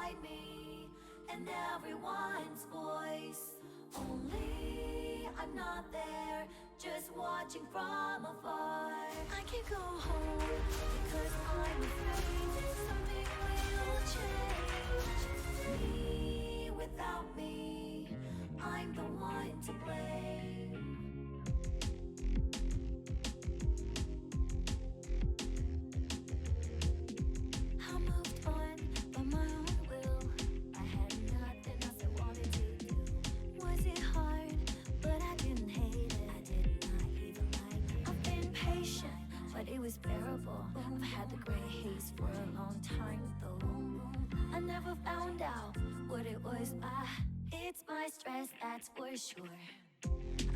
inside me and everyone's voice. Only I'm not there, just watching from afar. I can't go home because I'm afraid that something will change. Me without me, I'm the one to blame. I moved on by my own will. I had nothing else I wanted to do. Was it hard? But I didn't hate it. I did not even like it. I've been patient, but it was bearable. I've had the gray haze for a long time though. I never found out what it was. It's my stress, that's for sure.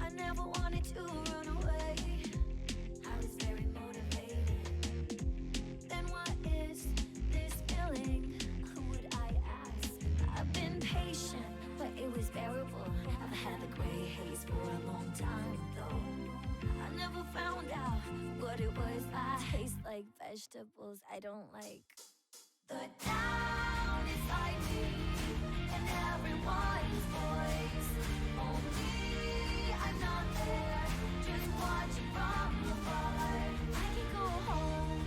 I never wanted to run away. I was very motivated. Then what is this feeling? Who would I ask? I've been patient, but it was bearable. I've had the gray haze for a long time though. I never found out what it was. I taste like vegetables I don't like. The town inside me and everyone's voice. Only I'm not there, just watching from afar. I can go home,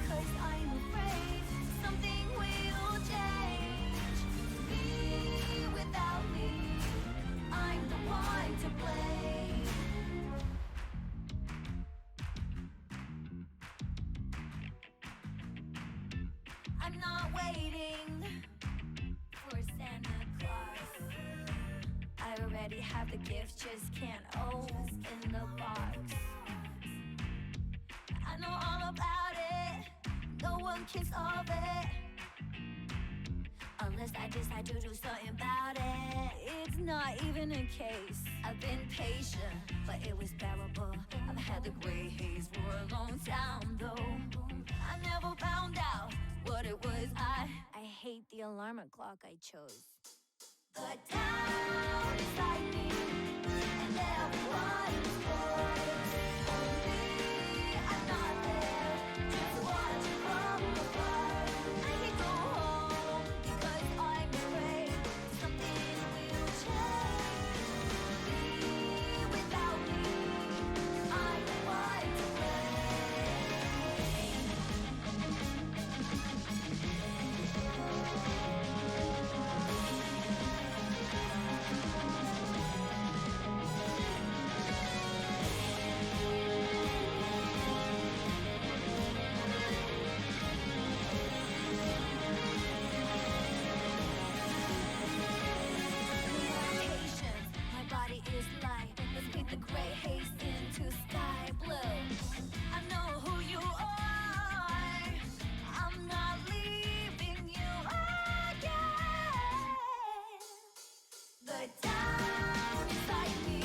cause I'm afraid something will change. Me without me, I'm the one to blame. I'm not waiting for Santa Claus. I already have the gift, just can't open the box. I know all about it, no one can solve it unless I decide to do something about it. It's not even a case. I've been patient, but it was bearable. I've had the gray haze for a long time though. I never found out what it was. I hate the alarm clock I chose. The town inside me and everyone's voice. Only I'm not there, just watching from afar. I can go home because I'm afraid something will change. Me without me, I'm the one to my body is light. Let's paint the gray haze into sky blue. I know who you are. I'm not leaving you again. The town inside me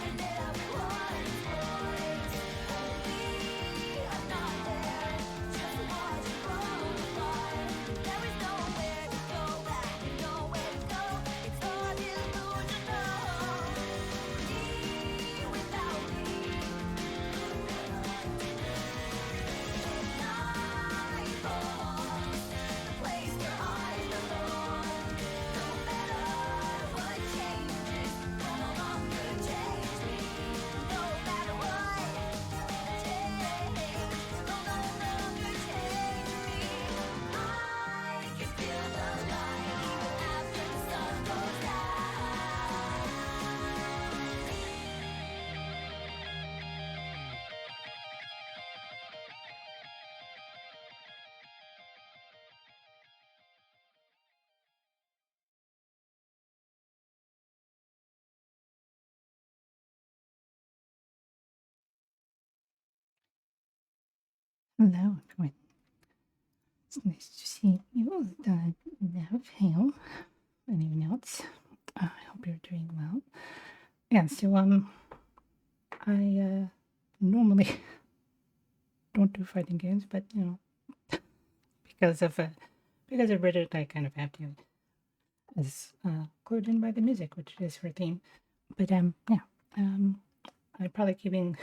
and everyone's voice. Only I'm not there, just watching from afar. There is nowhere to go back, nowhere to go. It's all delusional. Me without me. Night falls, the place where I belong. No matter what changes, will no longer change me. No matter what change, will no longer change me. I can feel the light even after the sun goes down. Hello, everyone. It's nice to see you. Nev, Hale, anyone else? I hope you're doing well. Yeah, so I normally don't do fighting games, but because of Bridget, I kind of have to, as clued in by the music, which is her theme. But yeah, I'm probably keeping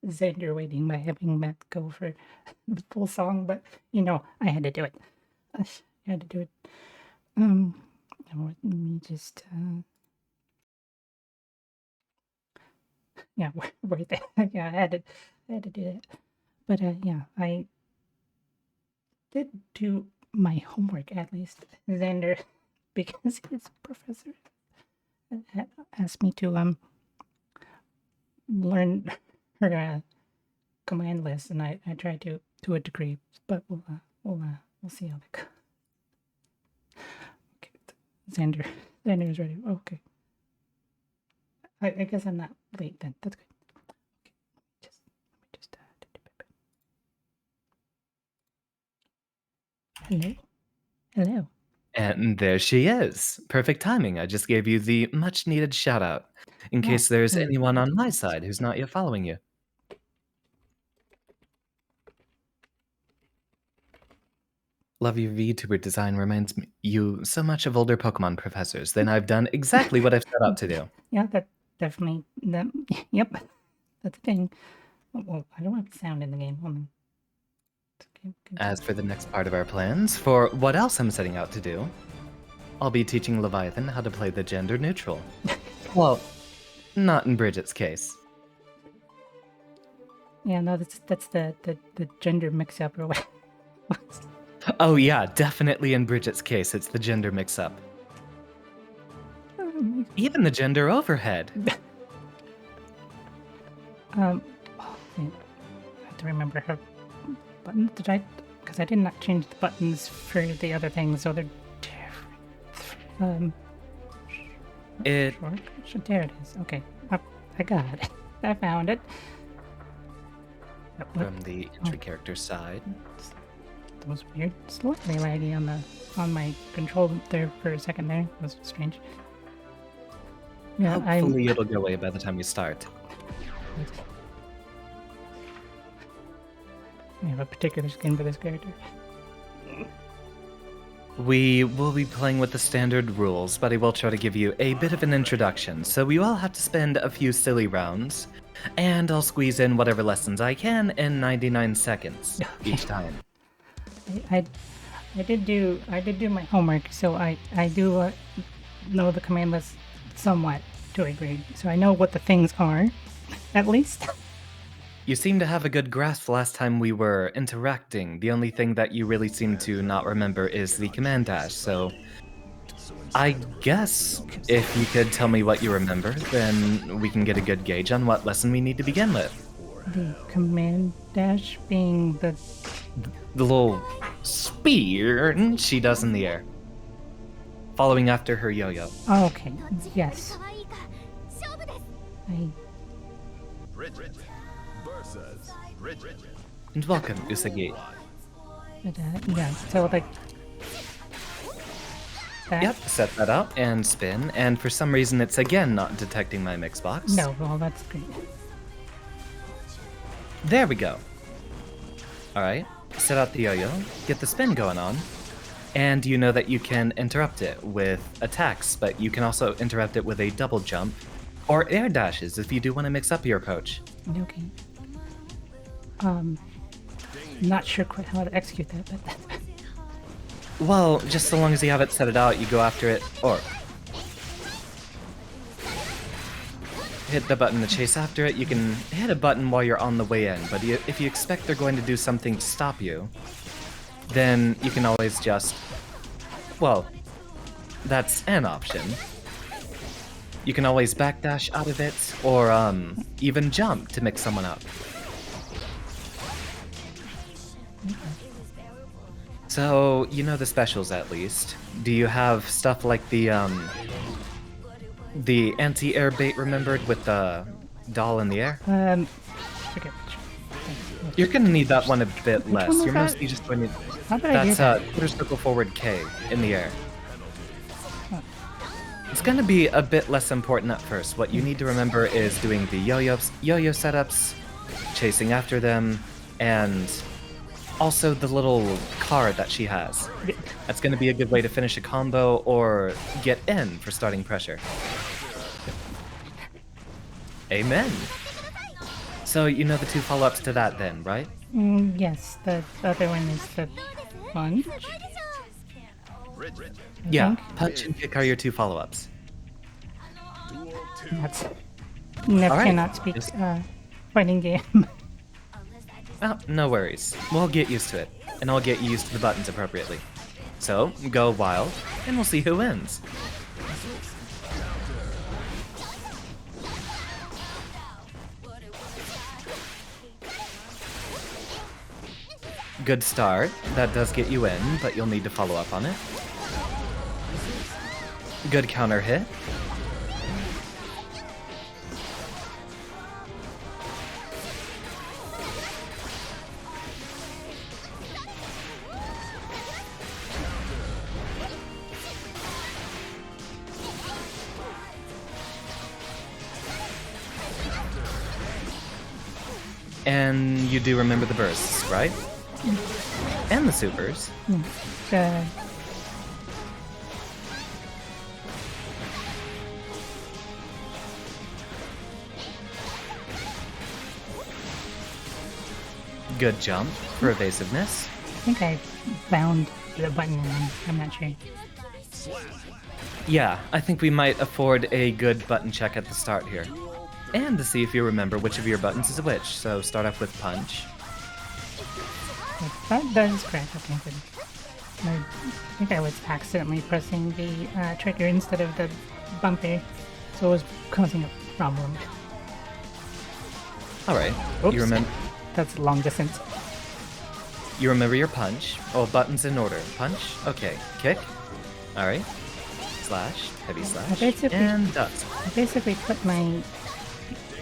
Xander waiting by having Matt go for the full song, but I had to do it. I had to do it. Let me just, yeah, right there. Yeah, I had to do that. But, yeah, I did do my homework, at least, Xander, because his professor asked me to, learn her, command list, and I tried to a degree, but we'll see how that goes. Okay, Xander is ready. Okay, I guess I'm not late then. That's good. Okay, let me just hello, hello. And there she is. Perfect timing. I just gave you the much needed shout out in Oh, case there's hey, anyone on my side who's not yet following you. Love your VTuber design reminds you so much of older Pokemon professors. Then I've done exactly what I've set out to do. yeah, that definitely that. Yep, that's a thing. Well, I don't have sound in the game. Hold on. Okay, As for the next part of our plans, for what else I'm setting out to do, I'll be teaching Leviathan how to play the gender neutral. Well, not in Bridget's case. yeah, no, that's the gender mix up or what. Oh yeah, definitely in Bridget's case, it's the gender mix-up. Even the gender overhead. Oh, wait, I have to remember her buttons. Did I? Because I did not change the buttons for the other things, so they're different. Sure, there it is. Okay, I got it. I found it. From the entry character side. That was weird. Slightly laggy on my control there for a second there. It was strange. Yeah, Hopefully it'll go away by the time we start. I have a particular skin for this character. We will be playing with the standard rules, but I will try to give you a bit of an introduction, so we will have to spend a few silly rounds, and I'll squeeze in whatever lessons I can in 99 seconds each time. I did do my homework, so I do know the command list somewhat to a degree, so I know what the things are, at least. You seem to have a good grasp last time we were interacting. The only thing that you really seem to not remember is the command dash, so I guess if you could tell me what you remember, then we can get a good gauge on what lesson we need to begin with. The command dash being the little spear she does in the air, following after her yo-yo. Oh, okay. Yes. Bridget versus Bridget. And welcome, Usagi. But, yeah, so like that? Yep, set that up and spin, and for some reason it's again not detecting my mix box. No, well, that's great. There we go. Alright, set out the yo-yo, get the spin going on, and you know that you can interrupt it with attacks, but you can also interrupt it with a double jump or air dashes if you do want to mix up your approach. Okay. Not sure quite how to execute that, but Well, just so long as you have it set it out, you go after it, or hit the button to chase after it. You can hit a button while you're on the way in, but if you expect they're going to do something to stop you, then you can always just, well, that's an option. You can always backdash out of it, or even jump to mix someone up. So, you know the specials at least. Do you have stuff like the anti-air bait remembered with the doll in the air? okay. You're gonna need that one a bit less. one was You're that? mostly just going to... How did I do That's that? quarter circle forward K in the air. It's gonna be a bit less important at first. What you need to remember is doing the yo-yo setups, chasing after them, and also the little card that she has. That's gonna be a good way to finish a combo or get in for starting pressure. Amen. So you know the two follow-ups to that then, right? Yes, the other one is the lunge. Bridget. Yeah, think. punch and kick are your two follow-ups. Duel 2. That's Never All right. cannot speak Just- fighting game. Well, no worries. We'll get used to it, and I'll get you used to the buttons appropriately. So, go wild, and we'll see who wins. Good start. That does get you in, but you'll need to follow up on it. Good counter hit. And you do remember the bursts, right? And the supers. Uh, Good jump for evasiveness. I think I found the button wrong. I'm not sure. Yeah, I think we might afford a good button check at the start here. And to see if you remember which of your buttons is which. So start off with punch. That is correct. Okay, good. I think I was accidentally pressing the trigger instead of the bumper, so it was causing a problem. Alright. Oops. You remember That's long distance. your punch. Oh, buttons in order. Punch. Okay. Kick. Alright. Slash. Heavy slash. basically- And dust. I basically put my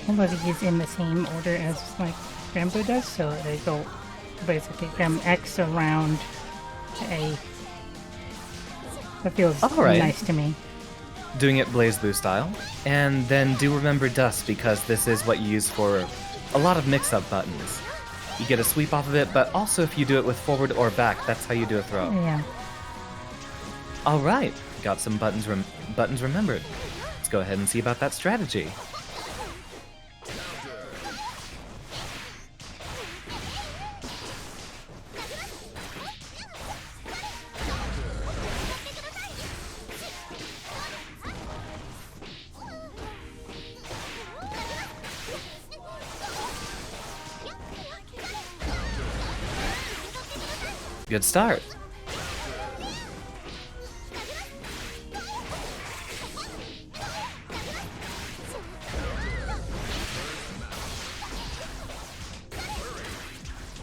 abilities in the same order as like Rambo does, so they go basically from X around to A. That feels Alright. nice to me. Doing it Blaze Blue style. And then do remember dust because this is what you use for a lot of mix-up buttons. You get a sweep off of it, but also if you do it with forward or back, that's how you do a throw. Yeah. Alright, got some buttons remembered. Let's go ahead and see about that strategy. Good start.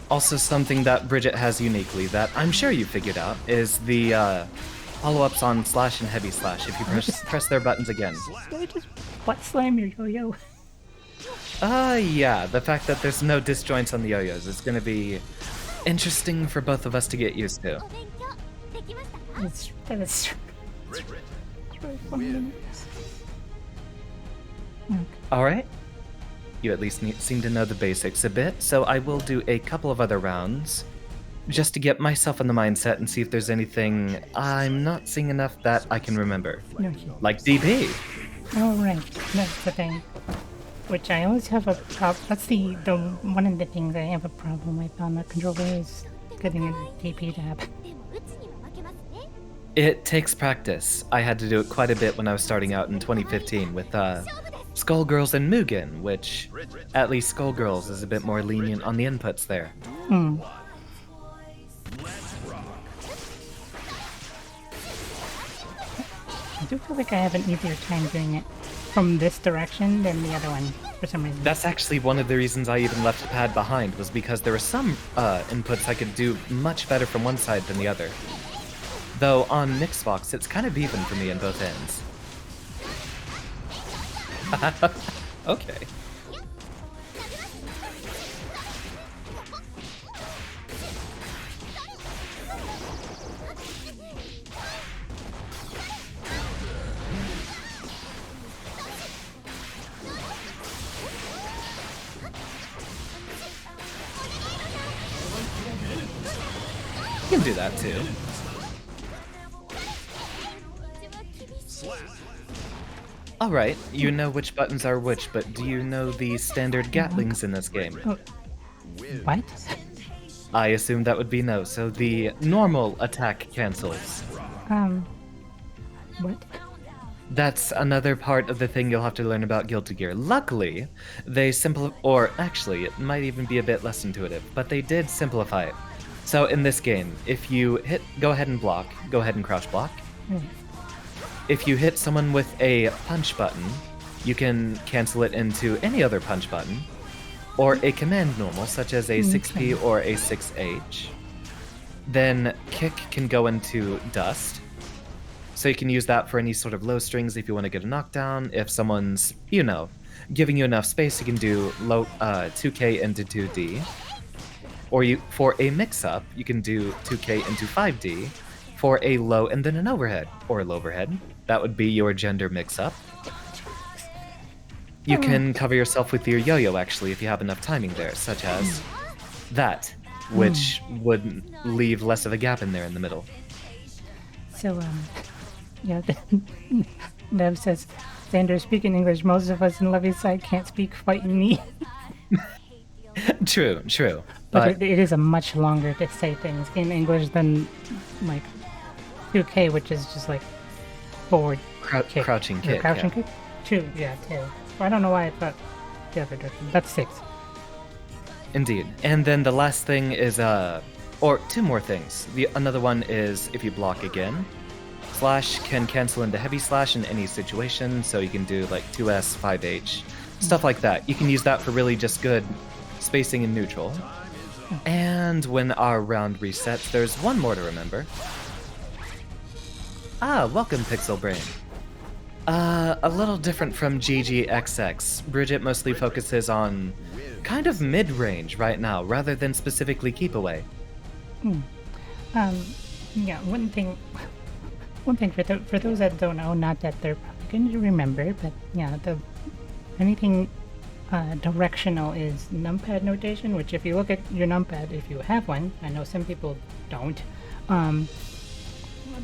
Also, something that Bridget has uniquely that I'm sure you figured out is the follow-ups on slash and heavy slash if you press their buttons again. Can I just butt slam your yo-yo? Yeah, the fact that there's no disjoints on the yo-yos is gonna be interesting for both of us to get used to. That is Bridget. very funny. Alright. You at least seem to know the basics a bit, so I will do a couple of other rounds just to get myself in the mindset and see if there's anything I'm not seeing enough that I can remember. No, Like DP. oh right, that's the thing. Which I always have a problem. That's the one of the things I have a problem with on the controller is getting a DP tab. It takes practice. I had to do it quite a bit when I was starting out in 2015 with Skullgirls and Mugen, which at least Skullgirls is a bit more lenient on the inputs there. Hmm. I do feel like I have an easier time doing it from this direction than the other one for some reason. That's actually one of the reasons I even left the pad behind, was because there were some inputs I could do much better from one side than the other. Though on Mixbox, it's kind of even for me on both ends. Okay. You can do that too. Alright, you know which buttons are which, but do you know the standard Gatlings in this game? Oh, what? I assume that would be no, so the normal attack cancels. What? That's another part of the thing you'll have to learn about Guilty Gear. Luckily, they or actually, it might even be a bit less intuitive, but they did simplify it. So in this game, if you go ahead and block, go ahead and crouch block. If you hit someone with a punch button, you can cancel it into any other punch button, or a command normal, such as a 6P or a 6H. Then kick can go into dust. So you can use that for any sort of low strings if you want to get a knockdown. If someone's, giving you enough space, you can do low 2K into 2D. Or for a mix-up, you can do 2K into 5D for a low and then an overhead, or a low overhead. That would be your gender mix-up. You can cover yourself with your yo-yo, actually, if you have enough timing there, such as that, which would leave less of a gap in there in the middle. So, yeah, Nev says, Xander, speaking English, most of us in Levy's side can't speak fighting me. True. But it is a much longer to say things in English than, like, 2K, which is just, like, forward kick. Crouching Yeah, kick. crouching yeah. kick? 2, yeah, 2. I don't know why I thought the other direction. That's 6. Indeed. And then the last thing is, or two more things. Another one is if you block again, slash can cancel into heavy slash in any situation, so you can do like 2S, 5H, stuff like that. You can use that for really just good spacing and neutral. And when our round resets, there's one more to remember. Welcome, Pixel Brain. A little different from GGXX. Bridget mostly focuses on kind of mid-range right now, rather than specifically keep away. Yeah, one thing for those that don't know, not that they're probably going to remember, but yeah, anything directional is numpad notation, which if you look at your numpad, if you have one, I know some people don't,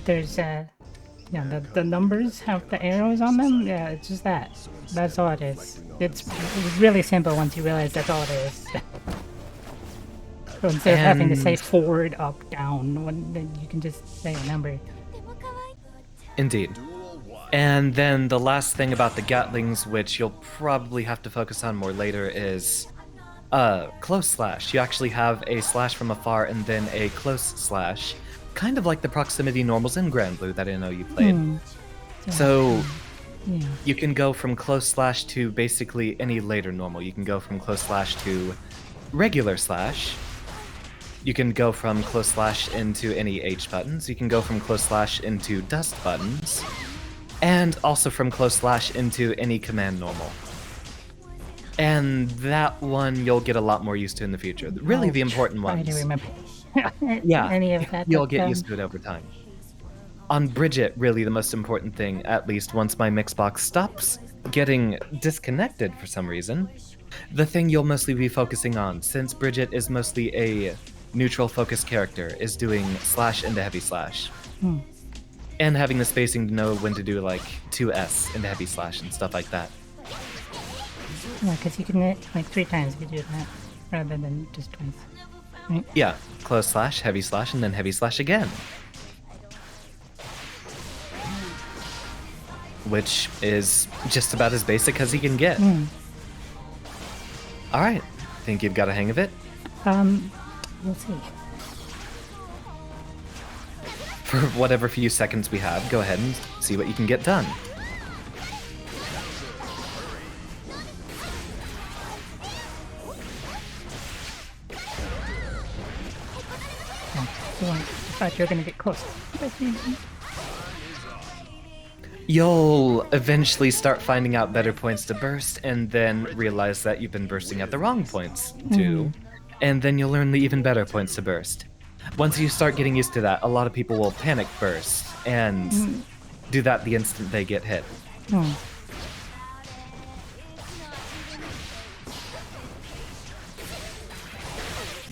there's the numbers have the arrows on them. Yeah, it's just that. That's all it is. It's really simple once you realize that's all it is. So instead of having to say forward, up, down, then you can just say a number. Indeed. And then the last thing about the Gatlings, which you'll probably have to focus on more later, is close slash. You actually have a slash from afar and then a close slash, kind of like the proximity normals in Grand Blue that I know you played. So you can go from close slash to basically any later normal. You can go from close slash to regular slash. You can go from close slash into any H buttons. You can go from close slash into dust buttons. And also from close slash into any command normal. And that one you'll get a lot more used to in the future. Really the important ones. I do remember. Yeah, Any of that. you'll get used to it over time. On Bridget, really the most important thing, at least once my Mixbox stops getting disconnected for some reason, the thing you'll mostly be focusing on, since Bridget is mostly a neutral focused character, is doing slash into heavy slash. And having the spacing to know when to do like 2S into heavy slash and stuff like that. Yeah, because you can hit like 3 times if you do that, rather than just twice. Right? Yeah, close slash, heavy slash, and then heavy slash again. Which is just about as basic as he can get. Alright, think you've got a hang of it? We'll see. For whatever few seconds we have, go ahead and see what you can get done. I thought you were going to get close. You'll eventually start finding out better points to burst, and then realize that you've been bursting at the wrong points too. And then you'll learn the even better points to burst. Once you start getting used to that, a lot of people will panic burst and do that the instant they get hit.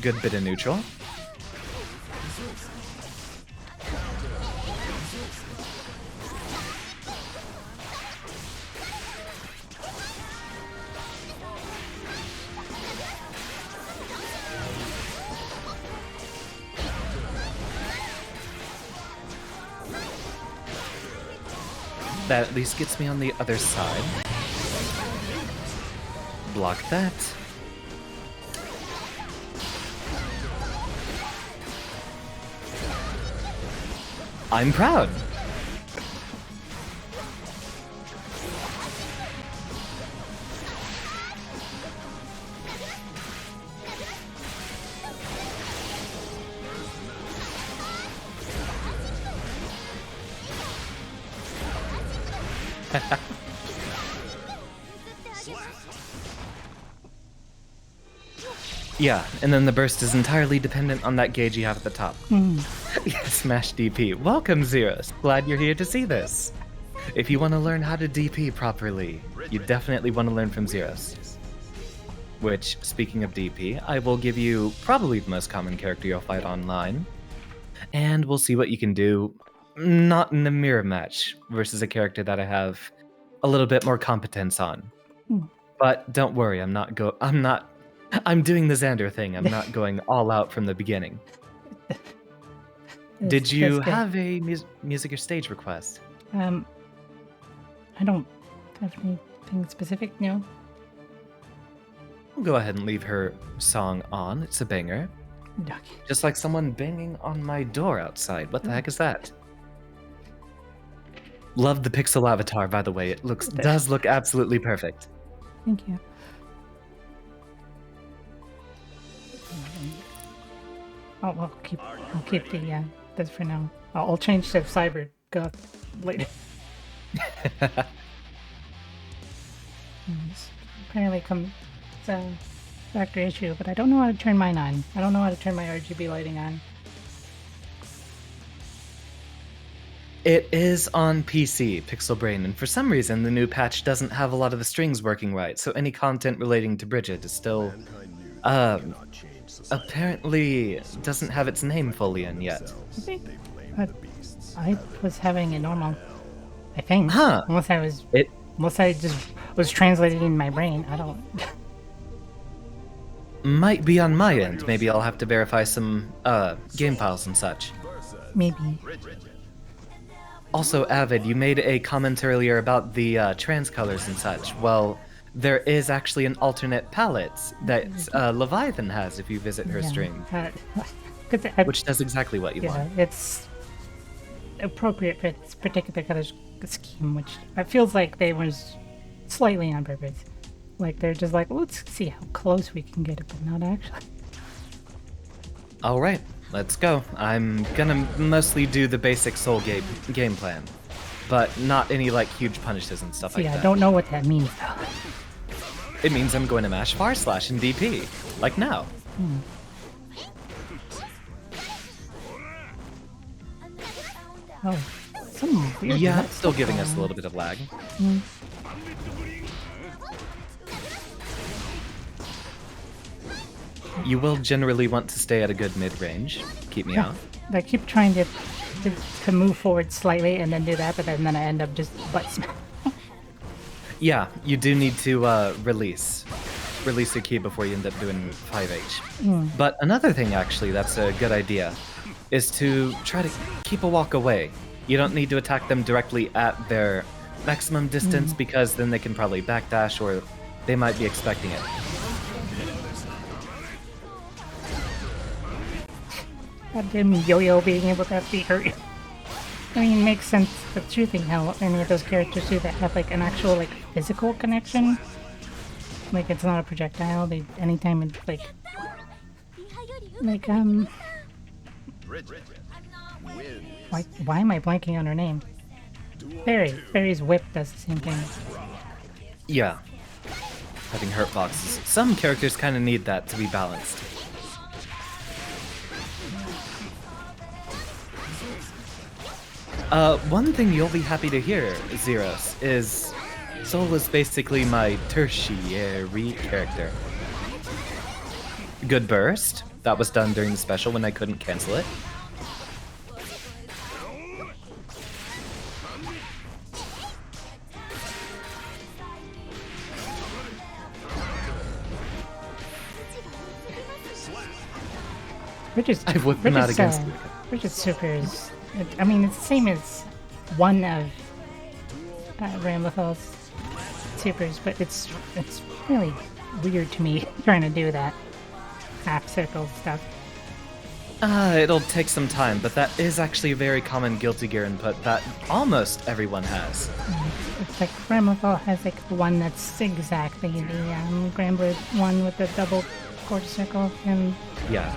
Good bit of neutral. That at least gets me on the other side. Block that. I'm proud. Yeah, and then the burst is entirely dependent on that gauge you have at the top. Yeah, Smash DP. Welcome, Zeros. Glad you're here to see this. If you want to learn how to DP properly, you definitely want to learn from Zeros. Which, speaking of DP, I will give you probably the most common character you'll fight online. And we'll see what you can do, not in a mirror match, versus a character that I have a little bit more competence on. But don't worry, I'm doing the Xander thing. I'm not going all out from the beginning. Did you have a music or stage request? I don't have anything specific, no. We'll go ahead and leave her song on. It's a banger. Okay. Just like someone banging on my door outside. What the heck is that? Love the pixel avatar, by the way. It does look absolutely perfect. Thank you. Oh, I'll keep the this for now. I'll change to Cyber Goth later. Apparently it's a factory issue, but I don't know how to turn mine on. I don't know how to turn my RGB lighting on. It is on PC, Pixel Brain, and for some reason the new patch doesn't have a lot of the strings working right, so any content relating to Bridget is still apparently doesn't have its name fully in yet. But I was having a normal, I think. Huh. Unless I just was translating in my brain. I don't. Might be on my end. Maybe I'll have to verify some game files and such. Maybe. Also, Avid, you made a comment earlier about the trans colors and such. Well, there is actually an alternate palette that Leviathan has if you visit her stream. Which does exactly what you want. Yeah, it's appropriate for this particular color scheme, which it feels like they was slightly on purpose. Like they're just like, let's see how close we can get it, but not actually. Alright, let's go. I'm gonna mostly do the basic Soul game plan, but not any like huge punishes and stuff like that. I don't know what that means though. It means I'm going to mash // and DP, like now. Oh, some weird. Yeah, it's still giving us a little bit of lag. You will generally want to stay at a good mid-range. Keep me out. I keep trying to move forward slightly and then do that, but then I end up just butt smash. Yeah, you do need to release your key before you end up doing 5H. But another thing, actually, that's a good idea, is to try to keep a walk away. You don't need to attack them directly at their maximum distance because then they can probably backdash or they might be expecting it. Goddamn yo-yo being able to have the hurt. I mean, it makes sense, but true thing how any of those characters do that have like an actual like physical connection. Like it's not a projectile. Anytime it's like why am I blanking on her name? Fairy's whip does the same thing. Yeah. Having hurt boxes. Some characters kind of need that to be balanced. One thing you'll be happy to hear, Zeros, is Soul is basically my tertiary character. Good burst. That was done during the special when I couldn't cancel it. I whipped him out against Bridget's super is... I mean, it's the same as one of Ramlethal's supers, but it's really weird to me trying to do that half circle stuff. It'll take some time, but that is actually a very common Guilty Gear input that almost everyone has. It's like Ramlethal has like one that's exactly the Grambler one with the double quarter circle, and Yeah.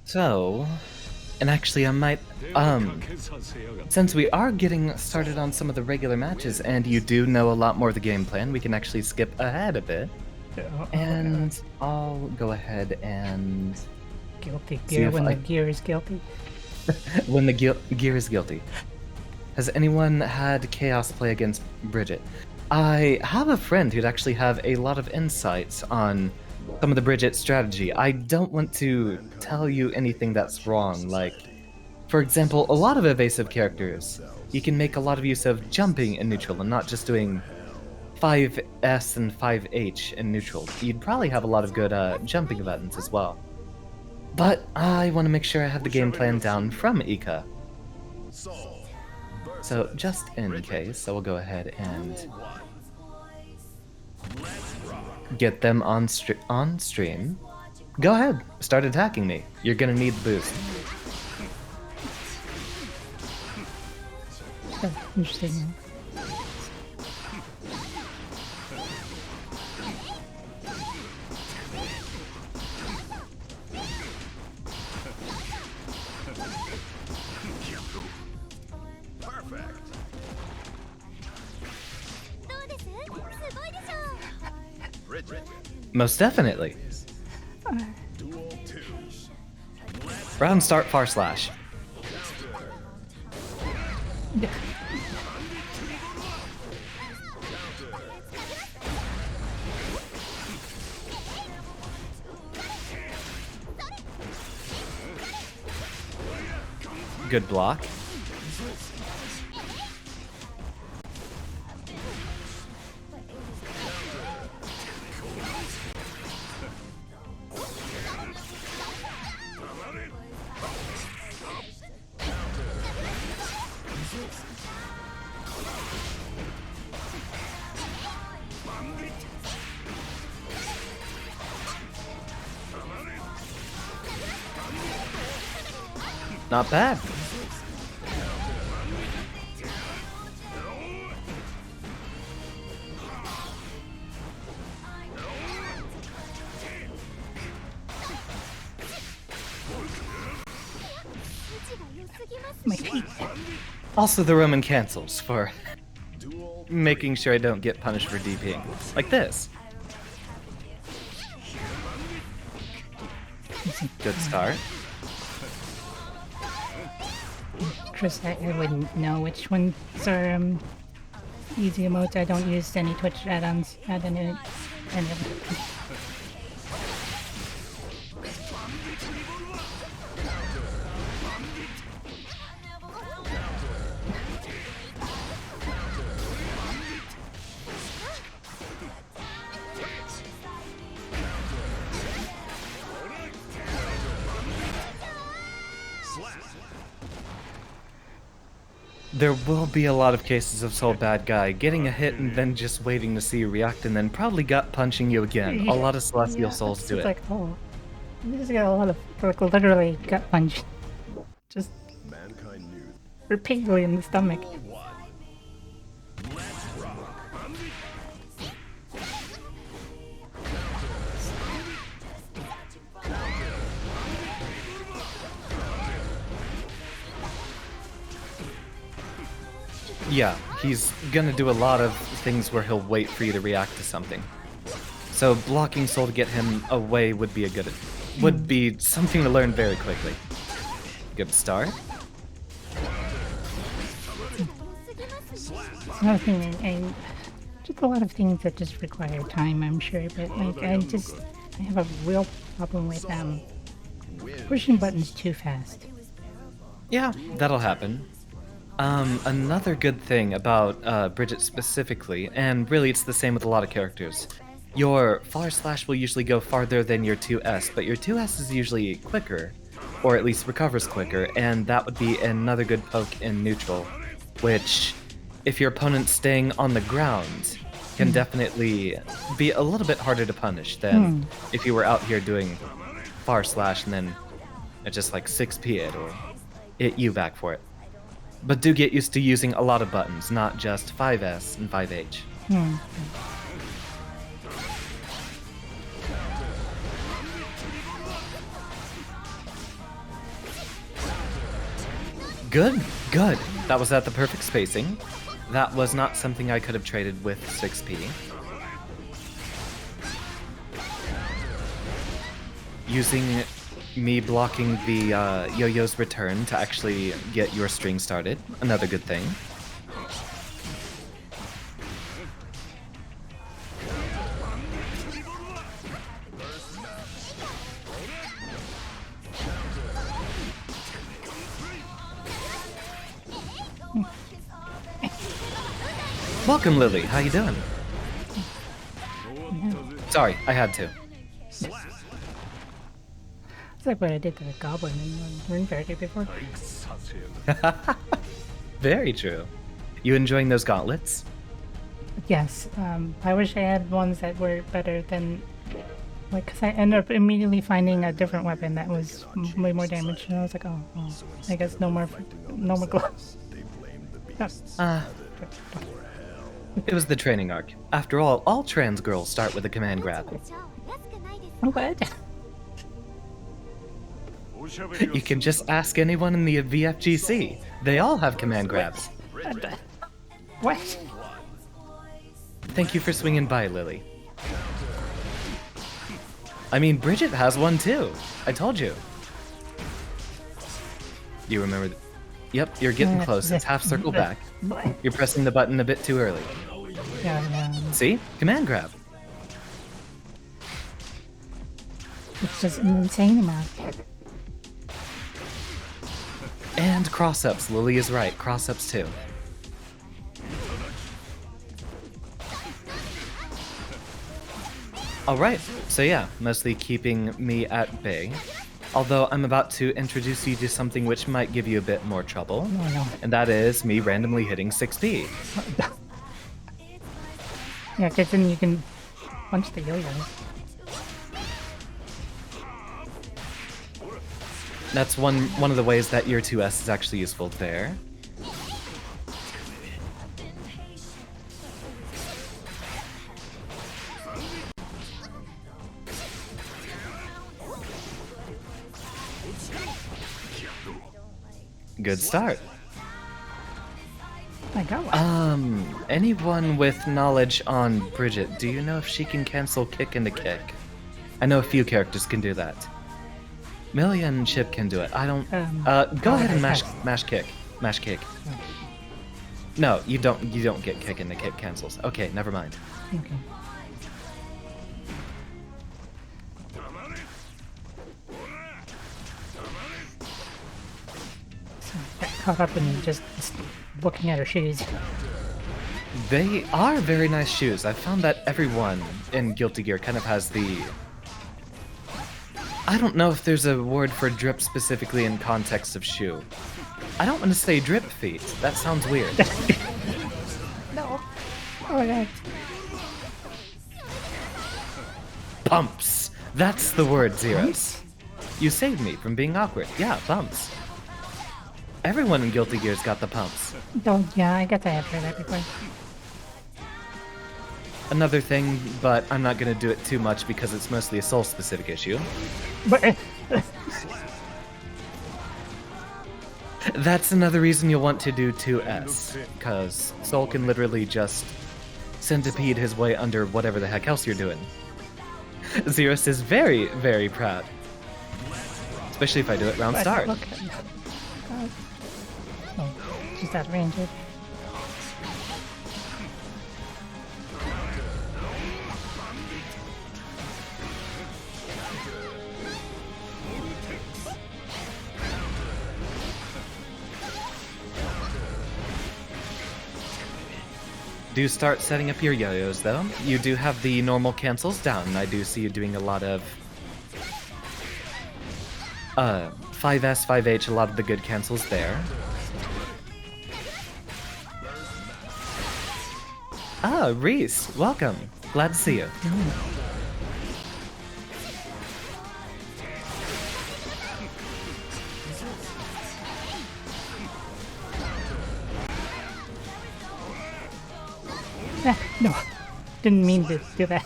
So, and actually I might, since we are getting started on some of the regular matches and you do know a lot more of the game plan, we can actually skip ahead a bit. And I'll go ahead and... guilty See gear if when I- the gear is guilty. when the gear is guilty. Has anyone had Chaos play against Bridget? I have a friend who'd actually have a lot of insights on some of the Bridget strategy. I don't want to tell you anything that's wrong. Like, for example, a lot of evasive characters, you can make a lot of use of jumping in neutral and not just doing 5S and 5H in neutral. You'd probably have a lot of good jumping buttons as well. But I want to make sure I have the game plan down from Ika. So just in case, I will go ahead and get them on stream. Go ahead, start attacking me. You're gonna need the boost. Oh, interesting. Perfect. Bridget. Most definitely. Duel 2. Round start far slash. Good block. Not bad. My feet. Also, the Roman cancels for Duel making sure I don't get punished for DPing. Like this. Good start. Chris, I wouldn't know which ones are easy emotes. I don't use any Twitch add-ons. I don't know any of them. There will be a lot of cases of Soul Bad Guy getting a hit and then just waiting to see you react and then probably gut punching you again. A lot of Celestial Yeah, Souls it's do it. like, oh, you just got a lot of, like, literally gut punch. Just mankind knew. repeatedly in the stomach. yeah, he's gonna do a lot of things where he'll wait for you to react to something. So blocking soul to get him away would be something to learn very quickly. Good start. Another thing, and just a lot of things that just require time, I'm sure, but like I have a real problem with pushing buttons too fast. Yeah, that'll happen. Another good thing about Bridget specifically, and really it's the same with a lot of characters, your // will usually go farther than your 2S, but your 2S is usually quicker, or at least recovers quicker, and that would be another good poke in neutral, which, if your opponent's staying on the ground, can definitely be a little bit harder to punish than if you were out here doing / and then it just like 6p it or hit you back for it. But do get used to using a lot of buttons, not just 5S and 5H. Good, good. That was at the perfect spacing. That was not something I could have traded with 6p. Using me blocking the yo-yo's return to actually get your string started. Another good thing. Welcome, Lily. How you doing? Sorry, I had to. It's like what I did to the goblin in Rune Fairy before. Very true. You enjoying those gauntlets? Yes, I wish I had ones that were better than, like, because I ended up immediately finding a different weapon that was way more damage, and I was like, oh, well, I guess no more gloves. It was the training arc. After all trans girls start with a command grab. What? You can just ask anyone in the VFGC. They all have command grabs. What? Thank you for swinging by, Lily. I mean, Bridget has one too. I told you. You remember? Yep, you're getting close. It's half circle back. You're pressing the button a bit too early. Yeah. See? Command grab. It's just an insane amount. And cross-ups. Lily is right. Cross-ups too. Alright, so yeah, mostly keeping me at bay. Although I'm about to introduce you to something which might give you a bit more trouble. No. And that is me randomly hitting 6p. Yeah, because then you can punch the yo-yo. That's one of the ways that your 2S is actually useful there. Good start. I got one. Anyone with knowledge on Bridget, do you know if she can cancel kick into kick? I know a few characters can do that. Millia and Chip can do it. I don't. Go ahead and mash kick. Mash kick. No, you don't get kick into kick cancels. Okay, never mind. Okay. So I got caught up in just looking at her shoes. They are very nice shoes. I found that everyone in Guilty Gear kind of has the... I don't know if there's a word for drip specifically in context of shoe. I don't want to say drip feet. That sounds weird. No. Oh my god. Bumps. That's the word, Zeros. You saved me from being awkward. Yeah, bumps. Everyone in Guilty Gear's got the pumps. Oh, yeah, I guess I have heard that before. Another thing, but I'm not going to do it too much because it's mostly a soul-specific issue. But That's another reason you'll want to do 2S, because Soul can literally just centipede his way under whatever the heck else you're doing. Xerus is very, very proud. Especially if I do it round But, start. okay. Oh, she's out of range. Do start setting up your yo-yos though. You do have the normal cancels down, and I do see you doing a lot of 5S, 5H, a lot of the good cancels there. Ah, Reese, welcome. Glad to see you. No, didn't mean to do that.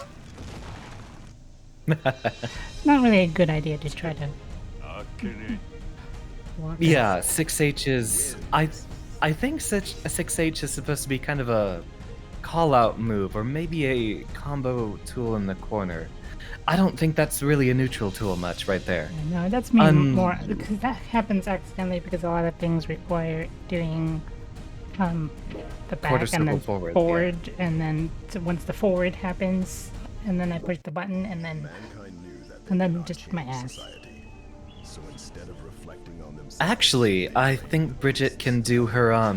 Not really a good idea to try to. Walk Yeah, 6H is... I think such a 6H is supposed to be kind of a call-out move, or maybe a combo tool in the corner. I don't think that's really a neutral tool much right there. No, that's me more because that happens accidentally because a lot of things require doing the back Quarter and circle then forward, yeah. and then so once the forward happens, and then I push the button, and then Mankind knew that they and then cannot just change my ass. society. So instead of reflecting on themselves, Actually, I think Bridget can do her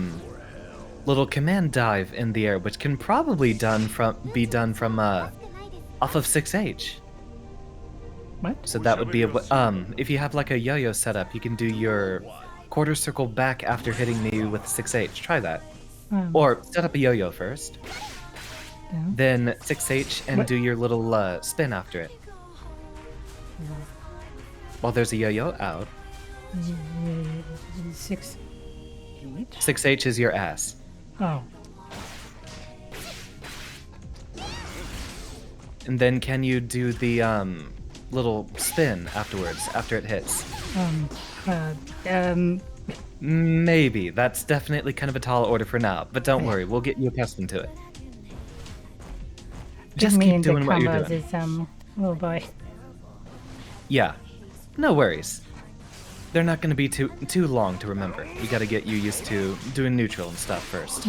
little command dive in the air, which can probably be done from off of 6H. What? So that would be if you have like a yo-yo setup, you can do your quarter circle back after hitting me with 6H. Try that. Or set up a yo-yo first, Yeah. then 6H and What? do your little spin after it. While there's a yo-yo out. 6 8? 6H is your ass. Oh, And then can you do the little spin afterwards, after it hits? Maybe. That's definitely kind of a tall order for now, but don't worry, we'll get you accustomed to it. Just me keep into doing what you're combos doing. is oh boy. Yeah, no worries. They're not going to be too long to remember. You got to get you used to doing neutral and stuff first.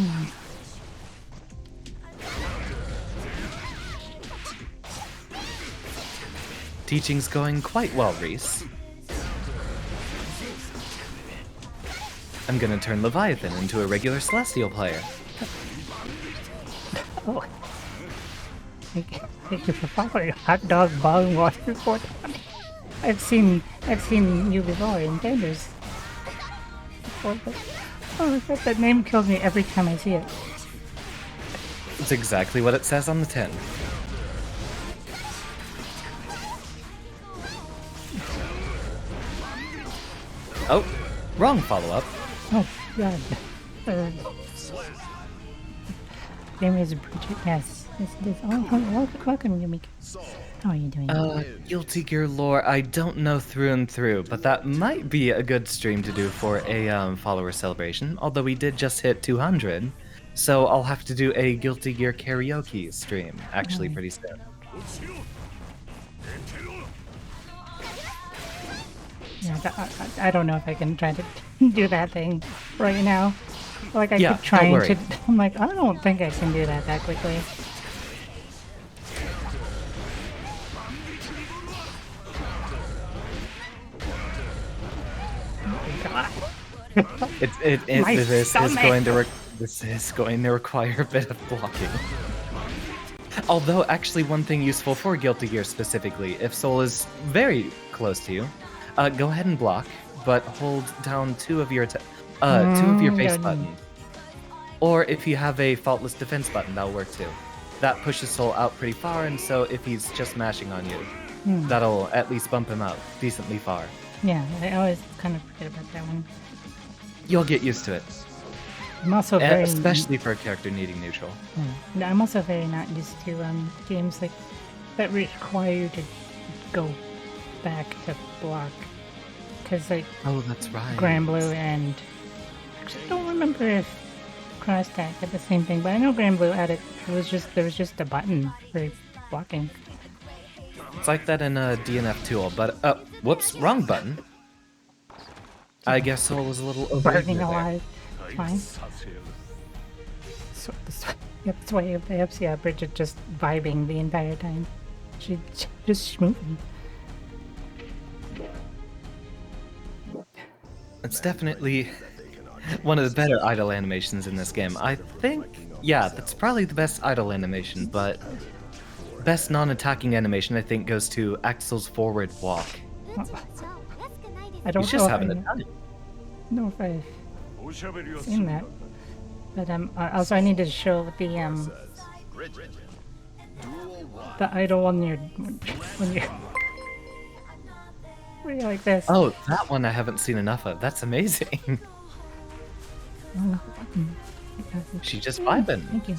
Teaching's going quite well, Reese. I'm gonna turn Leviathan into a regular Celestial player. Oh. Thank you for following Hot Dog Bong Water Report. I've seen you before in Xander's. Oh, that name kills me every time I see it. It's exactly what it says on the tin. Oh, wrong follow-up. Oh god. Name is Bridget. Yes. Welcome, Yumiko. How are you doing? Guilty Gear lore, I don't know through and through, but that might be a good stream to do for a follower celebration, although we did just hit 200, so I'll have to do a Guilty Gear karaoke stream, actually, pretty soon. Yeah, I don't know if I can try to do that thing right now. Like I Yeah, keep trying don't worry. to. I'm like, I don't think I can do that quickly. My stomach. This is going to require a bit of blocking. Although, actually, one thing useful for Guilty Gear specifically, if Soul is very close to you, go ahead and block, but hold down two of your face God. buttons. Or if you have a faultless defense button, that'll work too. That pushes Soul out pretty far, and so if he's just mashing on you, that'll at least bump him out decently far. Yeah, I always kind of forget about that one. You'll get used to it, I'm also very, especially for a character needing neutral. I'm also very not used to games like that require you to go back to block, because like Oh, that's right. Grand Blue and actually don't remember if Cross Tag had the same thing, but I know Grand Blue had it. There was just a button for blocking. It's like that in a DNF tool, but whoops, wrong button. I guess Soul was a little over Burning there. alive. Fine. That's why you have Bridget just vibing the entire time. She just schmooping. It's definitely one of the better idle animations in this game. I think, yeah, that's probably the best idle animation, but best non-attacking animation I think goes to Axel's forward walk. I don't He's just know having if a time. know if I've seen that. But also I need to show the idle when you're like this. Oh, that one I haven't seen enough of. That's amazing. She's just vibing. Thank you.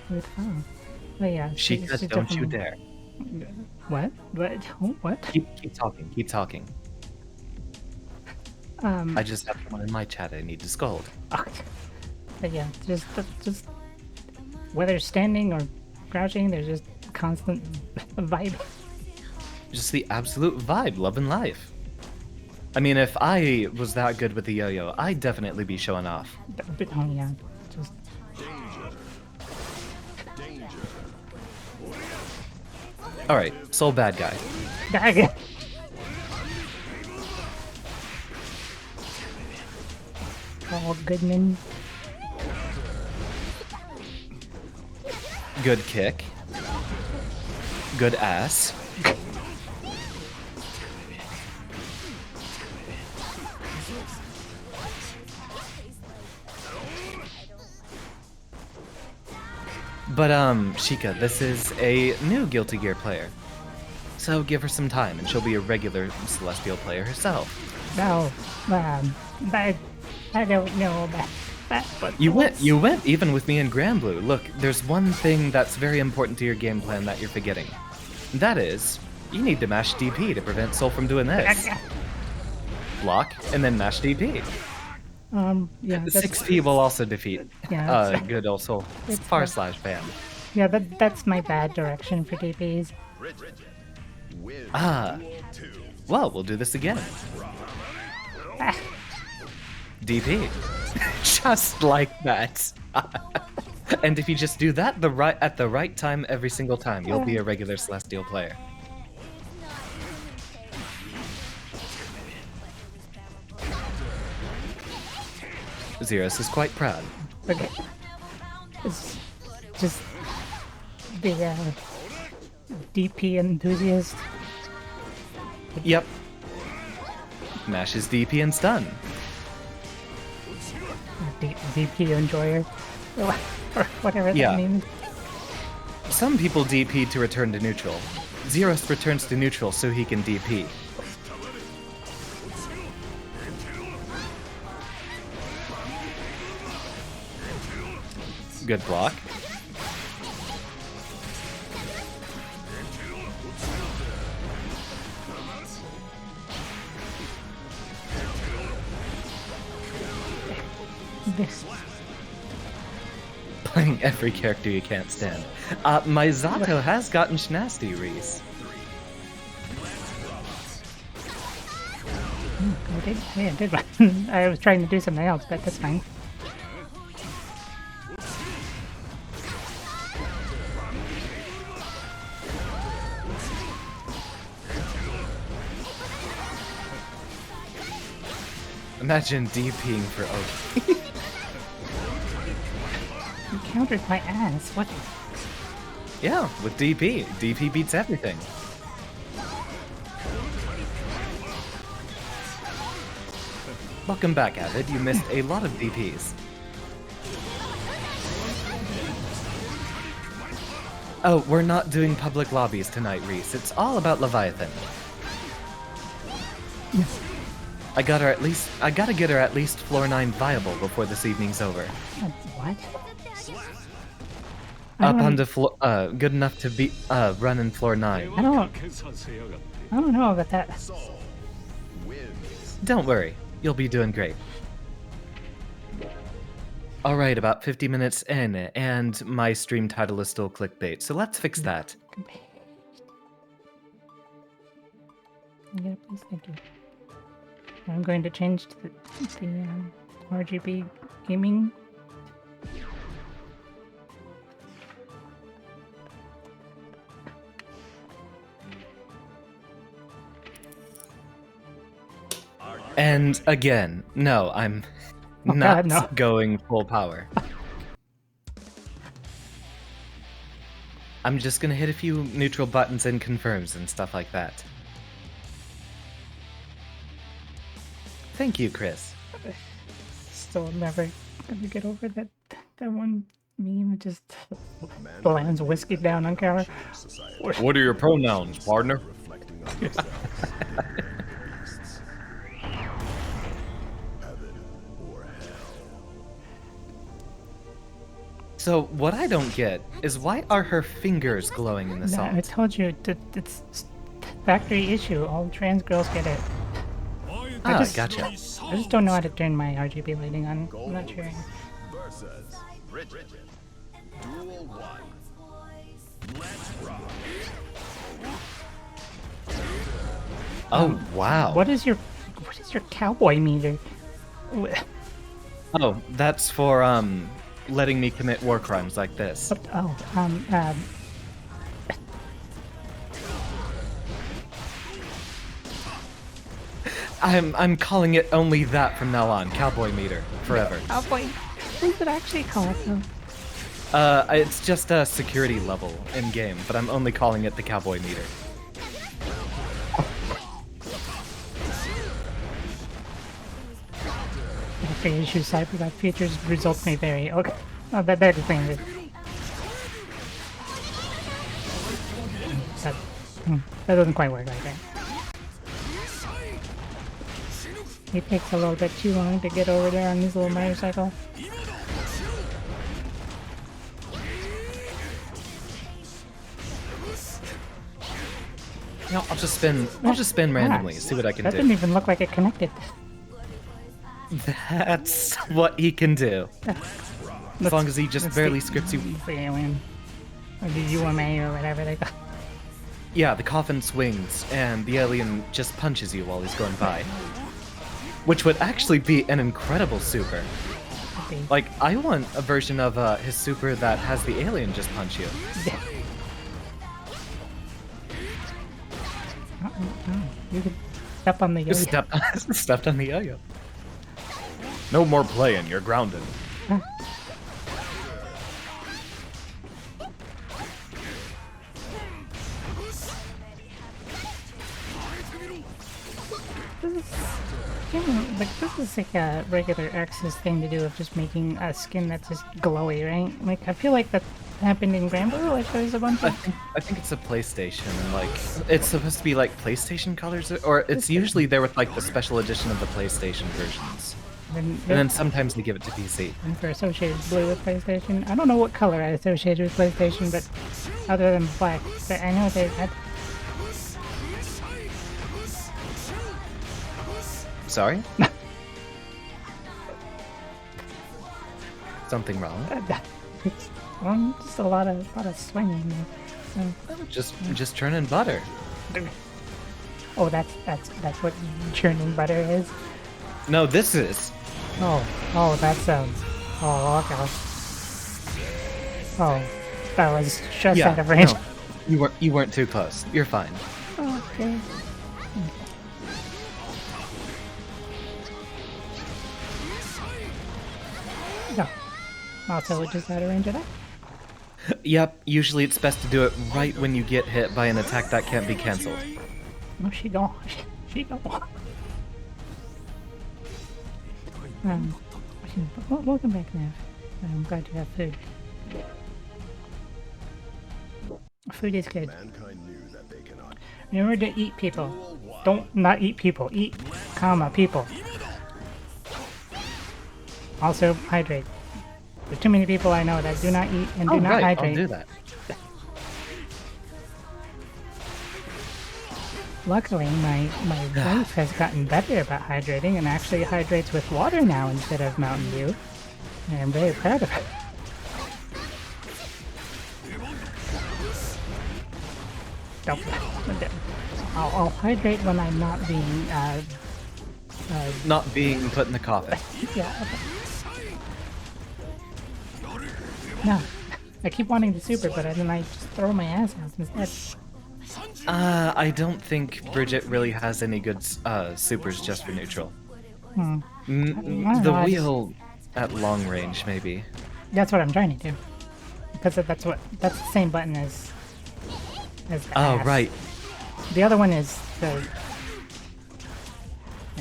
Good follow. But yeah, Sheikah, don't you definitely- dare. What? What? What? Keep talking. Keep talking. I just have someone in my chat I need to scold. But yeah, just whether standing or crouching, there's just constant vibe. Just the absolute vibe, love and life. I mean, if I was that good with the yo-yo, I'd definitely be showing off. But oh yeah, just Alright, Soul bad guy. Dag. Paul Goodman. Good kick. Good ass. But Sheikah, this is a new Guilty Gear player. So give her some time and she'll be a regular Celestial player herself. No, I don't know about that. But You went even with me and Granblue. Look, there's one thing that's very important to your game plan that you're forgetting. That is, you need to mash DP to prevent Soul from doing this. Block, and then mash DP. Yeah, The that's, 6P will also defeat Yeah, good old Soul. it's Far like- slash bam. yeah, that's my bad direction for DPs. Ah. Well, we'll do this again. Ah, DP. Just like that. And if you just do that at the right time every single time, you'll be a regular Celestial player. Zeros is quite proud. okay. It's just the DP enthusiast. Yep. Mashes DP and stun. DP enjoyer. Or whatever Yeah. that means. Some people DP to return to neutral. Zeros returns to neutral so he can DP. Good block. This. Playing every character you can't stand. My Zato has gotten schnasty, Reese. I did. I was trying to do something else, but that's fine. Imagine DPing for Oki. You countered my ass. What? Yeah, with DP. DP beats everything. Welcome back, Avid. You missed a lot of DPs. Oh, we're not doing public lobbies tonight, Reese. It's all about Leviathan. I gotta get her at least floor 9 viable before this evening's over. What? Up onto floor, good enough to be, running floor 9. I don't know about that. Don't worry, you'll be doing great. Alright, about 50 minutes in, and my stream title is still clickbait, so let's fix that. Yeah, please, thank you. I'm going to change to the RGB gaming. And again, no, I'm Oh, not God, no. going full power. I'm just gonna hit a few neutral buttons and confirms and stuff like that. Thank you, Chris. Still never gonna get over that one meme. It just lands whiskey down on camera. Society What are your pronouns, partner? reflecting on themselves. Beasts. Heaven or hell. So, what I don't get is why are her fingers glowing in the No, I song? told you that it's factory issue. All trans girls get it. Ah, just- gotcha. I just don't know how to turn my RGB lighting on. I'm not sure. Versus Bridget. Duel 1. Let's rock. Oh, wow. What is your cowboy meter? Oh, that's for, letting me commit war crimes like this. Oh, I'm calling it only that from now on. Cowboy meter. Forever. cowboy. What is it actually called though? It's just a security level in game, but I'm only calling it the cowboy meter. Factory issue cyberpunk features results may vary. Okay. Oh, that explains it. That, that doesn't quite work like that. He takes a little bit too long to get over there on his little motorcycle. No, I'll just spin randomly, see what I can That do. didn't even look like it connected. That's what he can do. As long as he just barely scripts you. The alien. Or the UMA or whatever they call. Yeah, the coffin swings, and the alien just punches you while he's going by. Which would actually be an incredible super. Like, I want a version of his super that has the alien just punch you. You could step on the yo-yo. Stepped on the yo-yo. No more playing, you're grounded. This is like a regular X's thing to do of just making a skin that's just glowy, right? Like, I feel like that happened in Granblue, like there's a bunch I of... think it's a PlayStation, like, it's supposed to be like PlayStation colors, or it's usually there with like the special edition of the PlayStation versions. And then sometimes they give it to PC. And for associated blue with PlayStation, I don't know what color I associated with PlayStation, but other than black, but I know they had... Sorry? Something wrong? Just a lot of swinging there. Just churning butter. Oh, that's what churning butter is. No, this is. Oh, that's oh, okay. Oh, that was just out of range. No, you weren't too close. You're fine. Okay. No. Also, just out of range of that. Yep, usually it's best to do it right when you get hit by an attack that can't be cancelled. No, she don't. She don't. Welcome back, Nav. I'm glad you have food. Food is good. Mankind knew that they cannot. Remember to eat people. Don't not eat people. Eat, people. Also, hydrate. There's too many people I know that do not eat and do not hydrate. I'll do that. Luckily, my wife has gotten better about hydrating and actually hydrates with water now instead of Mountain Dew. I'm very proud of it. Don't. I'll hydrate when I'm not being. Not being put in the coffin. Yeah. Okay. No, I keep wanting the super, but then I just throw my ass out instead. I don't think Bridget really has any good supers just for neutral. I don't The know, I just- wheel at long range, maybe. That's what I'm trying to do. Because that's the same button as the Oh, ass. right. The other one is the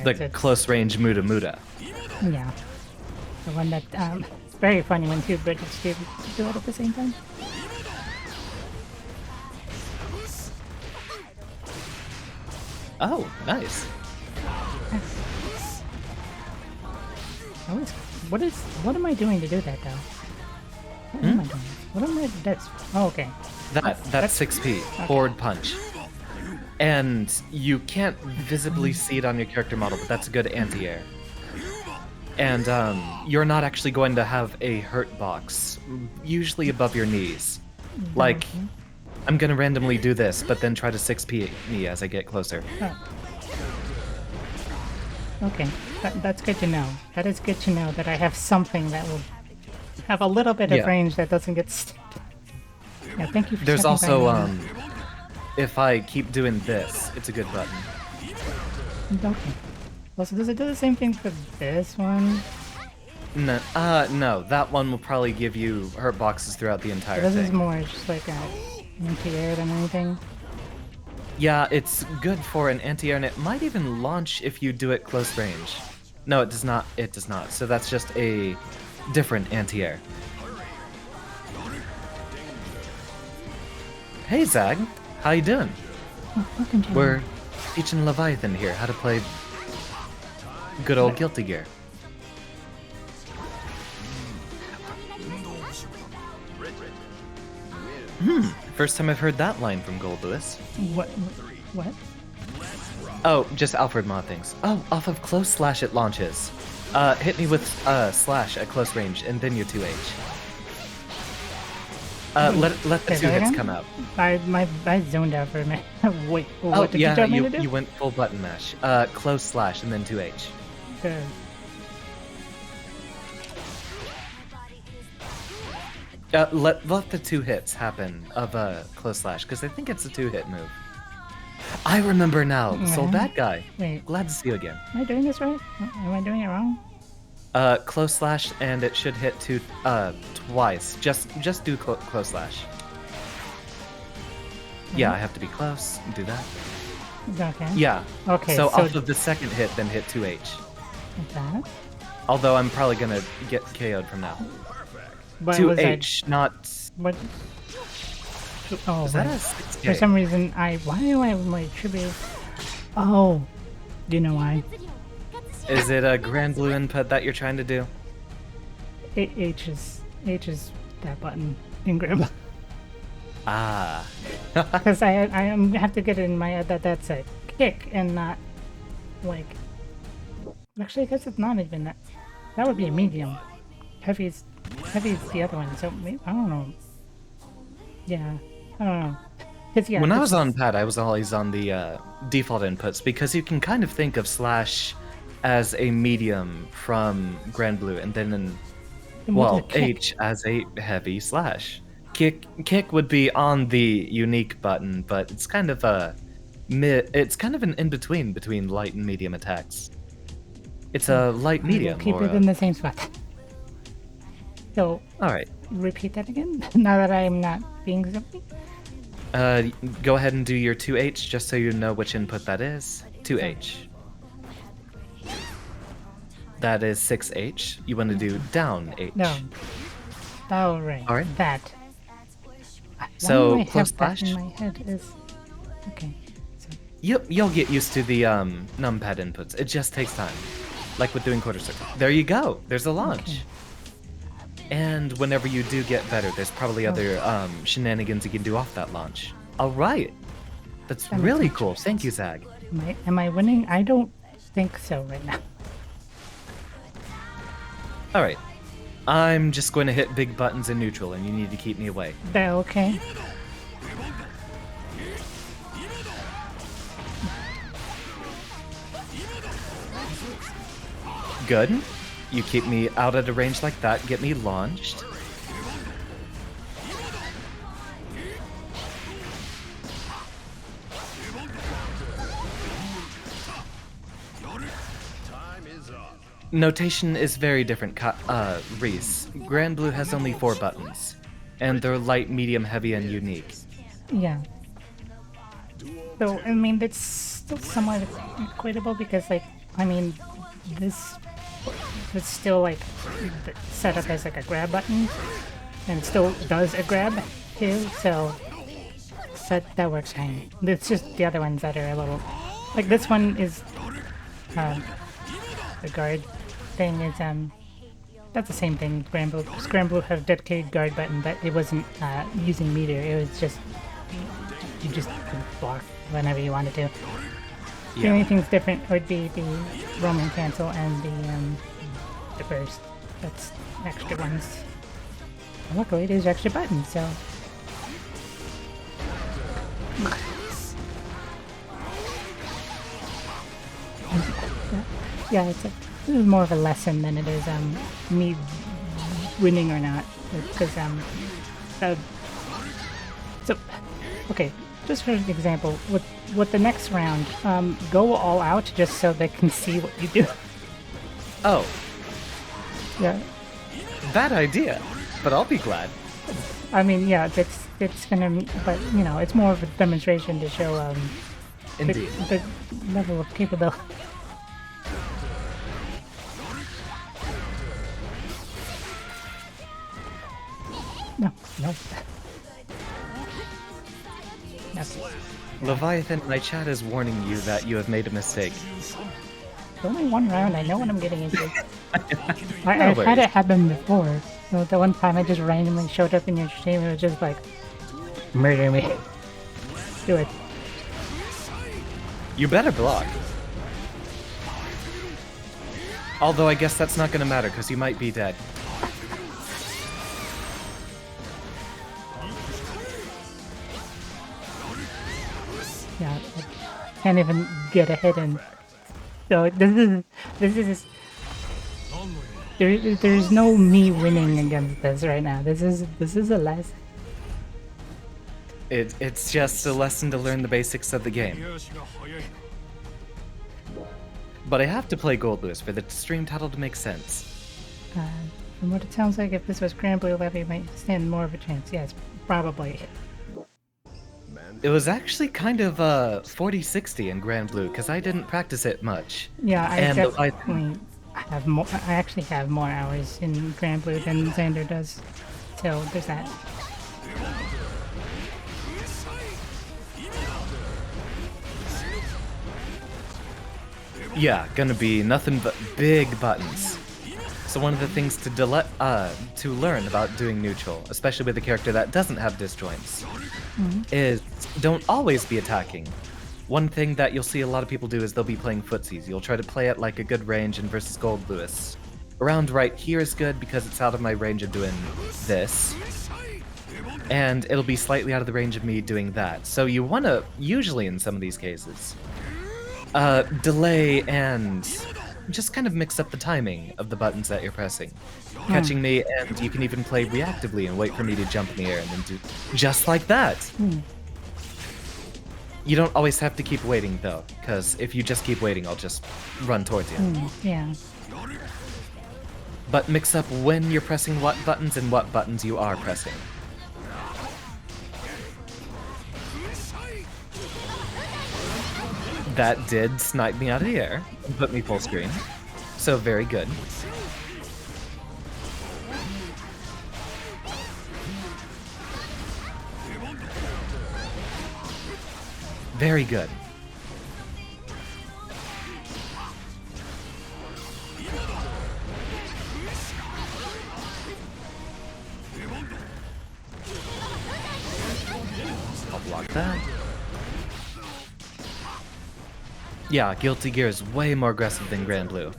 The it's- close range Muda Muda. yeah. The one that it's very funny when two Bridgets do it at the same time. Oh, nice. What am I doing to do that though? What am I doing? What am I? That's okay. That's 6p, forward punch. And you can't visibly see it on your character model, but that's a good anti-air. And you're not actually going to have a hurt box, usually above your knees. Like, I'm gonna randomly do this, but then try to 6p me as I get closer. Oh. Okay, that's good to know. That is good to know that I have something that will have a little bit of Yeah. range that doesn't get stuck. Yeah, thank you for There's checking also, back on if I keep doing this, it's a good button. that. Okay. Also, does it do the same thing for this one? No, no, that one will probably give you hurt boxes throughout the entire This is thing. more just like an anti-air than anything. Yeah, it's good for an anti-air, and it might even launch if you do it close range. No, it does not. It does not. So that's just a different anti-air. Hey, Zag. How you doing? Welcome to We're teaching Leviathan here how to play good old Guilty Gear. First time I've heard that line from Gold Lewis. What? What? Oh, just Alfred mod things. Oh, off of close slash it launches. Hit me with slash at close range, and then your 2H. Let the Say two that hits again? come out. I zoned out for a minute. Wait, Oh, what did you yeah, tell me to do? you went full button mash. Close slash and then 2H. Good. Let the two hits happen of close slash, because I think it's a 2-hit move. I remember now. Soul Mhm. Bad Guy. Wait. Glad to see you again. Am I doing this right? Am I doing it wrong? Close slash, and it should hit twice. Just do close slash. Yeah, I have to be close. Do that. Okay. Yeah. Okay, So, so- off of the second hit, then hit 2H. Like that. Although I'm probably gonna get KO'd from now. But was I? 2H, not. What? Oh, Is that right. a 6K? For some reason, why do I have my tribute? Oh, do you know why? Is it a Grand Blue input that you're trying to do? H is that button in grab. Ah. Because I have to get it in my head that that's a kick and not like. Actually, I guess it's not even that. That would be a medium. Heavy is the other one. So maybe, I don't know. Yeah, I don't know. 'Cause, yeah, When I this was is- on pad, I was always on the default inputs because you can kind of think of slash as a medium from Grand Blue, and then Then what's well a kick? H as a heavy slash. Kick would be on the unique button, but it's kind of a it's kind of an in between light and medium attacks. It's a light I will medium. keep or it a- in the same spot. So All right. repeat that again. Now that I am not being something. Go ahead and do your 2H just so you know which input that is. 2H. That is 6H. You want to do down H. No. Oh right. All right. That. So, Why do I close have that in slash? my head is. Okay. So You'll get used to the numpad inputs. It just takes time. Like with doing quarter circle. There you go. There's a launch. Okay. And whenever you do get better, there's probably other shenanigans you can do off that launch. All right. That's That makes really sense. cool. Thank you, Zag. am I winning? I don't think so right now. All right. I'm just going to hit big buttons in neutral, and you need to keep me away. That okay? Good. You keep me out at a range like that, get me launched. Time is up. Notation is very different, Reese. Grand Blue has only 4 buttons, and they're light, medium, heavy, and unique. Yeah. So, I mean, it's still somewhat equatable because, like, I mean, this it's still, like, set up as, like, a grab button, and it still does a grab, too, so that works fine. It's just the other ones that are a little... Like, this one is... the guard thing is, that's the same thing. Scramble have dedicated guard button, but it wasn't using meter. It was just you just could block whenever you wanted to. The only things different would be the Roman cancel and the burst. That's extra ones. Luckily, there's extra buttons, so. Yeah, this is more of a lesson than it is me winning or not. Because so okay, just for an example, with the next round, go all out just so they can see what you do. Oh, Yeah, bad idea, but I'll be glad. I mean, yeah, it's gonna, but you know, it's more of a demonstration to show Indeed. the level of capability. No. Yes. Leviathan, my chat is warning you that you have made a mistake. It's only one round. I know what I'm getting into. I've had worries. it happen before. So the one time I just randomly showed up in your stream, it was just like, murder me. Do it. You better block. Although I guess that's not going to matter because you might be dead. Yeah, I can't even get a hit in. So there's no me winning against this right now. This is a lesson. It's just a lesson to learn the basics of the game. But I have to play Gold Lewis for the stream title to make sense. From what it sounds like, if this was Grand Blue Levy, it might stand more of a chance. Yes, probably. It was actually kind of 40-60 in Grand Blue because I didn't practice it much. Yeah, I And definitely have more. I actually have more hours in Grand Blue than Xander does. So there's that. Yeah, gonna be nothing but big buttons. So one of the things to learn about doing neutral, especially with a character that doesn't have disjoints, is don't always be attacking. One thing that you'll see a lot of people do is they'll be playing footsies. You'll try to play at like a good range and versus Gold Lewis. Around right here is good because it's out of my range of doing this. And it'll be slightly out of the range of me doing that. So you want to, usually in some of these cases, delay and just kind of mix up the timing of the buttons that you're pressing. Catching me, and you can even play reactively and wait for me to jump in the air and then do just like that. You don't always have to keep waiting though, because if you just keep waiting, I'll just run towards you. Yeah. But mix up when you're pressing what buttons and what buttons you are pressing. That did snipe me out of the air and put me full screen. So very good. Very good. I'll block that. Yeah, Guilty Gear is way more aggressive than Grand Blue.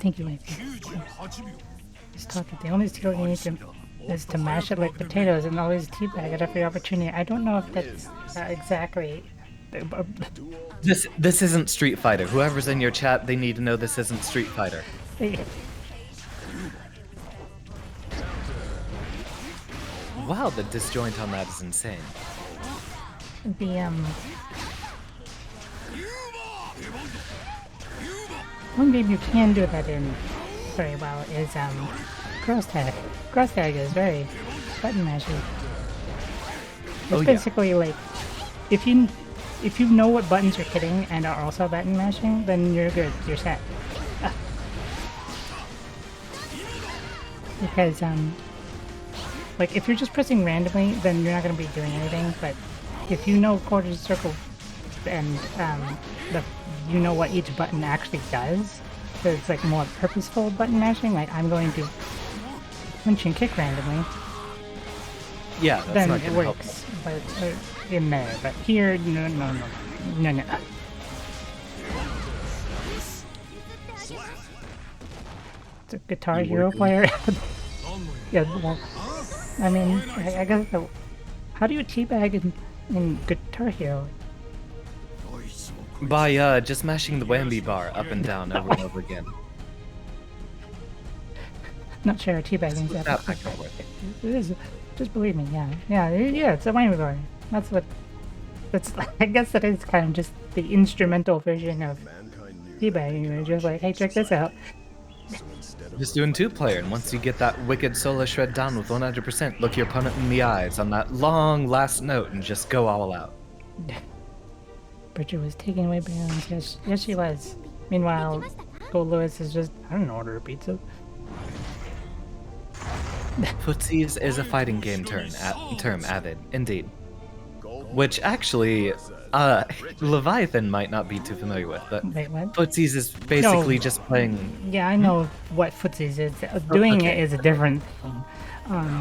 Thank you, Lacey. Just taught that the only skill you need is to mash it like potatoes and always teabag at every opportunity. I don't know if that's exactly. This isn't Street Fighter. Whoever's in your chat, they need to know this isn't Street Fighter. Wow, the disjoint on that is insane. The one game you can do that in very well is cross tag. Cross tag is very button mashy. It's Oh, yeah. basically like if you know what buttons you're hitting and are also button mashing, then you're good. You're set. Because like if you're just pressing randomly, then you're not going to be doing anything. But if you know quarter circle and you know what each button actually does, so it's like more purposeful button mashing. Like I'm going to punch and kick randomly, Yeah, that's then not it gonna help. works. But in there, but here, no. It's a Guitar Hero player. Yeah, well, I mean, I guess. How do you teabag in Guitar Hero? By just mashing the whammy bar up and down over and over again. Not sure teabagging's that That might not work. It is. Just believe me. Yeah. It's a whammy bar. That's what. That's. I guess that is kind of just the instrumental version of Mankind knew teabagging. You're just like, hey, check this out. so instead of Just doing 2-player, and once you get that wicked solo shred down with 100%, look your opponent in the eyes on that long last note and just go all out. Bridget was taking away balance. Yes, she was. Meanwhile, Gold Lewis is just, I don't know, order a pizza. Footsies is a fighting game term, Avid, indeed. Which actually, Leviathan might not be too familiar with, but Wait, what? Footsies is basically No. just playing. Yeah, I know what footsies is. Doing okay. it is a different thing.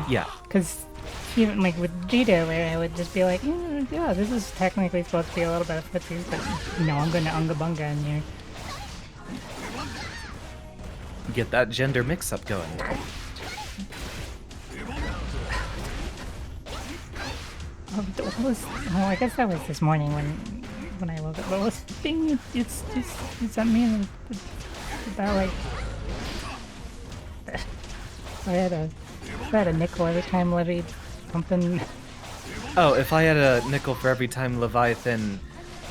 Yeah. Because even like with Jita, where I would just be like, yeah, this is technically supposed to be a little bit of footsies, but no, I'm going to unga bunga in here. Get that gender mix-up going. I guess that was this morning when I woke up. What was the thing? It's something about like I had a nickel every time Levy something. Oh, if I had a nickel for every time Leviathan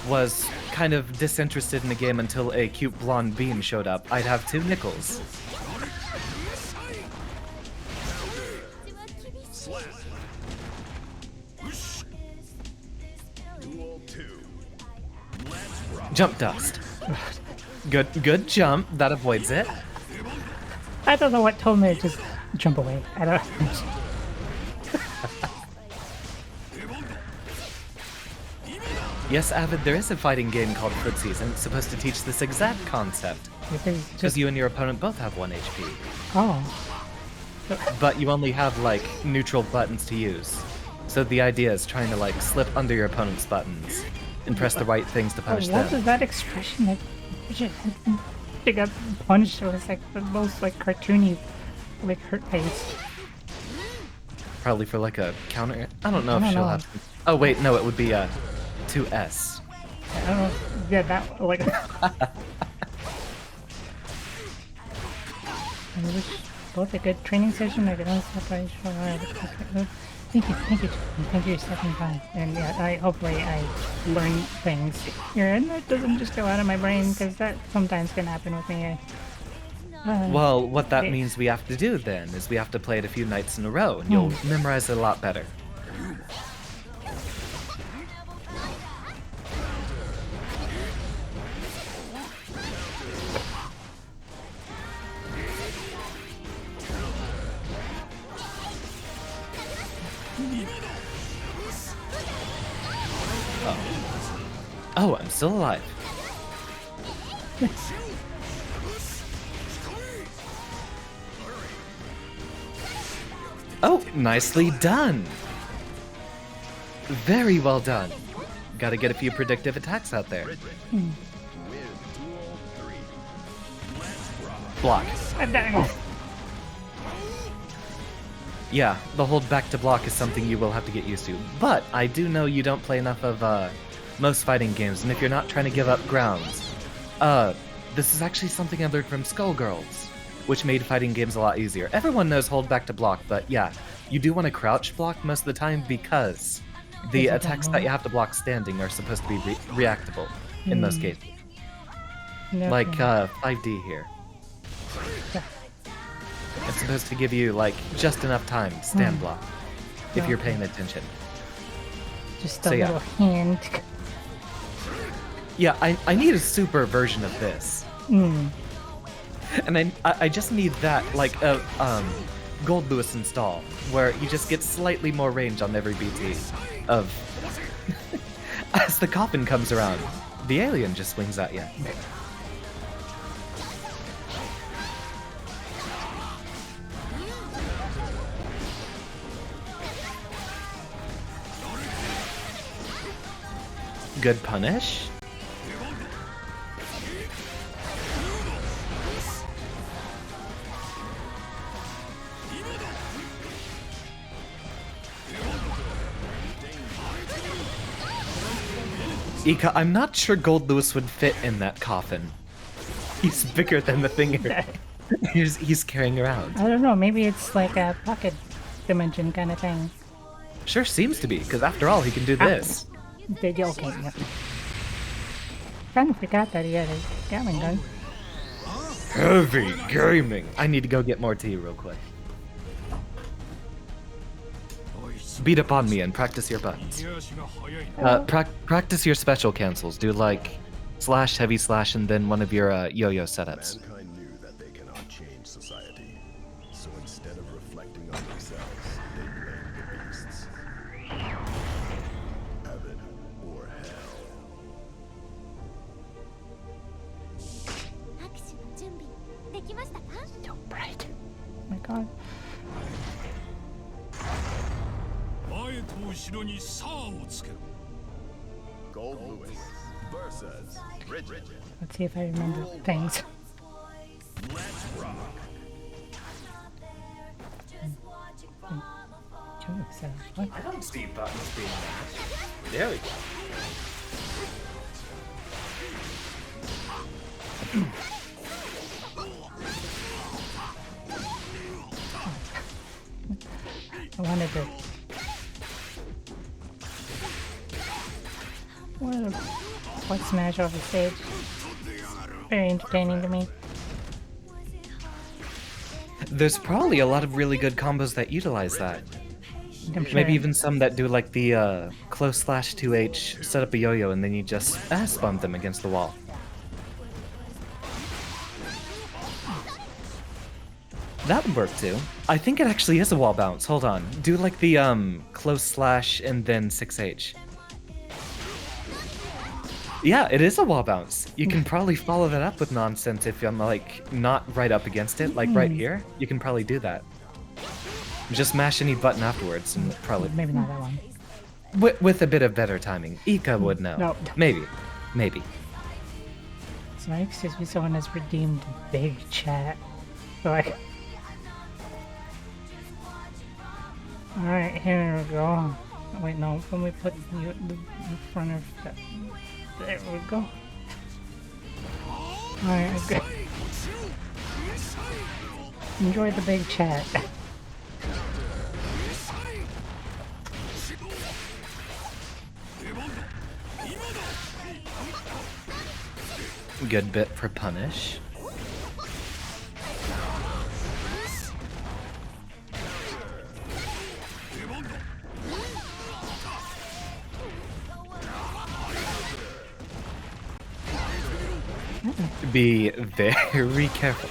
was kind of disinterested in the game until a cute blonde bean showed up, I'd have 2 nickels. Duel 2. Jump dust. Good jump. That avoids it. I don't know what told me to just jump away. I don't. Yes, Avid, there is a fighting game called Footsies, and it's supposed to teach this exact concept. Because Because you and your opponent both have 1 HP. oh, But you only have, like, neutral buttons to use. So the idea is trying to, like, slip under your opponent's buttons and press the right things to punish what was them. that expression that Bridget got punched? It was like the most like cartoony, like hurt face. Probably for, like, a counter. I don't know I if don't she'll know. have. Oh, wait, no, it would be 2S. I don't know. Yeah, that like. I wish both a good training session. I could also play. Thank you, second time. And yeah, hopefully I learn things here, and that doesn't just go out of my brain because that sometimes can happen with me. Well, what that Okay. means we have to do then is we have to play it a few nights in a row, and you'll memorize it a lot better. Oh, I'm still alive. Oh, nicely done. Very well done. Gotta get a few predictive attacks out there. Bridget. Win Duel 3. Let's block. Dang. Yeah, the hold back to block is something you will have to get used to. But I do know you don't play enough of most fighting games, and if you're not trying to give up grounds, this is actually something I learned from Skullgirls, which made fighting games a lot easier. Everyone knows hold back to block, but yeah, you do want to crouch block most of the time because the attacks that you have to block standing are supposed to be reactable in most cases. Like 5D here. It's supposed to give you like just enough time to stand block if you're paying attention. Just a little hand. Yeah, I need a super version of this. And I just need that, like a Gold Lewis install, where you just get slightly more range on every BT of... As the coffin comes around, the alien just swings at you. Good punish. Ika, I'm not sure Gold Lewis would fit in that coffin. He's bigger than the thing he's carrying around. I don't know, maybe it's like a pocket dimension kind of thing. Sure seems to be, because after all, he can do this. Okay, yeah. Kind of forgot that he had a gaming gun. Heavy gaming. I need to go get more tea real quick. Beat up on me and practice your buttons. Practice your special cancels. Do like slash, heavy slash, and then one of your yo-yo setups. Mankind knew that they cannot change society. So instead of reflecting on themselves, they blamed the beasts. Heaven or hell. So bright. Oh my god. Gold Lewis versus Bridget. Let's see if I remember things. Let's rock. What? I don't see buttons being mashed. There we go. I wanted to... What smash off the stage? Very entertaining to me. There's probably a lot of really good combos that utilize that. I'm sure. Maybe even some that do like the close slash 2H, set up a yo-yo, and then you just ass bump them against the wall. That would work too. I think it actually is a wall bounce. Hold on. Do like the close slash and then 6H. Yeah, it is a wall bounce. You can probably follow that up with nonsense if I'm like not right up against it, like right here. You can probably do that. Just mash any button afterwards and probably... Maybe not that one. With a bit of better timing. Ika would know. No. Maybe. Maybe. So my excuse me, someone has redeemed big chat. So I... Alright, here we go. Wait, no, let me put you in the front of that. There we go. Alright, okay. Enjoy the big chat. Good bit for punish. Be very careful.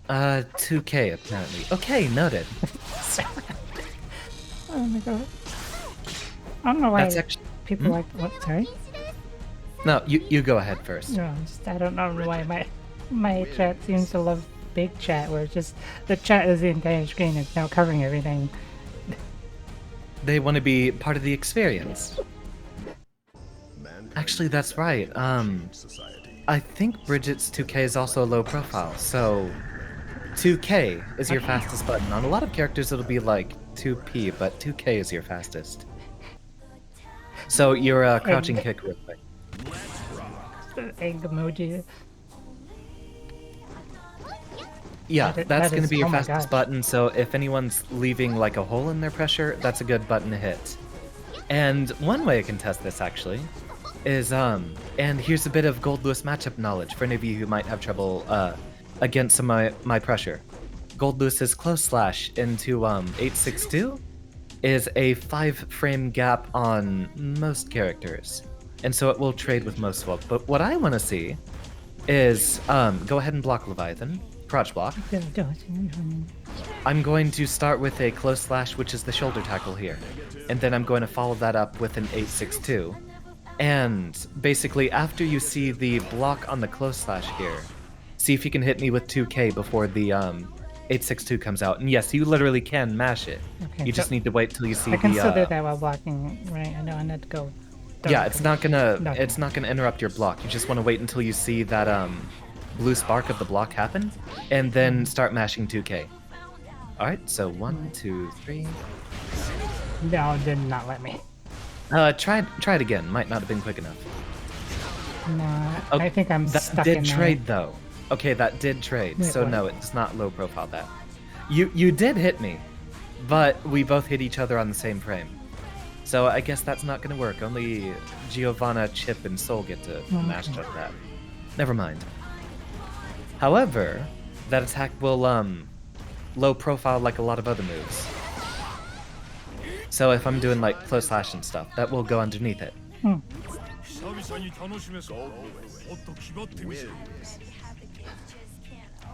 2K apparently. Okay, noted. Oh my god. I don't know why That's actually... people like... What? Sorry? No, you go ahead first. No, I don't know why my chat seems to love big chat, where it's just the chat is the entire screen. It's now covering everything. They want to be part of the experience. Actually, that's right. Society. I think Bridget's 2K is also low profile, so 2K is your fastest button. On a lot of characters, it'll be like 2P, but 2K is your fastest. So your crouching Egg. kick real quick. Egg emoji. Yeah, That that's going to is- be your oh my fastest gosh. button, so if anyone's leaving like a hole in their pressure, that's a good button to hit. And one way I can test this actually is and here's a bit of Gold Lewis matchup knowledge for any of you who might have trouble against some of my pressure. Gold Lewis's close slash into 862 is a 5-frame gap on most characters. And so it will trade with most folk. But what I want to see is go ahead and block Leviathan. Crouch block. I'm going to start with a close slash, which is the shoulder tackle here. And then I'm going to follow that up with an 862. And basically, after you see the block on the close slash here, see if you can hit me with 2K before the 862 comes out. And yes, you literally can mash it. Okay, You just so need to wait till you see I can the still do that while blocking, right? I know I need to go. yeah, it's not gonna No. interrupt your block. You just want to wait until you see that blue spark of the block happen, and then start mashing 2K. All right, so 1, 2, 3. No, it did not let me. Try it again. Might not have been quick enough. No, Oh, I think I'm that stuck did in trade though. Okay, that did trade. Yeah, So what? no, it's not low profile that. You did hit me, but we both hit each other on the same frame. So I guess that's not gonna work. Only Giovanna, Chip, and Soul get to mash Okay. up that. Never mind. However, that attack will low profile like a lot of other moves. So if I'm doing like close slash and stuff, that will go underneath it.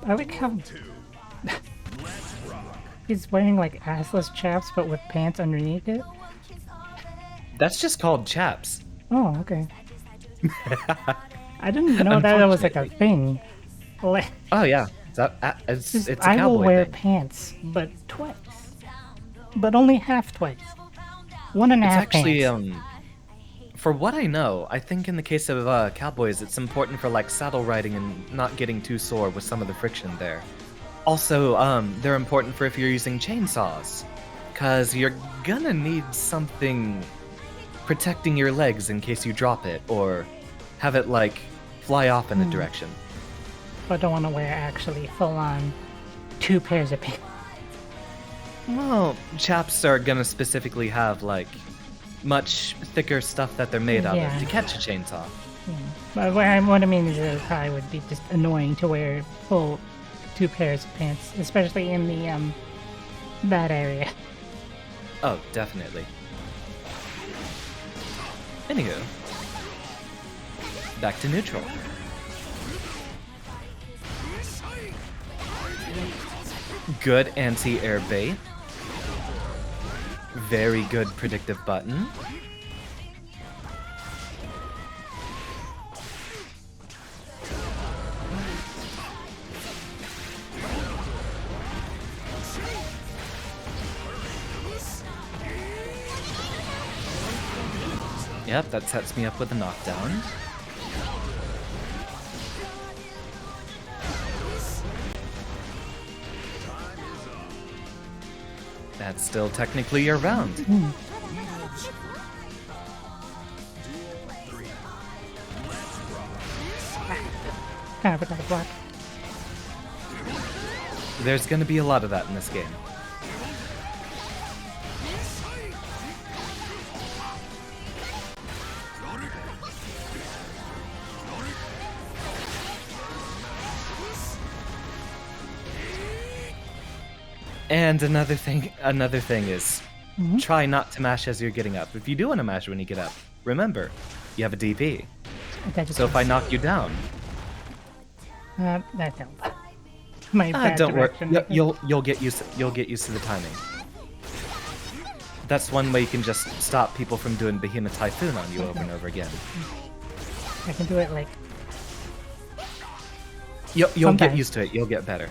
I like how he's wearing like assless chaps, but with pants underneath it. That's just called chaps. Oh, okay. I didn't know that was like a Unfortunately. thing. Like, Oh yeah, it's a I will cowboy wear thing. pants, but twice. But only half twice. One and a It's half actually pants. for what I know, I think in the case of cowboys, it's important for like saddle riding and not getting too sore with some of the friction there. Also, they're important for if you're using chainsaws, cause you're gonna need something protecting your legs in case you drop it or have it like fly off in a direction. I don't want to wear actually full on 2 pairs of pants. Well, chaps are gonna specifically have like much thicker stuff that they're made out Yeah. of to catch a chainsaw. But what I mean is that it probably would be just annoying to wear full 2 pairs of pants, especially in the that area. Oh, definitely. Anywho, back to neutral. Good anti-air bait. Very good predictive button. Yep, that sets me up with a knockdown. That's still technically your round. Kind of forgot to block. There's gonna be a lot of that in this game. And another thing is try not to mash as you're getting up. If you do want to mash when you get up, remember, you have a DP. That just So if I knock you down, that helped. My bad don't worry. direction. You'll get used to the timing. That's one way you can just stop people from doing Behemoth Typhoon on you over and over again. I can do it like You'll get Sometimes. used to it. You'll get better.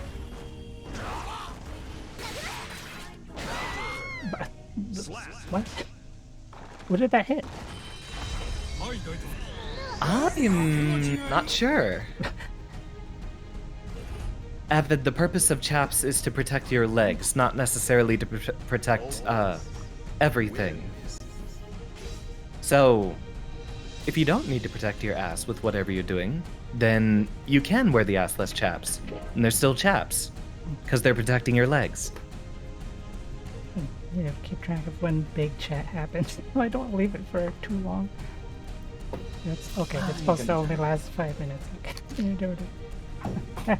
what? What did that hit? I'm not sure. Avid, the purpose of chaps is to protect your legs, not necessarily to protect everything. So, if you don't need to protect your ass with whatever you're doing, then you can wear the assless chaps. And they're still chaps, because they're protecting your legs. You know, keep track of when big chat happens. I don't leave it for too long. That's okay. It's supposed to only last 5 minutes. Okay. You do it.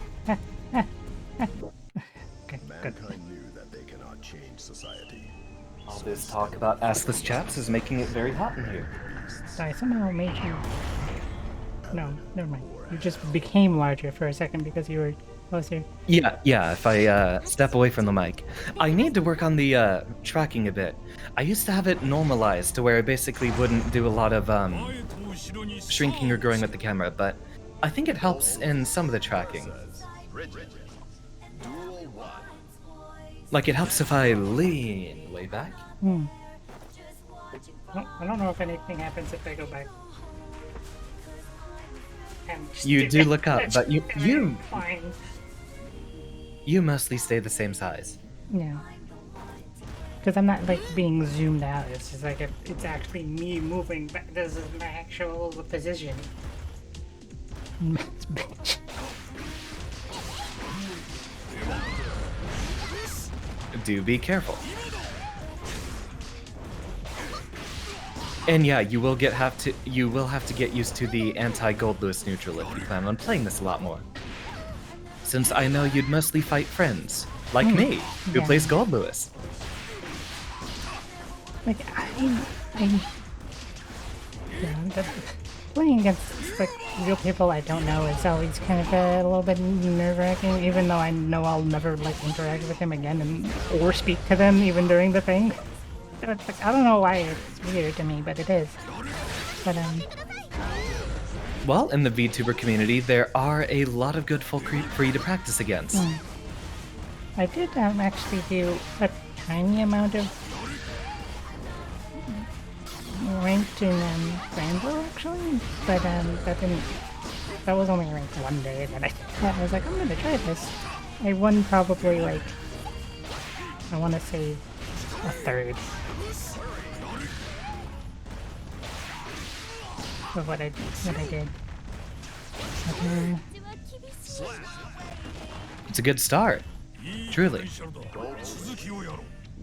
Okay, good. Mankind knew that they cannot change society. All this talk about assless chaps is making it very hot in here. I somehow made you... No, never mind. You just became larger for a second because you were closer. Yeah, if I step away from the mic. I need to work on the tracking a bit. I used to have it normalized to where I basically wouldn't do a lot of shrinking or growing with the camera, but I think it helps in some of the tracking. Bridget, duel 1. Like, it helps if I lean way back. I don't know if anything happens if I go back. You do look up, but you Fine. mostly stay the same size. Yeah. Because I'm not like being zoomed out. It's just like it's actually me moving back. This is my actual position. Bitch. Do be careful. And yeah, you will have to get used to the anti-Gold Lewis neutral if you plan on playing this a lot more. Since I know you'd mostly fight friends, like me, who Yeah. plays Gold Lewis. Like yeah, playing against like real people I don't know is always kind of a little bit nerve-wracking. Even though I know I'll never like interact with them again or speak to them even during the thing. So it's like I don't know why it's weird to me, but it is. But Well, in the VTuber community, there are a lot of good folk for you to practice against. I did actually do a tiny amount of ranked in Granville actually, but that was only ranked one day that I was like, I'm gonna try this. I won probably like, I want to say a third of what I did. It's a good start. Truly.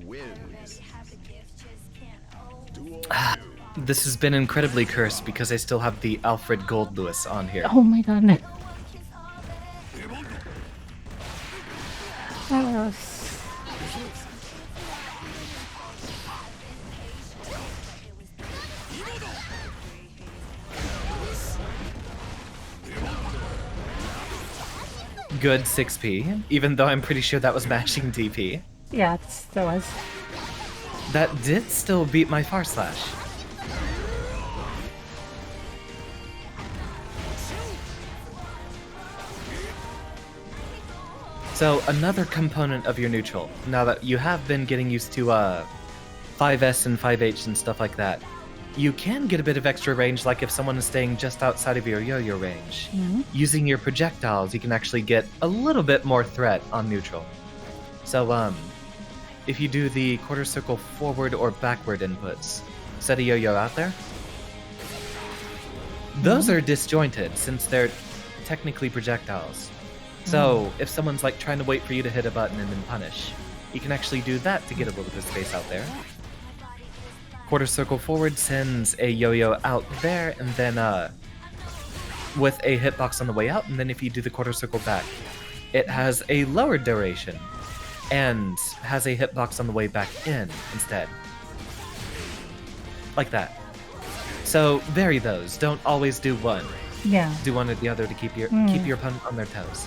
Wins. Duel 2. This has been incredibly cursed because I still have the Alfred Gold Lewis on here. Oh my god, no. That was... Good 6p, even though I'm pretty sure that was matching DP. Yeah, that was... That did still beat my Far Slash. So, another component of your neutral, now that you have been getting used to 5S and 5H and stuff like that, you can get a bit of extra range, like if someone is staying just outside of your yo-yo range. Using your projectiles, you can actually get a little bit more threat on neutral. So, if you do the quarter circle forward or backward inputs, set a yo-yo out there. Those are disjointed, since they're technically projectiles. So, if someone's like trying to wait for you to hit a button and then punish, you can actually do that to get a little bit of space out there. Quarter circle forward sends a yo-yo out there, and then with a hitbox on the way out, and then if you do the quarter circle back, it has a lower duration, and has a hitbox on the way back in instead. Like that. So, vary those. Don't always do one. Yeah. Do one or the other to keep your opponent on their toes.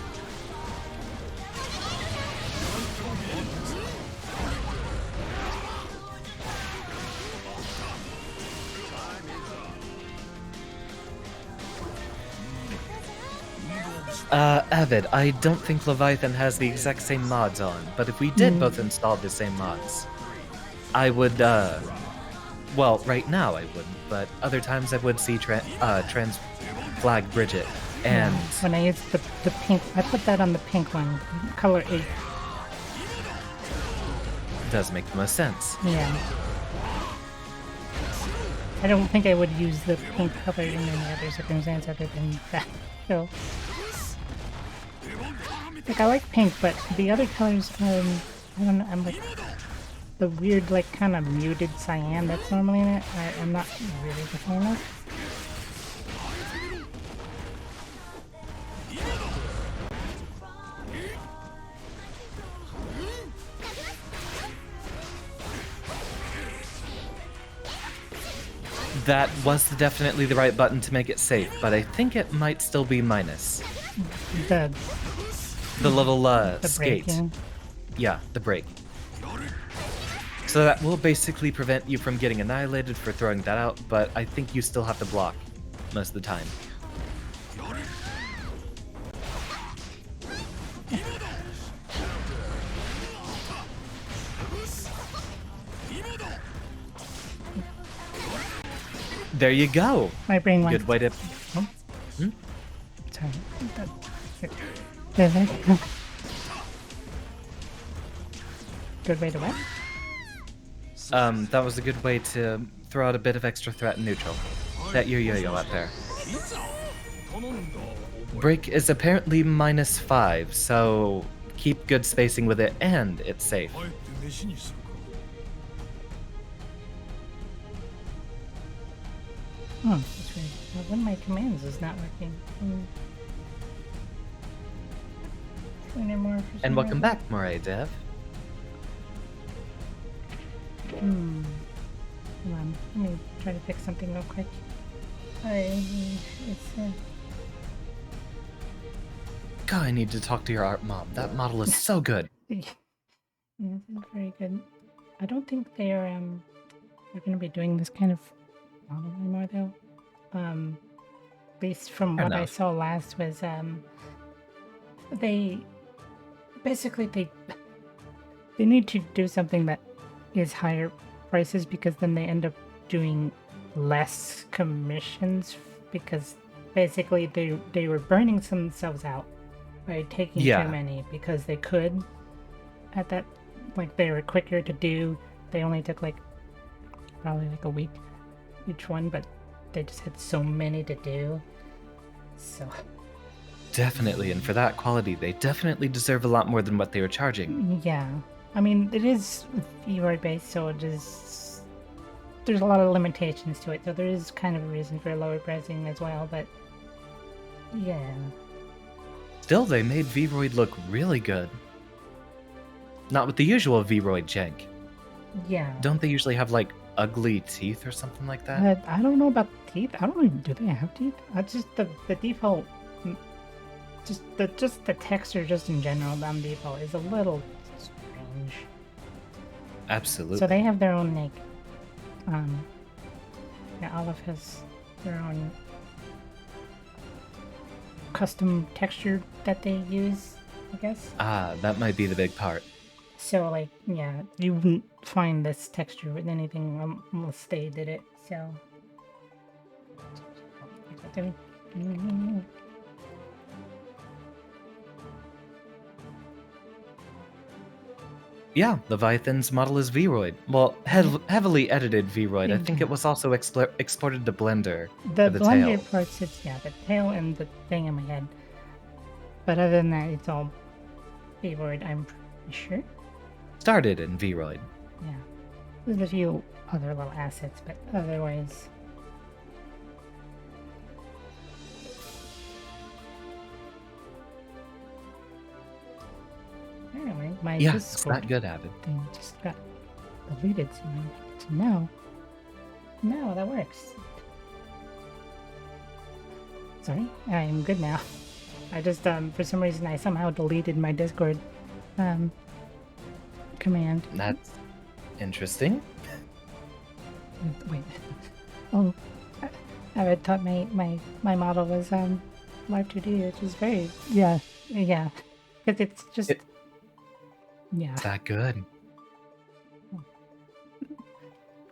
Avid, I don't think Leviathan has the exact same mods on, but if we did both install the same mods, I would Well, right now I wouldn't, but other times I would see trans flag Bridget. And When I use the pink, I put that on the pink one, color 8. it does make the most sense. Yeah. I don't think I would use the pink color in any other circumstance other than that. So, like, I like pink, but the other colors, I don't know, I'm like, the weird, like, kind of muted cyan that's normally in it, I'm not really a fan of. That was definitely the right button to make it safe, but I think it might still be minus. The The little skate. breaking. Yeah, the break. So that will basically prevent you from getting annihilated for throwing that out, but I think you still have to block most of the time. There you go. My brain wants. Good way to. Oh, Hmm? sorry. There. Good way to what? That was a good way to throw out a bit of extra threat in neutral. That your yo-yo out there. Break is apparently -5, so keep good spacing with it, and it's safe. That's weird. One of my commands is not working. And welcome back, Moray Dev. Hold on. Let me try to fix something real quick. God, I need to talk to your art mom. That model is so good. Yeah, this is very good. I don't think they're going to be doing this kind of model anymore, though. At least from what I saw last was they need to do something that is higher prices, because then they end up doing less commissions, because basically they were burning themselves out by taking too many, because they could at that, like, they were quicker to do. They only took probably a week each one, but they just had so many to do. So Definitely, and for that quality, they definitely deserve a lot more than what they were charging. yeah, I mean, it is viewer based, so there's a lot of limitations to it. So there is kind of a reason for lower pricing as well. But yeah, Still, they made Vroid look really good. Not with the usual Vroid jank. yeah. Don't they usually have ugly teeth or something like that? I don't know about teeth. I don't even, do they have teeth? That's just the default. Just the texture, just in general, on default is a little strange. Absolutely. So they have their own Olive has their own custom texture that they use, I guess. Ah, that might be the big part. So yeah, you wouldn't find this texture with anything unless they did it. So. Yeah, Leviathan's model is Vroid. Well, heavily edited Vroid. I think it was also exported to Blender The for the Blender tail. parts, it's, the tail and the thing in my head. But other than that, it's all Vroid, I'm pretty sure. Started in Vroid. Yeah. There's a few other little assets, but otherwise. Anyway, my Yeah, it's Discord not good at it. thing just got deleted, so now that works. Sorry, I'm good now. I just for some reason I somehow deleted my Discord command. That's interesting. Wait. Oh, I had thought my model was Live 2D, which is very yeah, because it's just yeah. Is that good?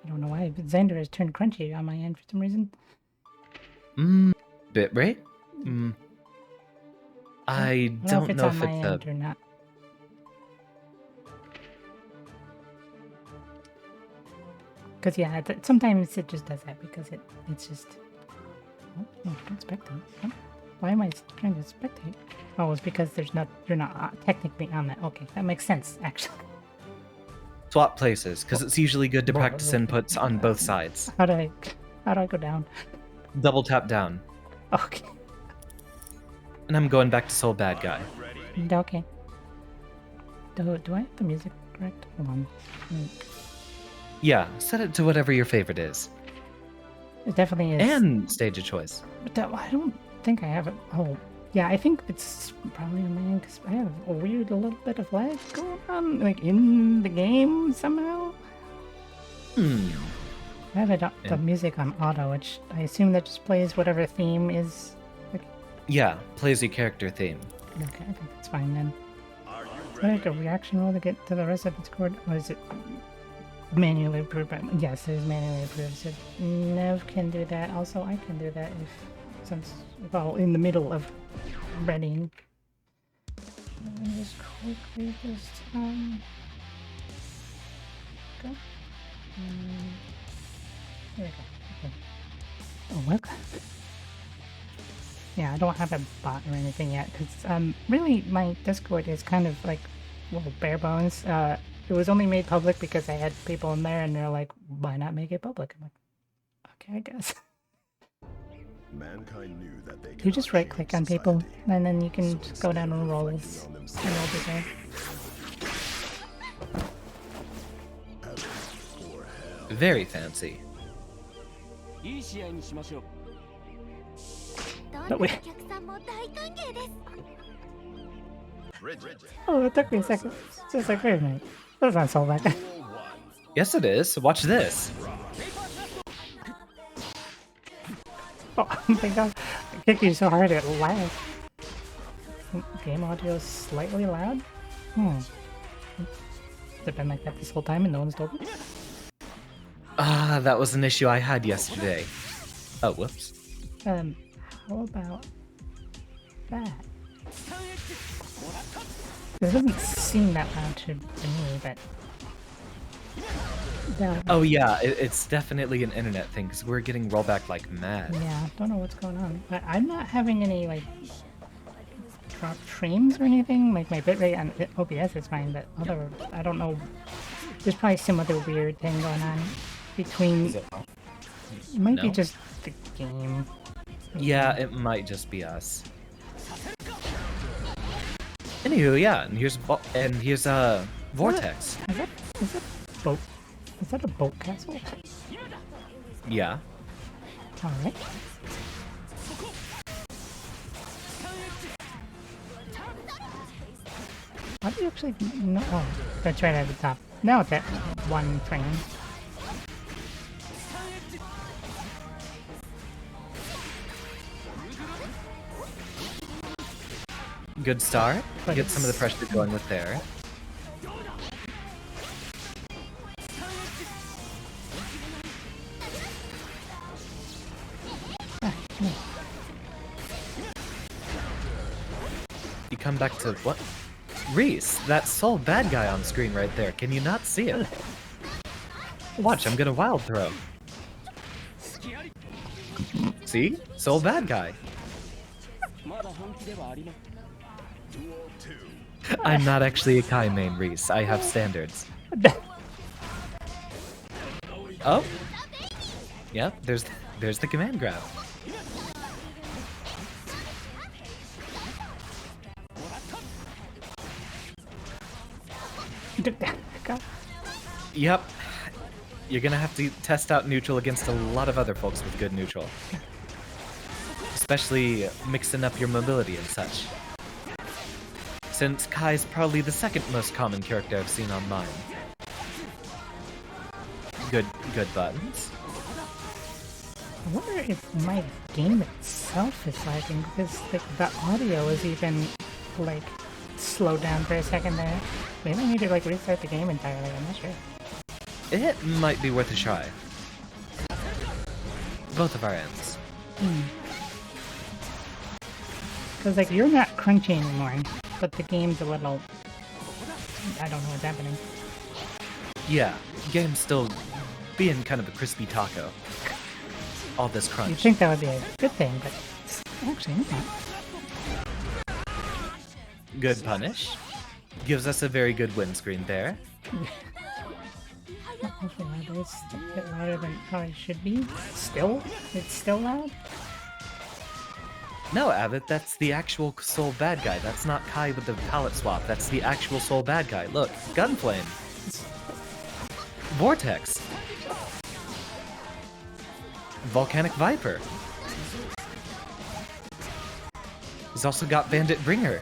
I don't know why, but Xander has turned crunchy on my end for some reason. Bitrate? I I don't know if don't it's know on if my it's end or not. Because yeah, sometimes it just does that because it's just. Oh, no, don't spectate. Oh, why am I trying to spectate? Oh, it's because you're not technically on that. Okay, that makes sense actually. swap places, because it's usually good to practice inputs on both sides. How do I go down? Double tap down. Okay. And I'm going back to Soul Bad Guy. Okay. Do I have the music correct? Hold on. Yeah, set it to whatever your favorite is. It definitely is. And stage of choice. But I don't think I have it. Oh, yeah, I think it's probably on my end because I have a little bit of lag going on, like in the game somehow. I have the music on auto, which I assume that just plays whatever theme is. Like, Yeah, plays your character theme. okay, I think that's fine then. Do I have a reaction roll to get to the rest of its chord, or is it manually approved? Yes, it is manually approved. So Nev can do that. Also, I can do that well, in the middle of readying. Let me just quickly go. There we go. Okay. Oh, welcome. Yeah, I don't have a bot or anything yet because really my Discord is kind of like, well, bare bones. It was only made public because I had people in there and they're like, why not make it public? I'm like, okay, I guess. Mankind knew that they You just cannot right click change on people society. and then you can So just go down instead on of rolls reflecting on and themselves, roll the game. heaven or hell. Very fancy. いい試合にしましょう。どんな But お we 客さんも大歓迎です。 Bridget, Oh, it took me a second. Just like, wait a minute. That's not so bad. Yes, it is. Watch this. Oh my god. I kicked you so hard it lagged. Game audio is slightly loud? Has it been like that this whole time and no one's told me? Ah, that was an issue I had yesterday. Oh, whoops. How about that? It doesn't seem that loud to me, but... Oh yeah, it's definitely an internet thing, because we're getting rollback like mad. Yeah, don't know what's going on. But I'm not having any, like, drop frames or anything. Like, my bitrate on OBS is fine, but I don't know. There's probably some other weird thing going on between... It might be No? just the game. Yeah, it might just be us. Anywho, yeah, and here's Vortex. Is that a boat castle? Yeah. Alright. How do you actually know? Oh, that's right at the top. Now it's at one frame. Good start. But Get some of the pressure going with there. You come back to what? Reese, that Soul Bad Guy on screen right there. Can you not see it? Watch, I'm gonna wild throw. See? Soul Bad Guy. まだ本気ではありません。 I'm not actually a Kai main, Reese. I have standards. Oh. Yep, there's the command grab. Yep. You're gonna have to test out neutral against a lot of other folks with good neutral. Especially mixing up your mobility and such. Since Kai's probably the second most common character I've seen online. Good buttons. I wonder if my game itself is lagging because like the audio is even like slowed down for a second there. Maybe I need to like restart the game entirely. I'm not sure. It might be worth a try. both of our ends. Because, like, you're not crunchy anymore, but the game's a little... I don't know what's happening. Yeah, game's still being kind of a crispy taco. All this You'd crunch. think that would be a good thing, but it's actually not. Good punish. Gives us a very good windscreen there. Actually, it's a bit louder than how it should be. Still? It's still loud? No, Abbott, that's the actual Soul bad guy. That's not Kai with the palette swap. That's the actual Soul bad guy. Look, Gunflame. Vortex. Volcanic Viper. He's also got Bandit Bringer.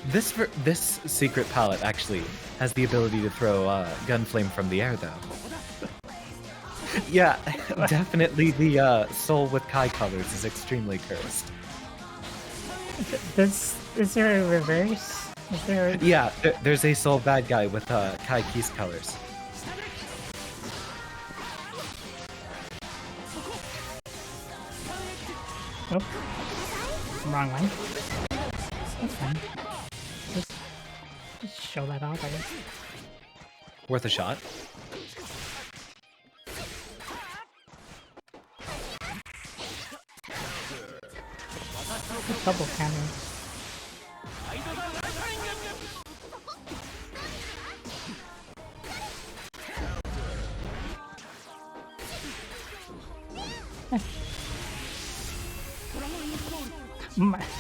This secret palette actually has the ability to throw Gunflame from the air, though. Yeah, definitely the Soul with Kai colors is extremely cursed. Is there a reverse? Is there a... Yeah, there's a Soul bad guy with Kai Keys colors. Oh. Wrong one. That's fine. Just show that off, I guess. Worth a shot. Double camera.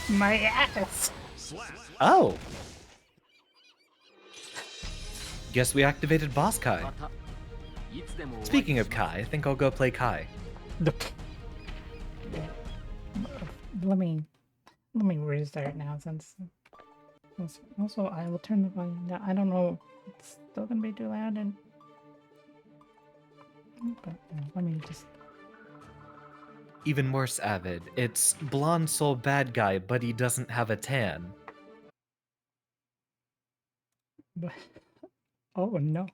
My ass! Oh! Guess we activated Boss Kai. Speaking of Kai, I think I'll go play Kai. Let me restart now since also I will turn the volume down. I don't know, it's still gonna be too loud and but let me just... Even worse, Avid. It's Blonde Soul bad guy, but he doesn't have a tan. Oh no.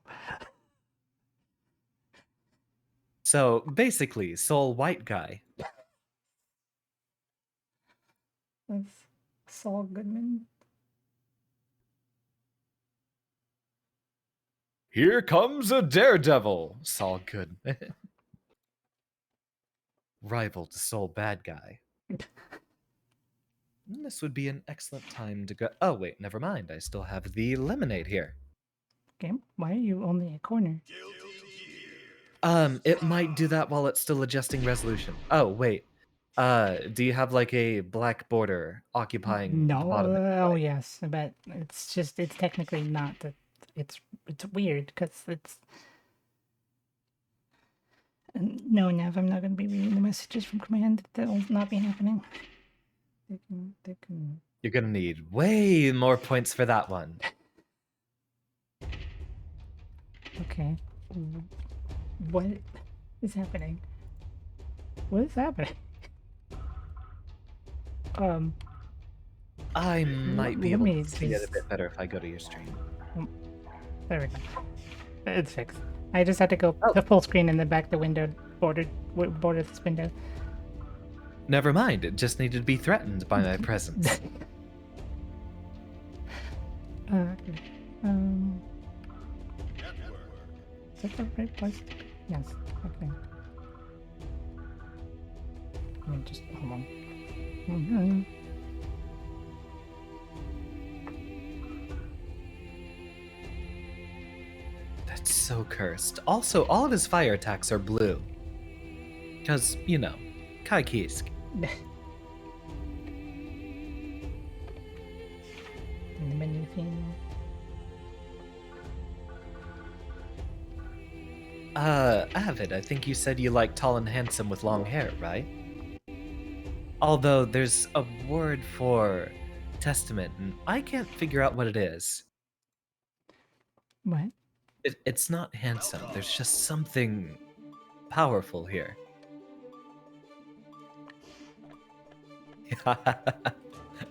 So basically, Soul white guy. That's Saul Goodman. Here comes a daredevil! Saul good. Rival to Soul bad guy. This would be an excellent time to go. Oh, wait, never mind. I still have the lemonade here. Okay, why are you only a corner? It might do that while it's still adjusting resolution. Oh, wait. Do you have like a black border occupying the No, bottom? oh yes, but it's just, it's technically not that, it's weird because it's... No, Nev, I'm not going to be reading the messages from command. That will not be happening. They can... You're gonna need way more points for that one. Okay. What is happening? What is happening? I might be let able me to see it a just- bit better if I go to your stream. There we go. It's fixed. I just had to go Oh. to full screen and then back the window border this window. Never mind, it just needed to be threatened by my presence. Okay. Is that the right place? Yes. Okay. Let me just hold on. That's so cursed. Also, all of his fire attacks are blue. Because, you know, Kai Kisk. In the menu theme. Avid, I think you said you like tall and handsome with long hair, right? Although there's a word for testament, and I can't figure out what it is. What? It's not handsome, there's just something powerful here.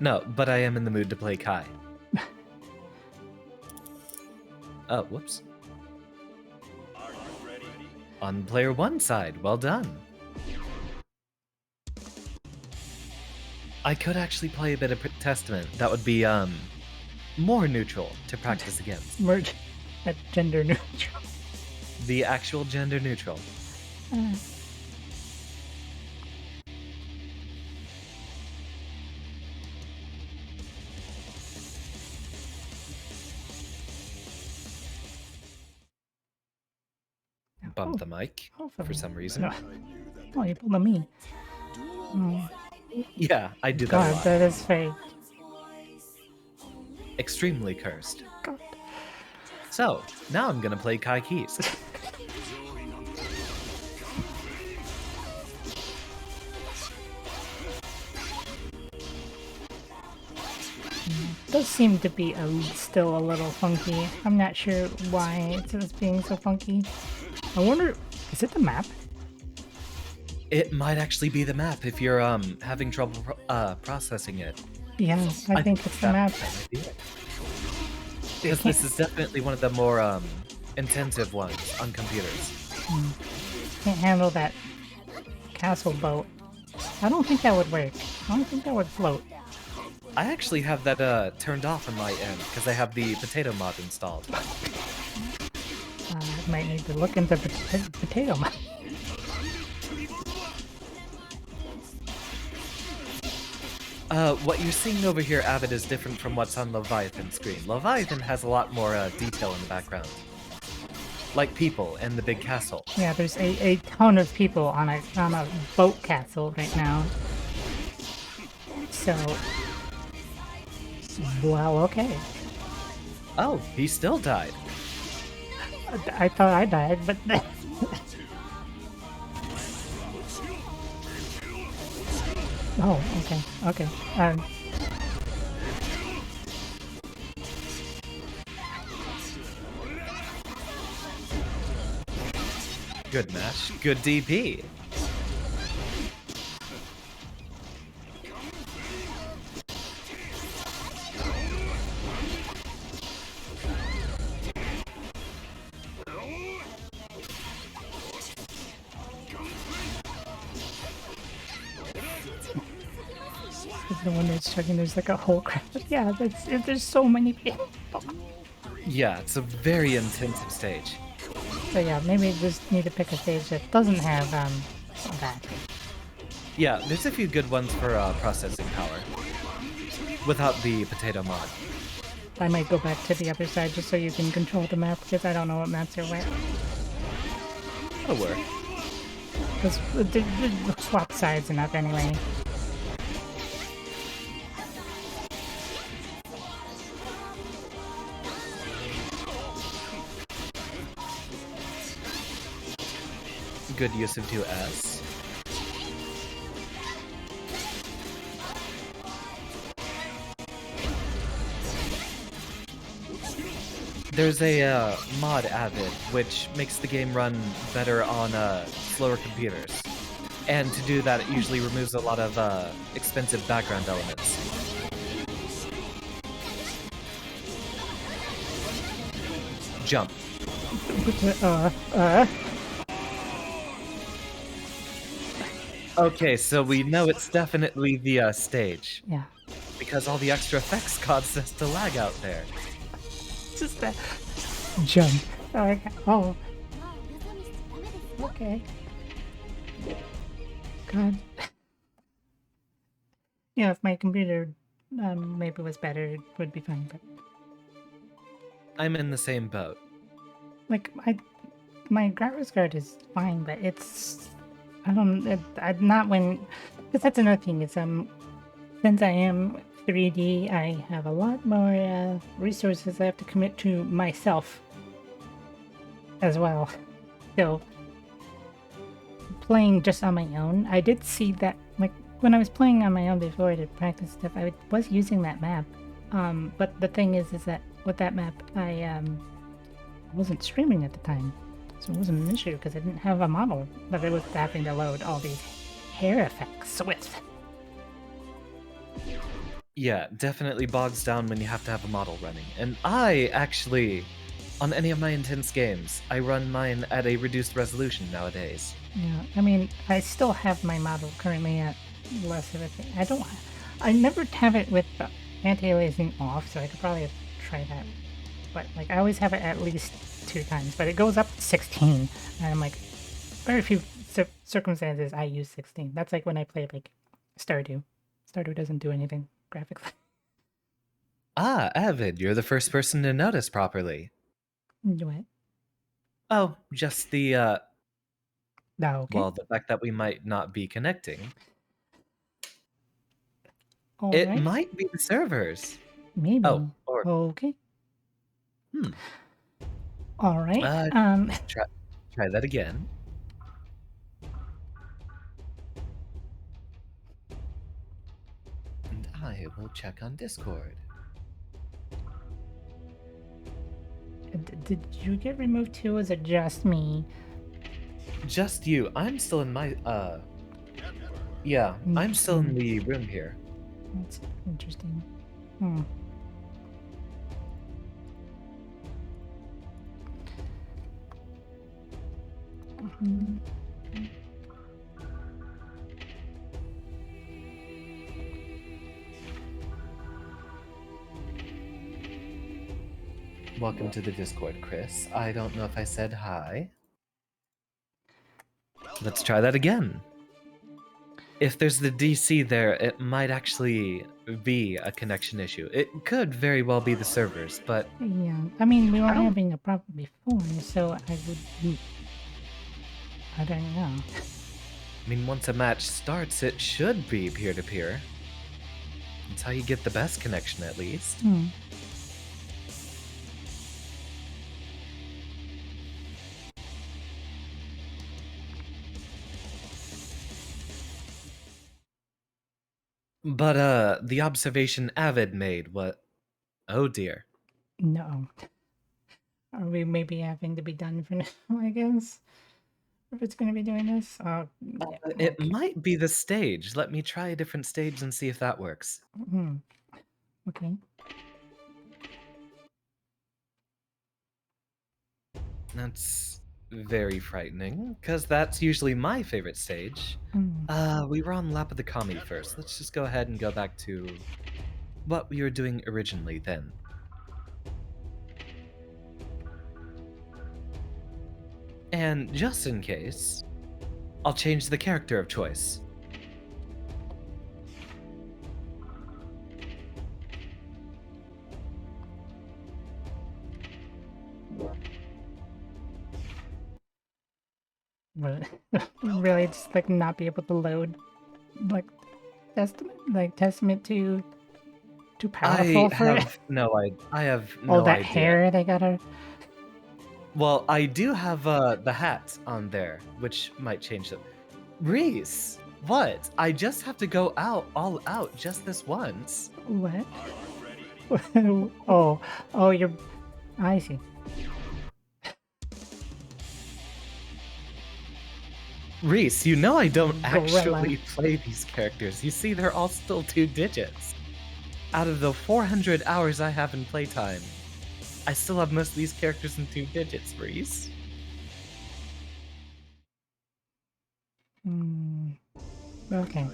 No, but I am in the mood to play Kai. Oh, whoops. On player one side, well done. I could actually play a bit of Testament. That would be more neutral to practice against. Merge at gender neutral. The actual gender neutral. Bump the mic for some reason. No. Oh, you pulled a me. Oh, Yeah, I do that a God, lot. that is fake. Extremely cursed. God. So, now I'm gonna play Kai Keys. Does seem to be still a little funky. I'm not sure why it's being so funky. I wonder, is it the map? It might actually be the map if you're having trouble processing it. Yeah, I think it's the map. That might be it. Because this is definitely one of the more intensive ones on computers. Can't handle that castle boat. I don't think that would work. I don't think that would float. I actually have that turned off on my end because I have the potato mod installed. I might need to look into potato map. What you're seeing over here, Avid, is different from what's on Leviathan's screen. Leviathan has a lot more detail in the background. Like people and the big castle. Yeah, there's a ton of people on a boat castle right now. So, well, okay. Oh, he still died. I thought I died, but oh, okay. Good match. Good DP. The one that's checking, there's like a whole crowd. Yeah, there's so many people. Yeah, it's a very intensive stage. So yeah, maybe just need to pick a stage that doesn't have that. Yeah, there's a few good ones for processing power. Without the potato mod. I might go back to the other side just so you can control the map because I don't know what maps are where. That'll work. Because they swap sides enough anyway. Good use of 2S. There's a mod Avid, which makes the game run better on slower computers. And to do that, it usually removes a lot of expensive background elements. Jump. Okay, so we know it's definitely the stage. Yeah. Because all the extra effects caused us to lag out there. Just that jump. Oh. Okay. God. Yeah, if my computer maybe was better, it would be fine. But I'm in the same boat. like my graphics card is fine, but it's not when, because that's another thing. It's since I am 3D, I have a lot more resources I have to commit to myself as well. So playing just on my own, I did see that, like when I was playing on my own before to practice stuff, I was using that map. But the thing is that with that map, I wasn't streaming at the time. So it wasn't an issue because I didn't have a model, but it was having to load all these hair effects with. Yeah, definitely bogs down when you have to have a model running. And I actually on any of my intense games. I run mine at a reduced resolution nowadays. Yeah, I mean, I still have my model currently at less of a thing. I never have it with anti-aliasing off, so I could probably try that. But like, I always have it at least 2 times, but it goes up to 16, and I'm like, very few circumstances I use 16. That's like when I play like Stardew. Stardew doesn't do anything graphically. Ah, Avid, you're the first person to notice properly. What? Oh, just the, Oh, okay. well, the fact that we might not be connecting. All It right. might be the servers. Maybe. Oh, or, Okay. hmm, All right. try that again. And I will check on Discord. Did you get removed too? Or is it just me? Just you. I'm still in my, yeah, I'm still in the room here. That's interesting. Hmm. Welcome to the Discord, Chris. I don't know if I said hi. Let's try that again. If there's the DC there, it might actually be a connection issue. It could very well be the servers, but Yeah, I mean, we were don't- having a problem before, so I don't know. I mean, once a match starts, it should be peer-to-peer. That's how you get the best connection, at least. Hmm. But, the observation Avid made, what? Oh dear. No. Are we maybe having to be done for now, I guess? If it's going to be doing this? It might be the stage. Let me try a different stage and see if that works. Okay. That's very frightening, because that's usually my favorite stage. We were on Lap of the Kami first. Let's just go ahead and go back to what we were doing originally then. And just in case, I'll change the character of choice. But really, just like not be able to load, like testament to too powerful for it. I have no All that idea. hair they gotta. Well, I do have the hat on there, which might change it. Reese, what? I just have to go all out just this once. What? oh, you're. I see. Reese, you know I don't Gorilla. actually play these characters. You see, they're all still 2 digits. Out of the 400 hours I have in playtime, I still have most of these characters in 2 digits, Reese. Okay.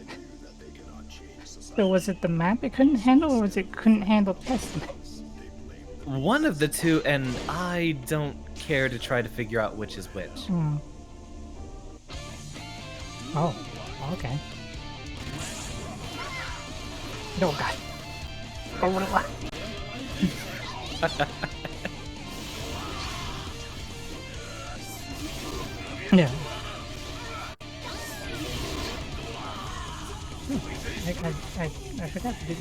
So was it the map it couldn't handle, or was it couldn't handle testament? One of the two, and I don't care to try to figure out which is which. Oh, okay. Oh god. Gorilla. Yeah. I forgot to do.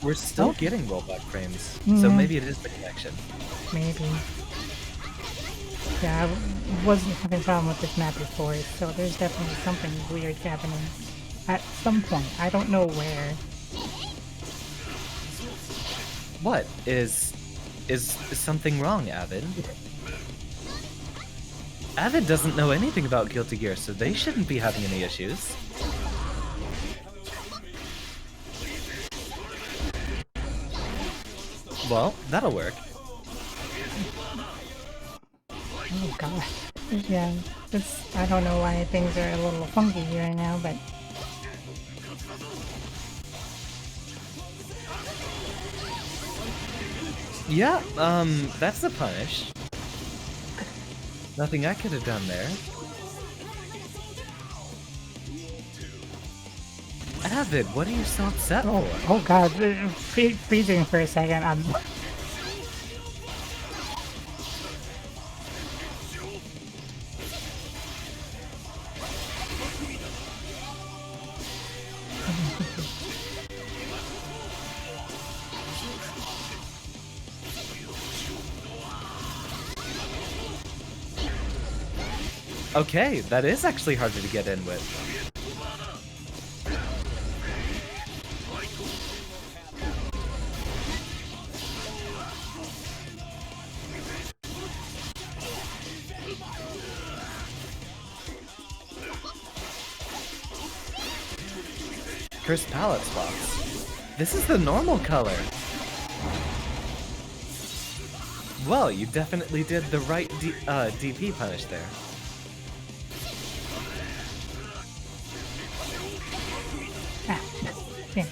We're still getting rollback frames, so maybe it is the connection. Maybe. Yeah, I wasn't having a problem with this map before, so there's definitely something weird happening at some point. I don't know where. What? Is something wrong, Avid? Avid doesn't know anything about Guilty Gear, so they shouldn't be having any issues. Well, that'll work. Oh god. Yeah, I don't know why things are a little funky right now, but Yeah, that's the punish. Nothing I could have done there. Avid, what are you so upset for? oh god, freezing for a second. Okay, that is actually harder to get in with. Cursed palette swaps. This is the normal color. Well, you definitely did the right DP punish there. Yeah.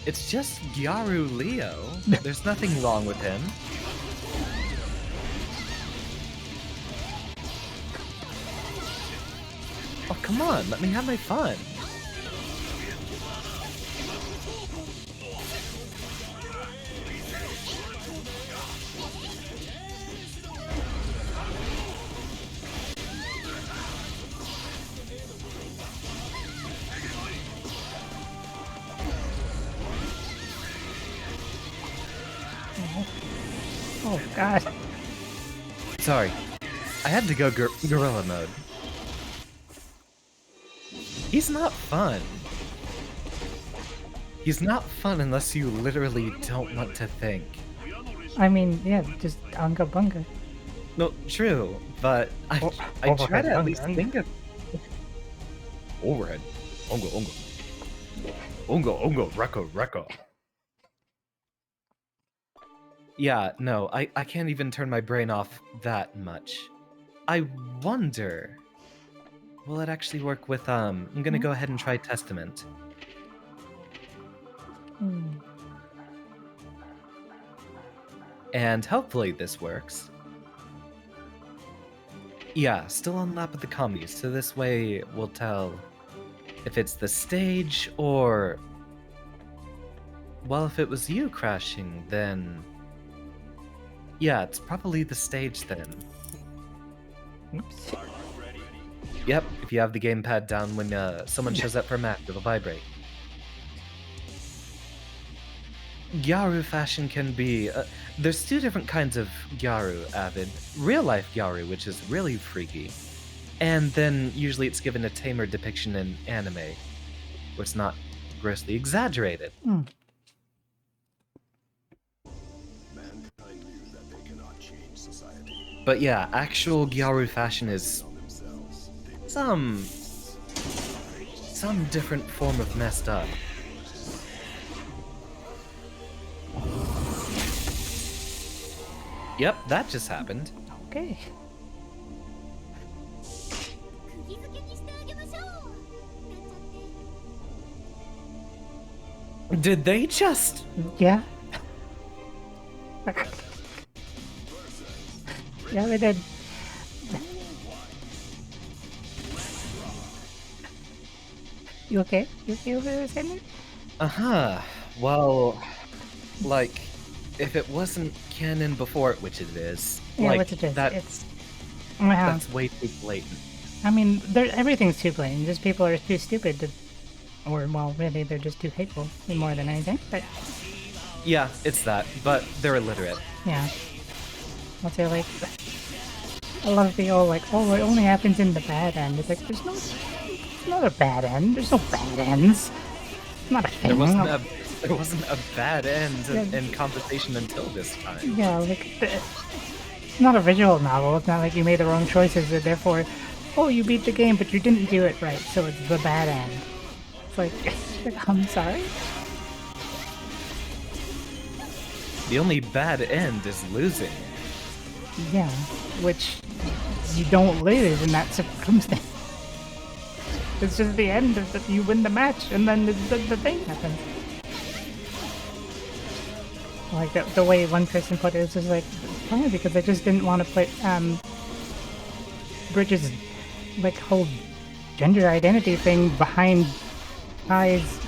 It's just Gyaru Leo. There's nothing wrong with him. Oh, come on, let me have my fun. Oh god. Sorry, I had to go gorilla mode. He's not fun. He's not fun unless you literally don't want to think. I mean, yeah, just Anga Bunga. No, true, but I try to at least think of overhead. Ongo. Ongo, Rekko. Yeah, no, I can't even turn my brain off that much. I wonder... Will it actually work with, I'm gonna go ahead and try Testament. And hopefully this works. Yeah, still on lap with the combis, so this way we'll tell if it's the stage or... Well, if it was you crashing, then... Yeah, it's probably the stage then. Oops. Yep, if you have the gamepad down when someone shows up for a map, it'll vibrate. Gyaru fashion can be... there's two different kinds of Gyaru, Avid. Real-life Gyaru, which is really freaky. And then usually it's given a tamer depiction in anime, where it's not grossly exaggerated. Mankind knew that they cannot change society. But yeah, actual Gyaru fashion is Themselves, they some different form of messed up. Yep, that just happened. Okay. Did they just... Yeah. Yeah, they did. You okay? You okay over there, Xander? Uh-huh. Well, like, if it wasn't canon before, which it is, Yeah, like, which it is. that's way too blatant. I mean, everything's too blatant. Just people are too stupid to, or well, really, they're just too hateful more than anything. But Yeah, it's that, but they're illiterate. yeah, what's it like? A lot of people like, oh, it only happens in the bad end. It's like there's not a bad end. There's no bad ends. It's not a thing. There wasn't a bad end in conversation until this time. Yeah, like it's not a visual novel. It's not like you made the wrong choices and therefore, oh, you beat the game, but you didn't do it right, so it's the bad end. It's like, I'm sorry. The only bad end is losing. Yeah, which you don't lose in that circumstance. It's just the end of you win the match, and then the thing happens. Like the way one person put it, it's just like, probably because they just didn't want to put Bridget's like whole gender identity thing behind Kai's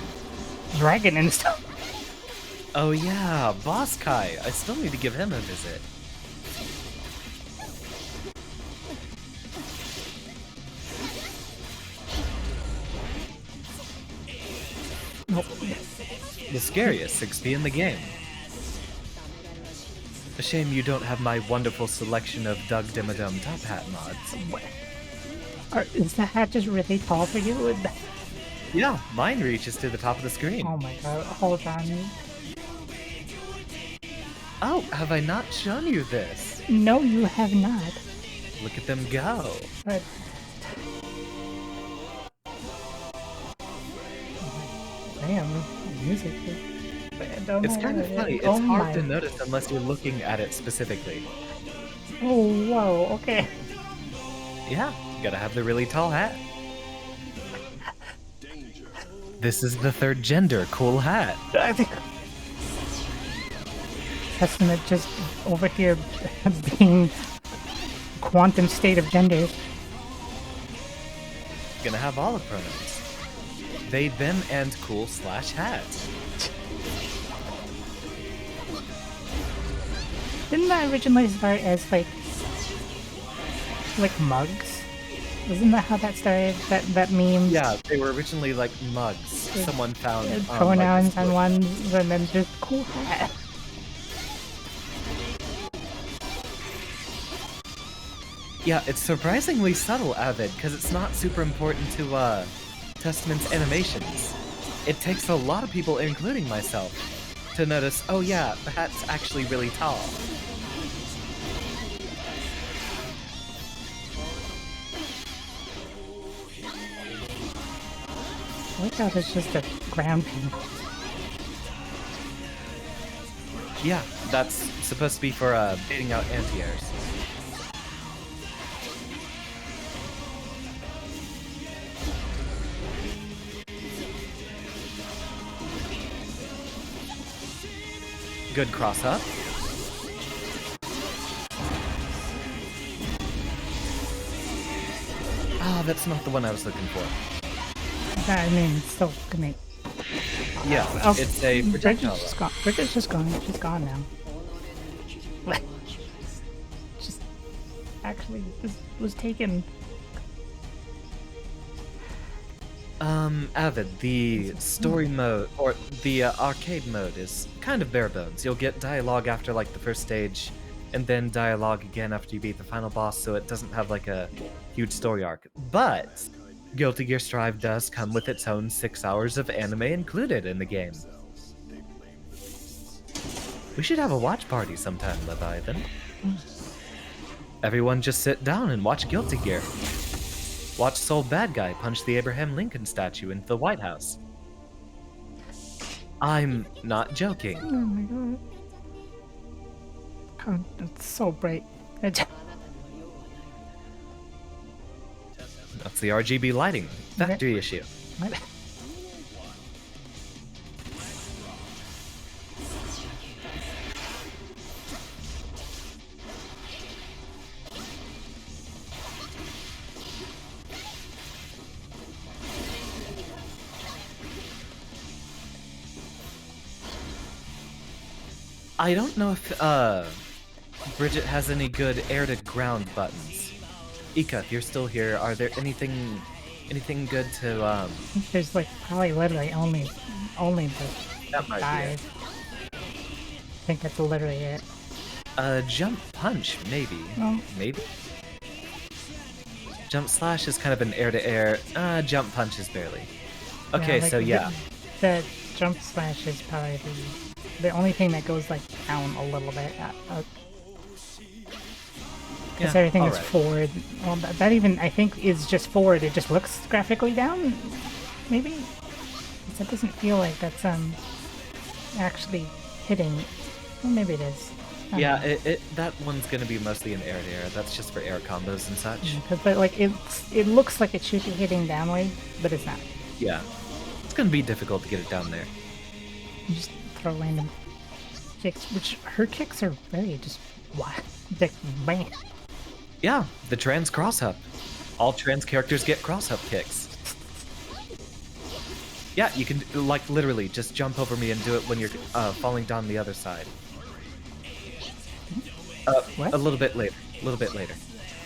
dragon and stuff. Oh yeah, Boss Kai. I still need to give him a visit. Nope. The scariest 6P in the game. A shame you don't have my wonderful selection of Doug Dimmadome top hat mods. Is the hat just really tall for you? Yeah, mine reaches to the top of the screen. Oh my god, hold on. Oh, have I not shown you this? No, you have not. Look at them go. But... Damn, music. It's kind of funny. It's hard to notice unless you're looking at it specifically. Oh, whoa, okay. Yeah, gotta have the really tall hat. This is the third gender cool hat. I think... Testament just over here being quantum state of gender. Gonna have all the pronouns. They, them, and cool / hat. Didn't that originally start as like mugs? Wasn't that how that started? That meme? Yeah, they were originally like mugs. Someone found pronouns like, on one, and then just cool hat. Yeah, it's surprisingly subtle, Avid, because it's not super important to Testament's animations. It takes a lot of people, including myself, to notice, oh yeah, the hat's actually really tall. I like how it's just a ground paint. Yeah, that's supposed to be for baiting out anti-airs. Good cross up. Ah, that's not the one I was looking for. I mean, it's still gonna... Yeah, Oh, it's a projectile. Bridget's just gone. She's gone now. Just actually, this was taken. Avid, the story mode, or the arcade mode is kind of bare bones. You'll get dialogue after like the first stage, and then dialogue again after you beat the final boss, so it doesn't have like a huge story arc. But Guilty Gear Strive does come with its own 6 hours of anime included in the game. We should have a watch party sometime, Leviathan. Everyone just sit down and watch Guilty Gear. Watch Soul Bad Guy punch the Abraham Lincoln statue into the White House. I'm not joking. Oh my god. God, it's so bright. That's the RGB lighting factory issue. I don't know if Bridget has any good air to ground buttons. Ika, if you're still here, are there anything good to There's like probably literally only the That might be it. dive. I think that's literally it. Jump punch, maybe. Well, Maybe. Jump slash is kind of an air to air. Jump punch is barely. Okay, like, so yeah. The jump slash is probably the only thing that goes like down a little bit. Because everything is alright. forward. Well, that even I think is just forward. It just looks graphically down. Maybe 'cause that doesn't feel like that's actually hitting Well, maybe it is. I don't Yeah, know. that one's gonna be mostly an air to air. That's just for air combos and such. But like it looks like it should be hitting downward, but it's not. Yeah. It's gonna be difficult to get it down there. You just throw random kicks, which her kicks are very just wild. Like, bam. Yeah, the trans cross up. All trans characters get cross up kicks. Yeah, you can like literally just jump over me and do it when you're falling down the other side. What? A little bit later. A little bit later.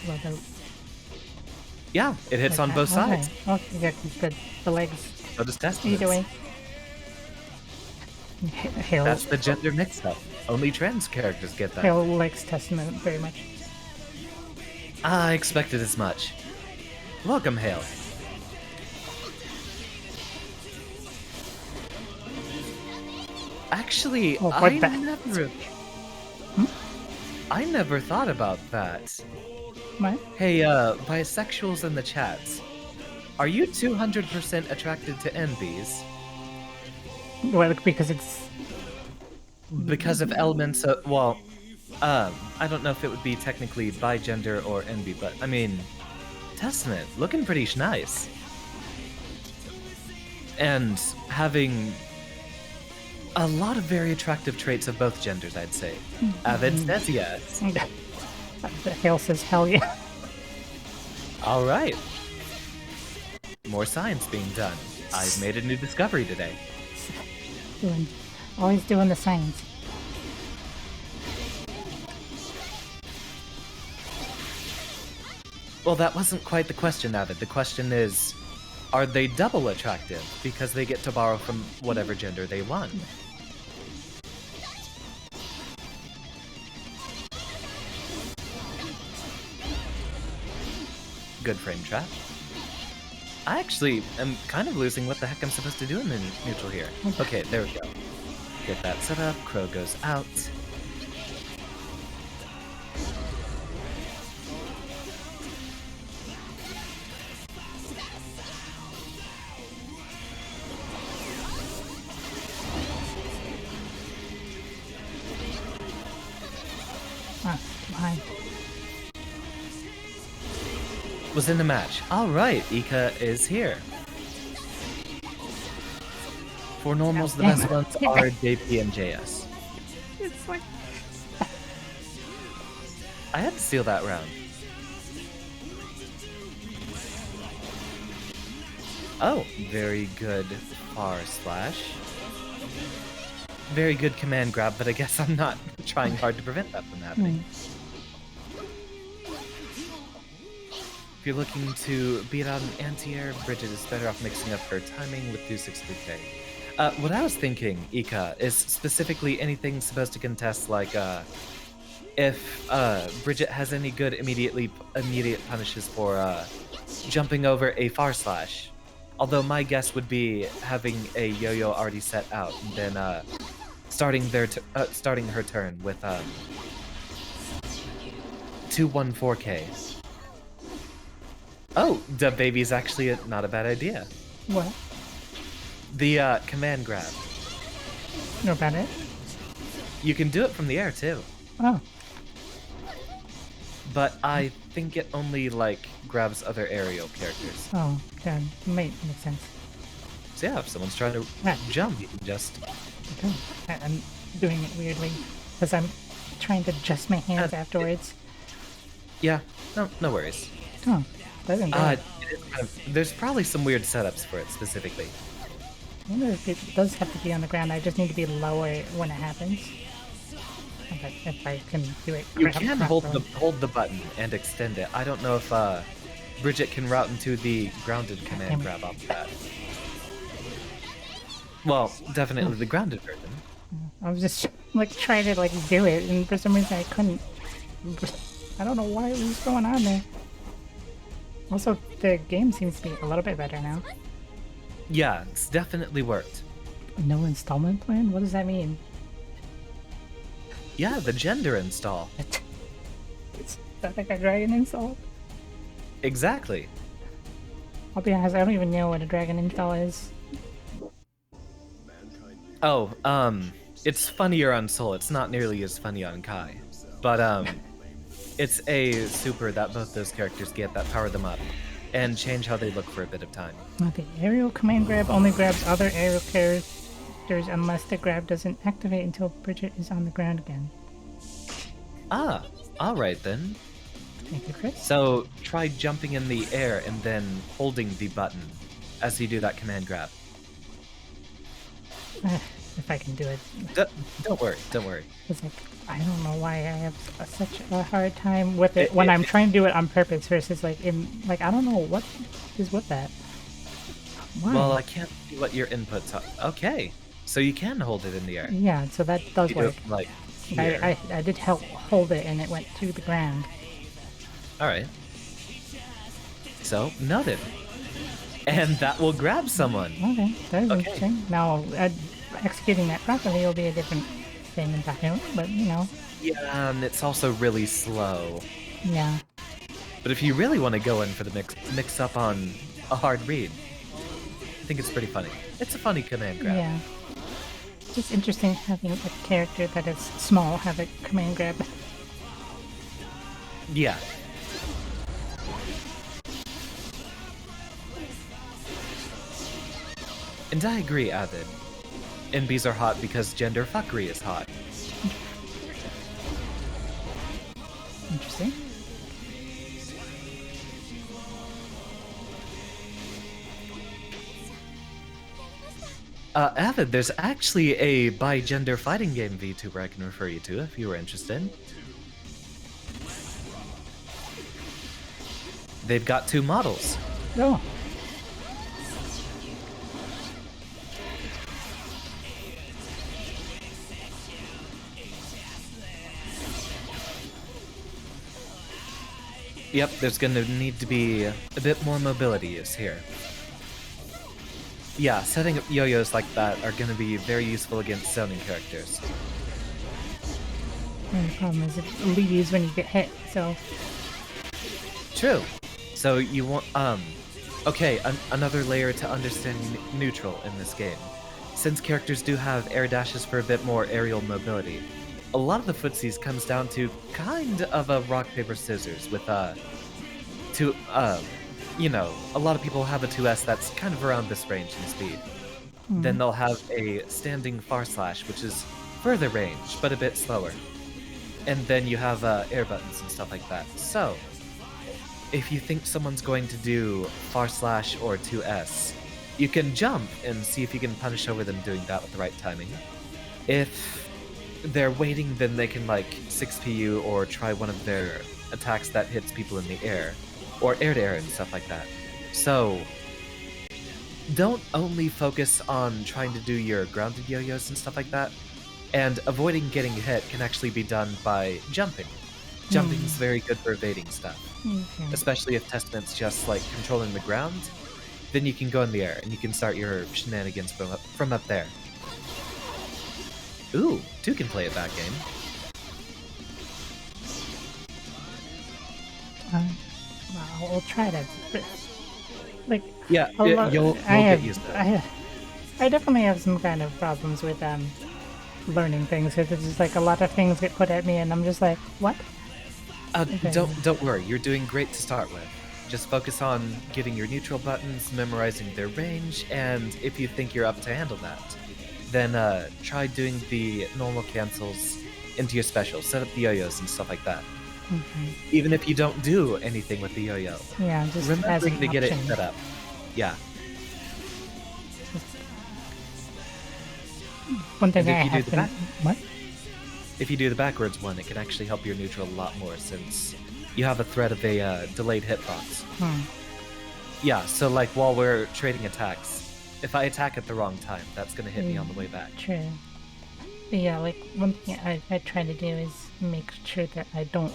Well, Yeah, it hits like on that. both sides. Okay, yeah, the legs. So does Either way. Hail, That's the gender mix-up. Only trans characters get that. Hail likes Testament very much. I expected as much. Welcome, Hale. Actually, Oh, I what the- never... I never thought about that. What? Hey, bisexuals in the chats. Are you 200% attracted to NBs? Well, because it's Because of elements of, well, I don't know if it would be technically bi-gender or NB, but I mean, Testament, looking pretty nice. And having a lot of very attractive traits of both genders, I'd say. Avid says yes. the Hail says hell yeah. All right. More science being done. I've made a new discovery today. Always doing the science. Well, that wasn't quite the question, Avid. The question is, are they double attractive because they get to borrow from whatever gender they want? Good frame trap. I actually am kind of losing what the heck I'm supposed to do in the neutral here. Okay, there we go. Get that set up. Crow goes out. Ah, behind. Was in the match. Alright, Ika is here. For normals, the best ones are JP and JS. It's like I had to steal that round. Oh, very good R slash. Very good command grab, but I guess I'm not trying hard to prevent that from happening. If you're looking to beat out an anti-air, Bridget is better off mixing up her timing with 263K. What I was thinking, Ika, is specifically anything supposed to contest, like, if Bridget has any good immediate punishes for jumping over a far slash. Although my guess would be having a yo-yo already set out, and then starting her turn with 214K. Oh, Dub Baby's actually not a bad idea. what? The command grab. No about it? You can do it from the air too, Oh. but I think it only like grabs other aerial characters. Oh, yeah, make sense. So yeah, if someone's trying to Yeah. jump, you can just Okay. I'm doing it weirdly because I'm trying to adjust my hands afterwards. yeah, no worries. Oh, doesn't do it. It is there's probably some weird setups for it specifically. I wonder if it does have to be on the ground. I just need to be lower when it happens. But if I can do it, You can hold the button and extend it. I don't know if Bridget can route into the grounded command grab off that. Well, definitely the grounded version. I was just like trying to like do it, and for some reason I couldn't. I don't know why it was going on there. Also, the game seems to be a little bit better now. Yeah, it's definitely worked. No installment plan? What does that mean? Yeah, the gender install. It's that like a dragon install? Exactly. I'll be honest, I don't even know what a dragon install is. Oh, It's funnier on Soul. It's not nearly as funny on Kai. But it's a super that both those characters get that power them up and change how they look for a bit of time. Now, the aerial command grab only grabs other aerial characters unless the grab doesn't activate until Bridget is on the ground again. Ah, alright then. Thank you, Chris. So try jumping in the air and then holding the button as you do that command grab. If I can do it. Don't worry, don't worry. It's like, I don't know why I have such a hard time with it when I'm trying to do it on purpose versus like I don't know what is with that. Why? Well, I can't see what your inputs are. Okay, so you can hold it in the air. Yeah, so that does You do work. it, like here. I did help hold it and it went to the ground. Alright. So, noted. And that will grab someone. Okay, that is Okay. interesting. Now, executing that properly will be a different thing entirely, but you know, Yeah, and it's also really slow. yeah. But if you really want to go in for the mix up on a hard read, I think it's pretty funny. It's a funny command grab. Yeah. Just interesting having a character that is small have a command grab. Yeah. And I agree, Avid. NBs are hot because gender fuckery is hot. Interesting. Avid, there's actually a bi-gender fighting game VTuber I can refer you to if you were interested. They've got 2 models. Oh, Yep, there's gonna need to be a bit more mobility use here. Yeah, setting up yo-yos like that are gonna be very useful against zoning characters. and the problem is it leaves when you get hit, so True. So you want, okay, another layer to understanding neutral in this game. Since characters do have air dashes for a bit more aerial mobility, a lot of the footsies comes down to kind of a rock, paper, scissors with, you know, a lot of people have a 2S that's kind of around this range in speed. Then they'll have a standing far slash, which is further range, but a bit slower. And then you have air buttons and stuff like that. So, if you think someone's going to do far slash or 2S, you can jump and see if you can punish over them doing that with the right timing. If they're waiting, then they can like 6P you or try one of their attacks that hits people in the air, or air to air and stuff like that. So, don't only focus on trying to do your grounded yo-yos and stuff like that, and avoiding getting hit can actually be done by jumping. Jumping's very good for evading stuff. okay. Especially if Testament's just like controlling the ground, then you can go in the air and you can start your shenanigans from up there. Ooh, 2 can play a back game. Well, we'll try to, like, Yeah, you'll get used to it. I definitely have some kind of problems with learning things. It's just like a lot of things get put at me, and I'm just like, what? Don't worry, you're doing great to start with. Just focus on getting your neutral buttons, memorizing their range, and if you think you're up to handle that, then try doing the normal cancels into your special. Set up the yo-yos and stuff like that. Even if you don't do anything with the yo-yo, Yeah, just as remembering an to get it option. set up. Yeah. One thing And if I you do have the been... back- What? If you do the backwards one, it can actually help your neutral a lot more since you have a threat of a delayed hitbox. Yeah, so like while we're trading attacks, if I attack at the wrong time, that's gonna hit me on the way back. True. But yeah, like, one thing I try to do is make sure that I don't...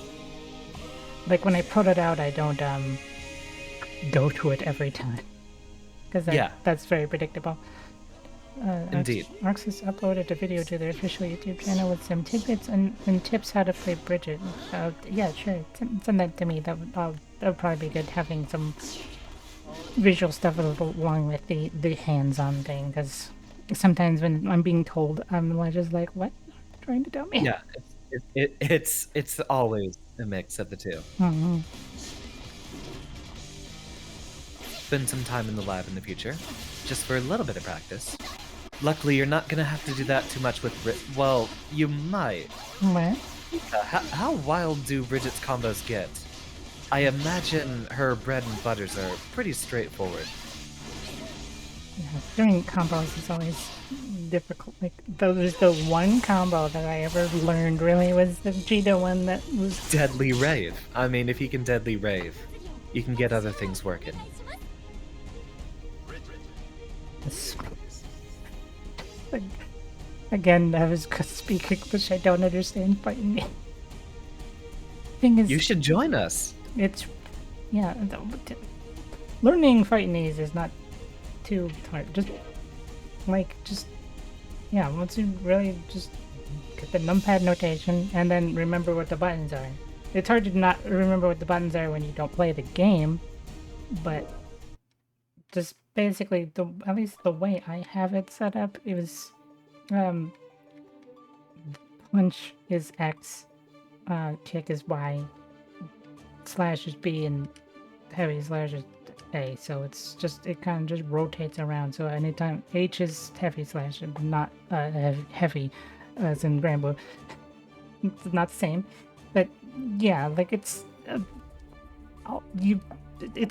Like, when I put it out, I don't, go to it every time. Because Yeah. that's very predictable. Indeed. Arx has uploaded a video to their official YouTube channel with some tidbits and tips how to play Bridget. Yeah, sure. Send that to me. That would probably be good, having some visual stuff along with the hands-on thing, because sometimes when I'm being told, I'm like just like, what? Trying to tell me? Yeah, it's always a mix of the two. Mhm. Spend some time in the lab in the future, just for a little bit of practice. Luckily, you're not gonna have to do that too much with well, you might. What? How wild do Bridget's combos get? I imagine her bread and butters are pretty straightforward. Yeah, doing combos is always difficult. Like, there's the one combo that I ever learned really was the Vegeta one that was. Deadly Rave. I mean, if you can Deadly Rave, you can get other things working. Like, again, I was speaking, which I don't understand fighting me. Thing is, You should join us. it's yeah. Learning fighting is not too hard. Just yeah. Once you really just get the numpad notation and then remember what the buttons are. It's hard to not remember what the buttons are when you don't play the game, but just basically at least the way I have it set up, it was punch is X, kick is Y, slash is B, and heavy slash is A. So it kind of just rotates around. So anytime H is heavy slash, not heavy, as in Rambo. It's not the same, but yeah, like it's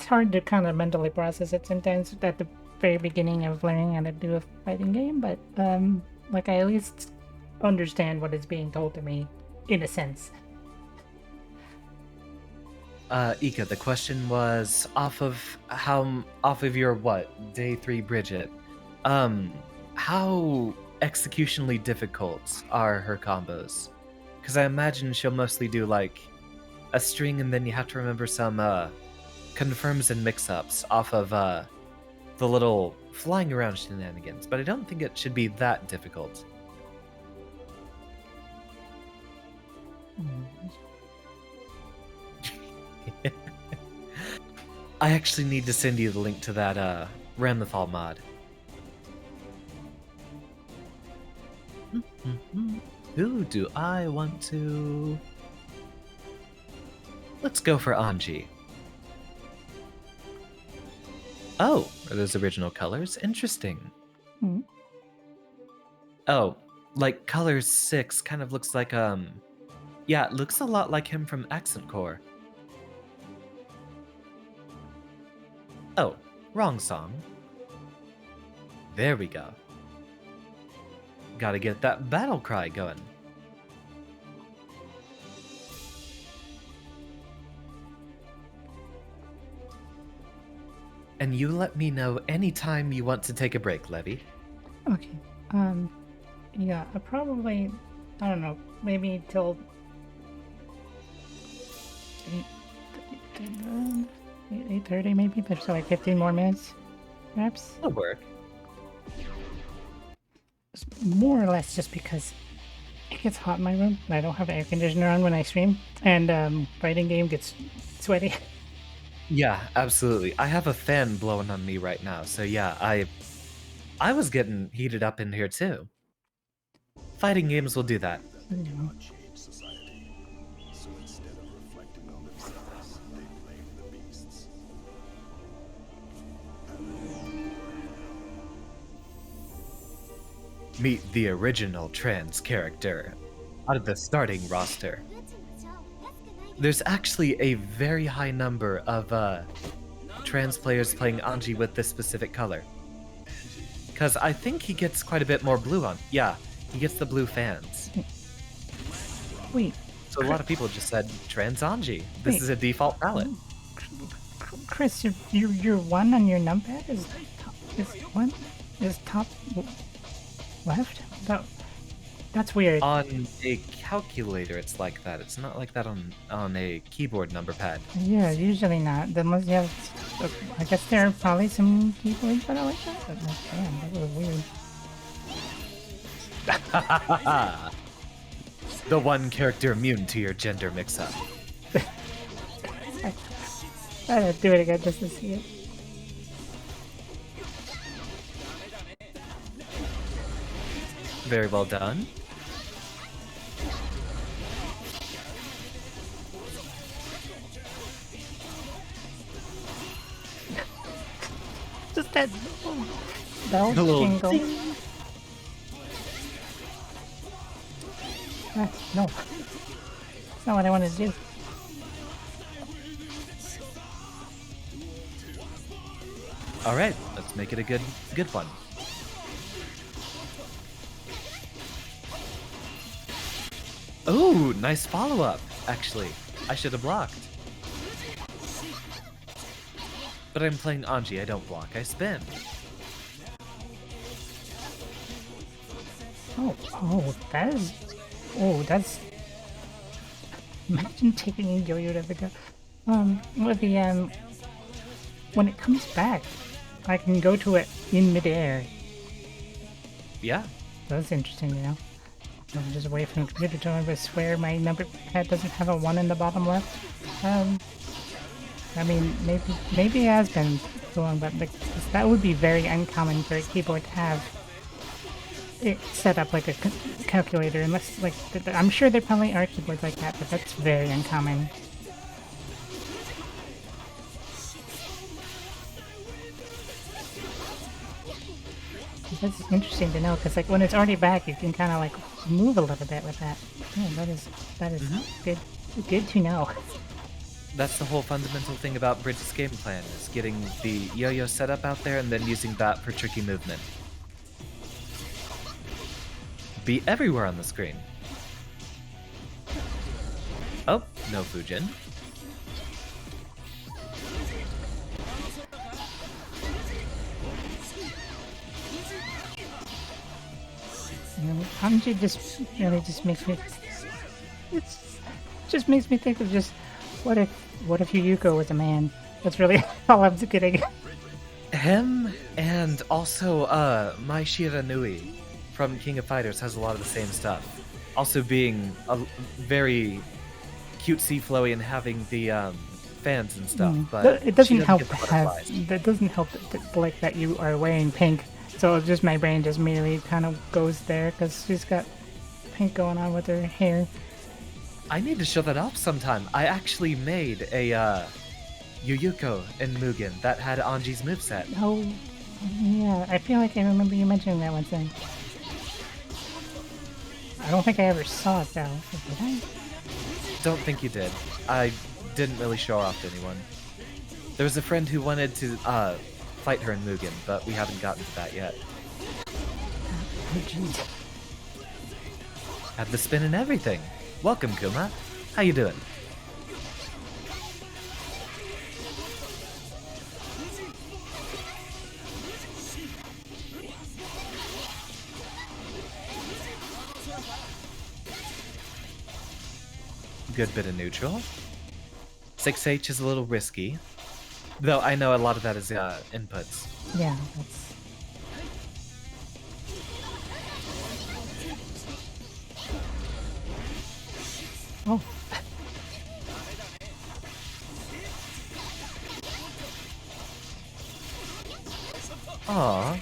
hard to kind of mentally process it sometimes at the very beginning of learning how to do a fighting game. But like I at least understand what is being told to me in a sense. Ika, the question was off of your what? Day 3 Bridget. How executionally difficult are her combos? Because I imagine she'll mostly do like a string and then you have to remember some confirms and mix-ups off of the little flying around shenanigans, but I don't think it should be that difficult. I actually need to send you the link to that Ramlethal mod. Who do I want to? Let's go for Anji. Oh, are those original colors? Interesting. Hmm. Oh, like color 6 kind of looks like yeah, it looks a lot like him from Accent Core. Oh, wrong song. There we go. Gotta get that battle cry going. And you let me know anytime you want to take a break, Levy. Okay. Yeah, probably, I don't know, maybe till 8:30 maybe, so like 15 more minutes, perhaps. That'll work. It's more or less just because it gets hot in my room and I don't have air conditioner on when I stream, and fighting game gets sweaty. Yeah, absolutely. I have a fan blowing on me right now, so yeah, I was getting heated up in here too. Fighting games will do that. Cannot change society. So instead of reflecting on themselves, they blame the beasts. Meet the original trans character out of the starting roster. There's actually a very high number of trans players playing Anji with this specific color. Because I think he gets quite a bit more blue on. Yeah, he gets the blue fans. Wait, So a lot of people just said trans Anji. This is a default palette. Chris, your one on your numpad is top left? That's weird. On a calculator, it's like that. It's not like that on a keyboard number pad. Yeah, usually not. Unless you have, I guess there are probably some keyboards that are like that. But damn, that was weird. The one character immune to your gender mix-up. I gotta do it again just to see it. Very well done. Just that bell The little jingle. No. That's not what I wanted to do. Alright, let's make it a good one. Ooh, nice follow-up, actually. I should have blocked. But I'm playing Anji, I don't block, I spin. That's... Imagine taking a yo-yo to the go. With the, when it comes back, I can go to it in midair. Yeah. That's interesting, you know? I'm just away from the computer tone, but I swear my number pad doesn't have a 1 in the bottom left. I mean, maybe it has been so long, but like, that would be very uncommon for a keyboard to have it set up like a calculator, unless, like, I'm sure there probably are keyboards like that, but that's very uncommon. That's interesting to know, because like when it's already back, you can kind of like move a little bit with that. Yeah, that is good to know. That's the whole fundamental thing about Bridget's game plan, is getting the yo-yo setup out there and then using that for tricky movement. Be everywhere on the screen. Oh, no Fujin. You know, Hanji just really just makes me. Just makes me think of just what if Yuyuko was a man? That's really all I'm getting. Him and also Mai Shiranui from King of Fighters has a lot of the same stuff. Also being a very cutesy flowy and having the fans and stuff. But it doesn't she help get the to have. butterflies. That doesn't help like that you are wearing pink. So just my brain just immediately kind of goes there because she's got pink going on with her hair. I need to show that off sometime. I actually made a Yuyuko in Mugen that had Anji's moveset. Oh, yeah. I feel like I remember you mentioning that one thing. I don't think I ever saw it though. Did I? Don't think you did. I didn't really show off to anyone. There was a friend who wanted to fight her in Mugen, but we haven't gotten to that yet. Oh, jeez. Had the spin and everything. Welcome, Kuma. How you doing? Good bit of neutral. 6H is a little risky, though I know a lot of that is inputs. Yeah, that's... Oh. Aw.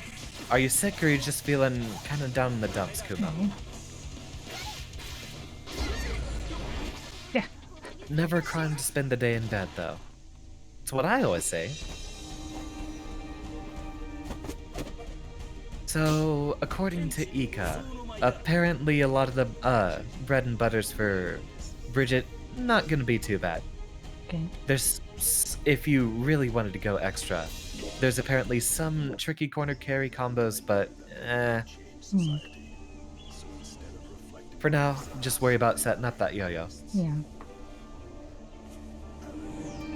Are you sick or are you just feeling kind of down in the dumps, Kuma? Yeah. Never a crime to spend the day in bed, though. It's what I always say. So, according to Ika, apparently a lot of the bread and butters for Bridget not gonna be too bad. Okay. There's, if you really wanted to go extra, there's apparently some tricky corner carry combos, but for now, just worry about setting up that yo-yo. Yeah.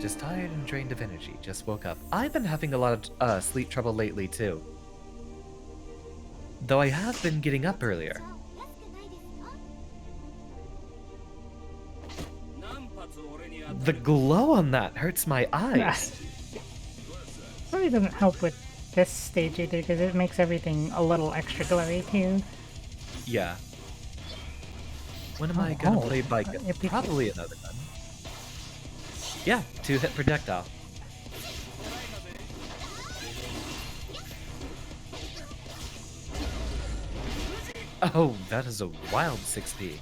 Just tired and drained of energy, just woke up. I've been having a lot of sleep trouble lately, too. Though I have been getting up earlier. The glow on that hurts my eyes. Really doesn't help with this stage either, because it makes everything a little extra glowy too. Yeah. When am I gonna play bike? If we- Probably another gun. Yeah, 2-hit projectile. Oh, that is a wild 6p.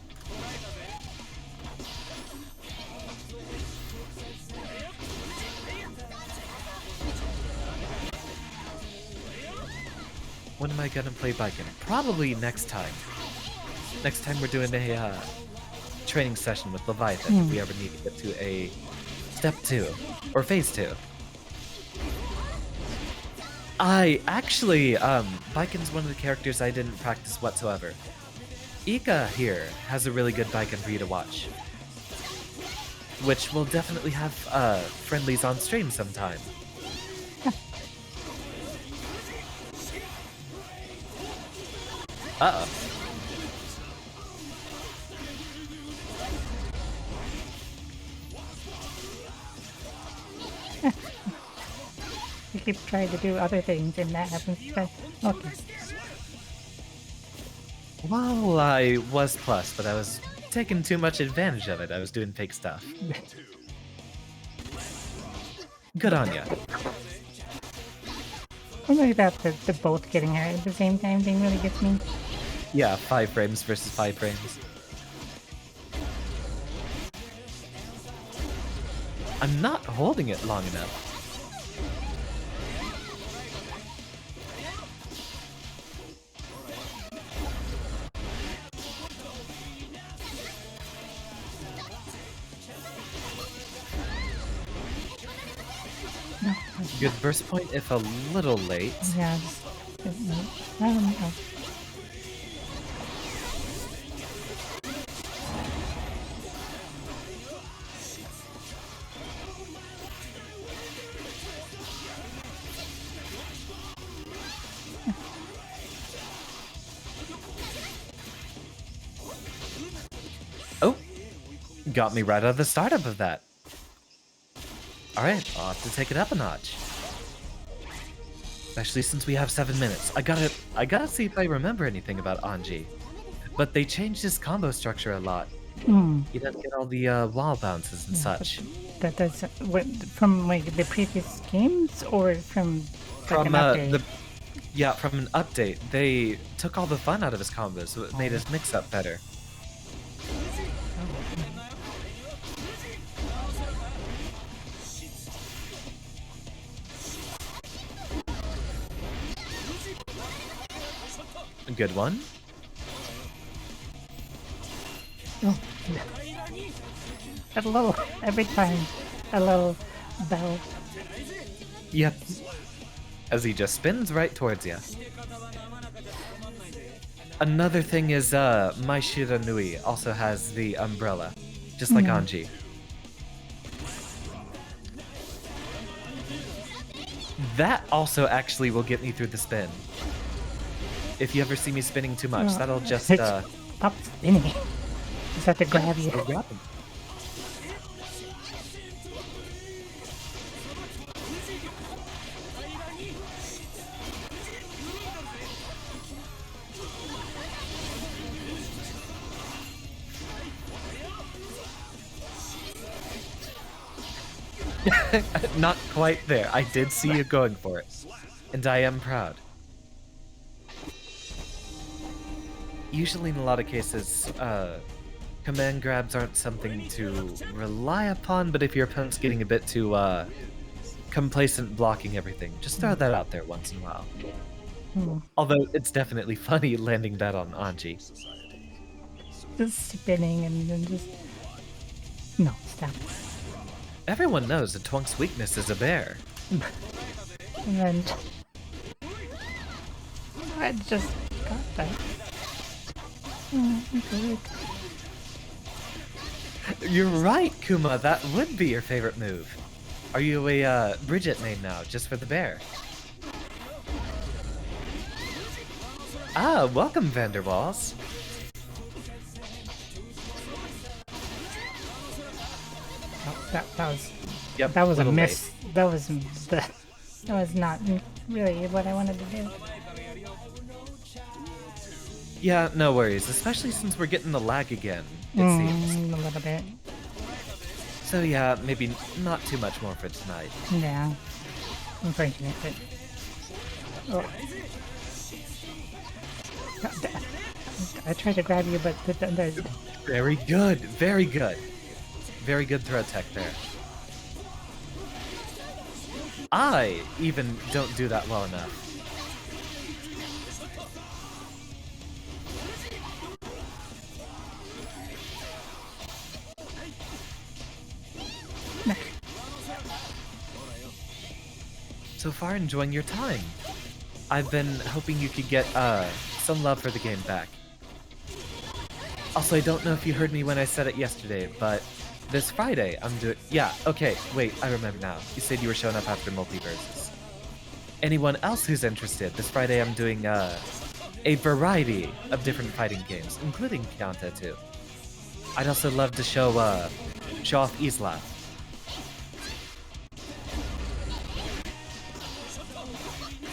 When am I gonna play Biken? Probably next time. Next time we're doing a training session with Leviathan if we ever need to get to a step 2 or phase 2. I actually, Biken's one of the characters I didn't practice whatsoever. Ika here has a really good Biken for you to watch, which we'll definitely have friendlies on stream sometime. Uh-oh. You keep trying to do other things and that happens. Okay. Well, I was plus, but I was taking too much advantage of it. I was doing fake stuff. Good on ya. Something about the both getting hurt at the same time thing really gets me. Yeah, 5 frames versus 5 frames. I'm not holding it long enough. Good burst point if a little late. Yeah, I don't know. Oh! Got me right out of the startup of that. Alright, I'll have to take it up a notch. Especially since we have 7 minutes. I gotta see if I remember anything about Anji. But they changed his combo structure a lot. He doesn't get all the wall bounces and such. That's what from like the previous games or from like From an update? from an update. They took all the fun out of his combos, so it made his mix-up better. A good one. Oh. A little every time, a little bell. Yep. As he just spins right towards you. Another thing is, My Shiranui also has the umbrella, just like Anji. That also actually will get me through the spin. If you ever see me spinning too much, that'll just, Stop spinning. Just have to grab you. grab him. Not quite there. I did see you going for it. And I am proud. Usually in a lot of cases, command grabs aren't something to rely upon, but if your opponent's getting a bit too complacent blocking everything, just throw that out there once in a while. Although it's definitely funny landing that on Anji. Just spinning and then just... No, stop. Everyone knows that Twonk's weakness is a bear. And then... I just got that. Good. You're right, Kuma, that would be your favorite move. Are you a Bridget main now, just for the bear? Ah, welcome, Vanderwalls. Oh, that was... Yep, That was a little miss. That was not really what I wanted to do. Yeah, no worries, especially since we're getting the lag again, it seems. A little bit. So yeah, maybe not too much more for tonight. Yeah. I'm breaking it, but... Oh. God damn. I tried to grab you, but the Very good. Very good. Very good throw tech there. I even don't do that well enough. So far, enjoying your time. I've been hoping you could get some love for the game back. Also, I don't know if you heard me when I said it yesterday, but this Friday I'm doing... Yeah, okay, wait, I remember now. You said you were showing up after Multiverses. Anyone else who's interested, this Friday I'm doing a variety of different fighting games, including Kianta too. I'd also love to show off Isla.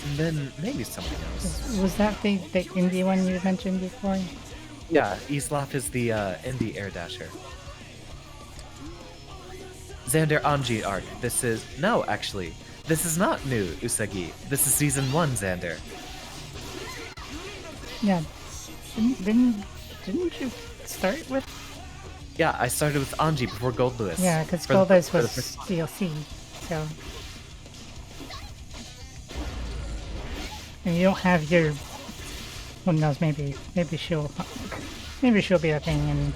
And then maybe something else. was that the indie one you mentioned before? Yeah, Islaf is the indie air dasher. Xander Anji arc. This is... No, actually. This is not new, Usagi. This is Season 1, Xander. Yeah. Didn't you start with? Yeah, I started with Anji before Gold Lewis. Yeah, because For the- Goldus for the was first- DLC, so... And you don't have your... Who knows, maybe she'll be a thing and...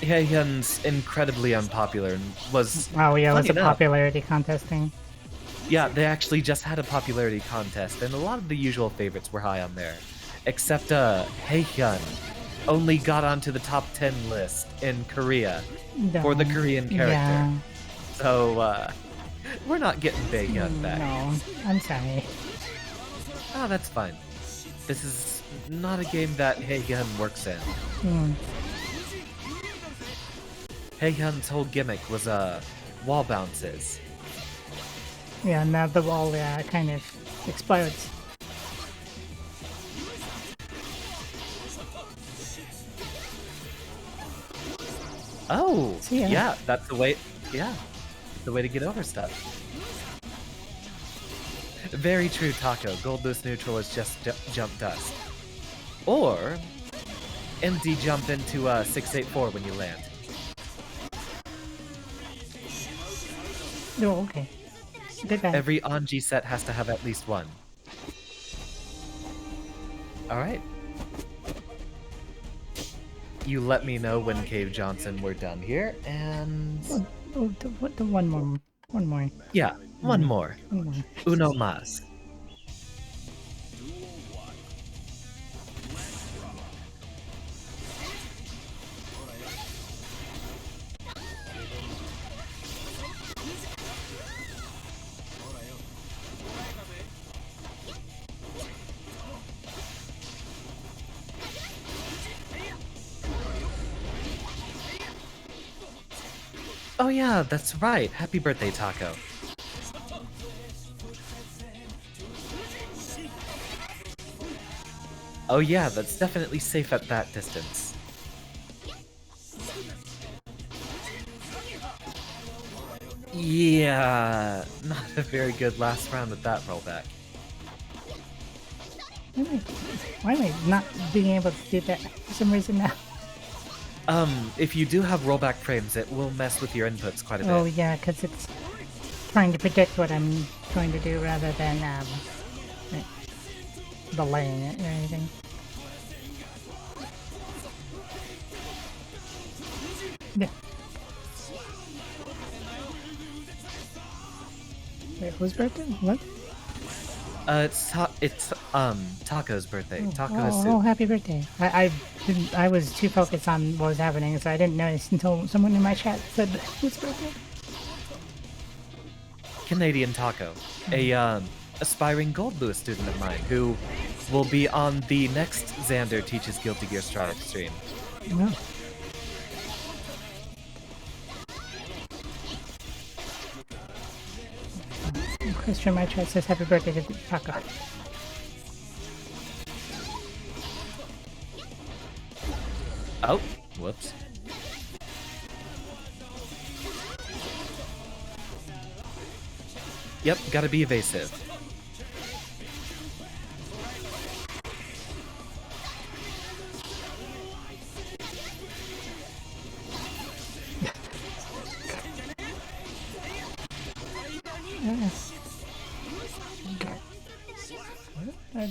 Heihyun's incredibly unpopular and was... Oh yeah, it was a funny enough, popularity contest thing. Yeah, they actually just had a popularity contest, and a lot of the usual favorites were high on there. Except, Heihyun only got onto the top 10 list in Korea for the No. Korean character. Yeah. So, we're not getting Heihyun back. No, I'm sorry. Oh, that's fine. This is not a game that Heihyun works in. Hmm. Heihyun's whole gimmick was, wall bounces. Yeah, now the wall kind of explodes. Oh, See ya. yeah, that's the way. Yeah, the way to get over stuff. Very true, Taco. Gold boost neutral is just jump dust, or empty jump into 684 when you land. Oh, okay. Good bad. Every Anji set has to have at least one. All right. You let me know when Cave Johnson we're done here, and The one more. yeah, one more. One more. Uno más. Oh yeah, that's right. Happy birthday, Taco. Oh yeah, that's definitely safe at that distance. Yeah, not a very good last round with that rollback. Why am I not being able to do that for some reason now? If you do have rollback frames, it will mess with your inputs quite a bit. Oh yeah, because it's trying to predict what I'm going to do rather than delaying it or anything. Yeah. Wait, whose birthday? What? It's Taco's birthday. Taco has Oh, happy birthday! I was too focused on what was happening, so I didn't notice until someone in my chat said whose birthday. Canadian Taco, a aspiring Gold Lewis student of mine who will be on the next Xander Teaches Guilty Gear Strive stream. No. Christian, my chat says happy birthday to Taco. Oh, whoops. Yep, gotta be evasive.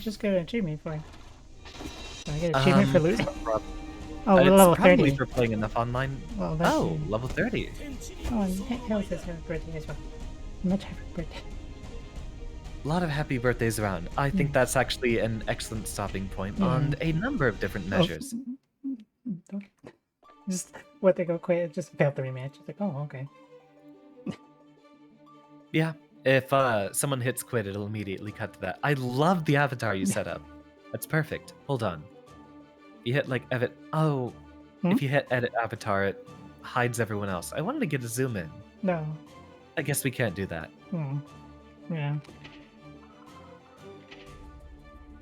just get an achievement for? Do I get an achievement for losing? prob- Oh, it's level probably 30. for playing enough online. Well, that's Oh, level 30. Oh, and Hale says happy birthday as well. Much happy birthday. A lot of happy birthdays around. I think that's actually an excellent stopping point on a number of different measures. Don't- Just what they go quit, just failed the rematch. It's like, oh, okay. Yeah, if someone hits quit, it'll immediately cut to that. I love the avatar you set up. That's perfect. Hold on. You hit like edit. Oh, if you hit edit avatar, it hides everyone else. I wanted to get a zoom in. No. I guess we can't do that. Yeah.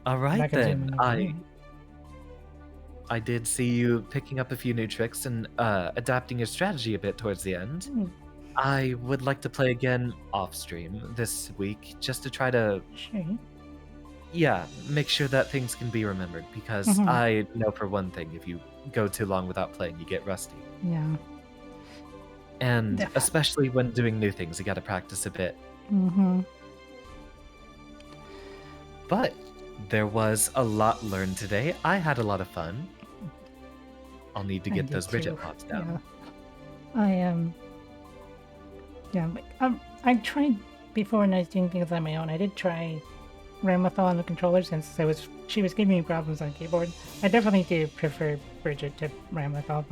All right I can zoom then. in over here. I did see you picking up a few new tricks and adapting your strategy a bit towards the end. I would like to play again off stream this week just to try to, Sure. make sure that things can be remembered because I know for one thing, if you go too long without playing, you get rusty. Yeah. And especially when doing new things, you got to practice a bit. But there was a lot learned today. I had a lot of fun. I'll need to I get did those Bridget too. pops down. Yeah. I am. I tried before when I was doing things on my own. I did try Ramlethal on the controller since she was giving me problems on keyboard. I definitely do prefer Bridget to Ramlethal.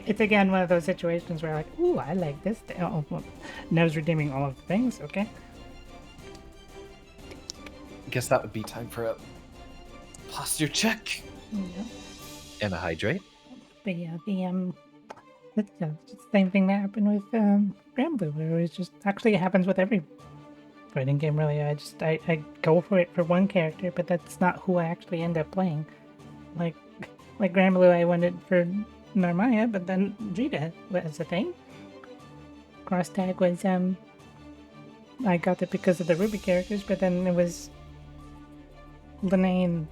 It's again one of those situations where like, ooh, I like this. Oh, well, Nev's redeeming all of the things. Okay. Guess that would be time for a posture check Yeah. and a hydrate. But yeah, it's the same thing that happened with Granblue, where it just actually it happens with every fighting game really. I go for it for one character, but that's not who I actually end up playing. Like Granblue, I went it for Narmaya, but then Drita was a thing. Cross tag was I got it because of the Ruby characters, but then it was Lene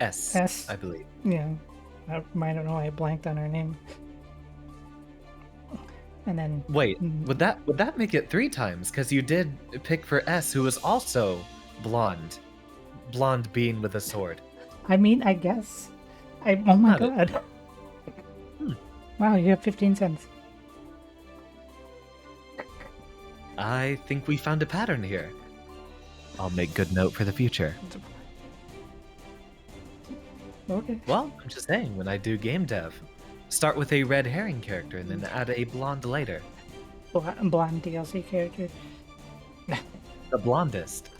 S, I believe. yeah. I don't know. I blanked on her name. And then Wait, would that make it 3 times? Because you did pick for S, who was also blonde being with a sword. I mean, I guess. Oh my Got it. god. Wow, you have 15 cents. I think we found a pattern here. I'll make good note for the future. Okay. Well, I'm just saying, when I do game dev, start with a red herring character and then add a blonde later. Blonde DLC character. The blondest.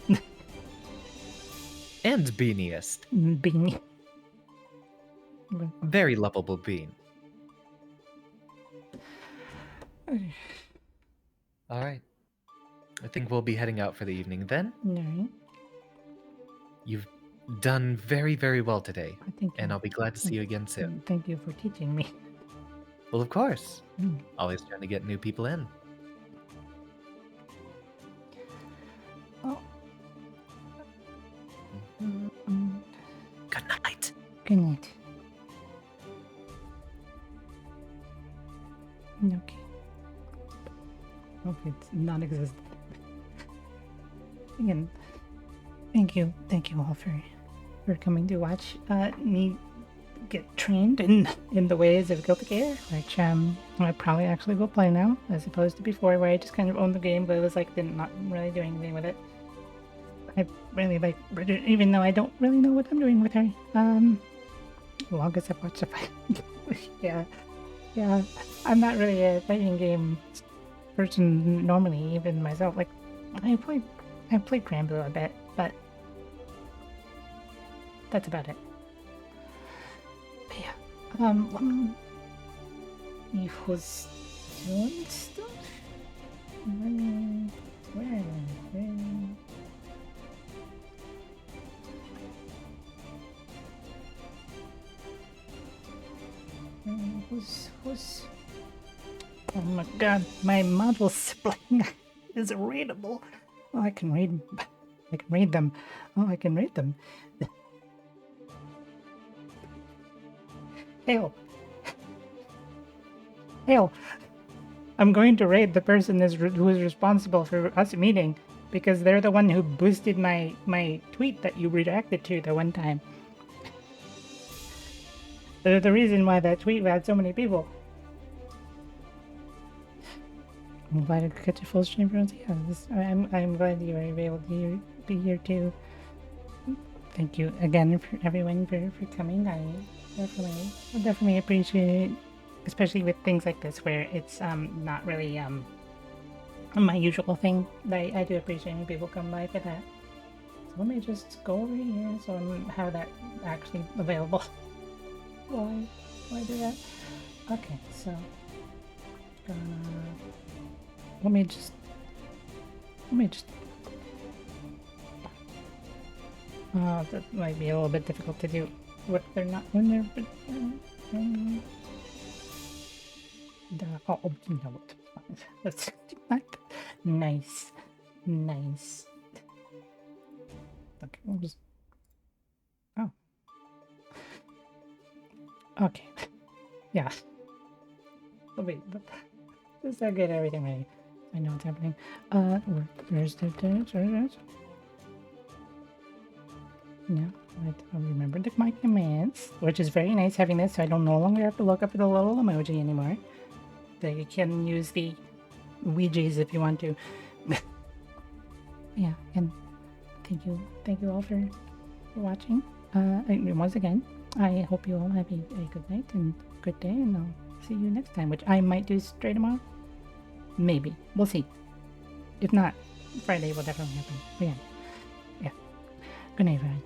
And beaniest. Beanie. Very lovable bean. Alright. I think we'll be heading out for the evening then. Alright. You've done very, very well today. Thank you. And I'll be glad to see you again soon. Thank you for teaching me. Well, of course. Always trying to get new people in. Oh. Good night. Good night. Okay. Okay, it's non-existent. Again, thank you all for coming to watch me get trained in the ways of Guilty Gear, which I probably actually will play now, as opposed to before where I just kind of owned the game, but it was like not really doing anything with it. I really like Bridget, even though I don't really know what I'm doing with her. As long as I've watched the fight. yeah. I'm not really a fighting game person normally, even myself. Like, I played Granblue a bit, but that's about it. But yeah, he was doing stuff. Where? Who's? Oh my god, my model sibling is readable. Oh, I can read them. Oh, I can read them. Hale. I'm going to raid the person who is responsible for us meeting. because they're the one who boosted my tweet that you reacted to the one time. They're the reason why that tweet had so many people. I'm glad I could catch a full stream, Bronze. Yeah, I'm glad you were able to be here too. Thank you again for everyone for coming. I definitely appreciate it, especially with things like this where it's not really my usual thing. I do appreciate when people come by for that. So let me just go over here so I have that actually available. Why do that? Okay, so let me just that might be a little bit difficult to do what they're not when they're oh, you know what, let's do that. Nice. Okay, we'll just okay. Yeah. Oh, wait, but just to get everything ready. I know what's happening. Where's the yeah, I remembered my commands, which is very nice having this, so I don't no longer have to look up the little emoji anymore. That you can use the Ouija's if you want to. Yeah, and thank you all for watching. And once again, I hope you all have a good night and good day, and I'll see you next time, which I might do straight tomorrow. Maybe. We'll see. If not, Friday will definitely happen. But yeah. Good night, everyone.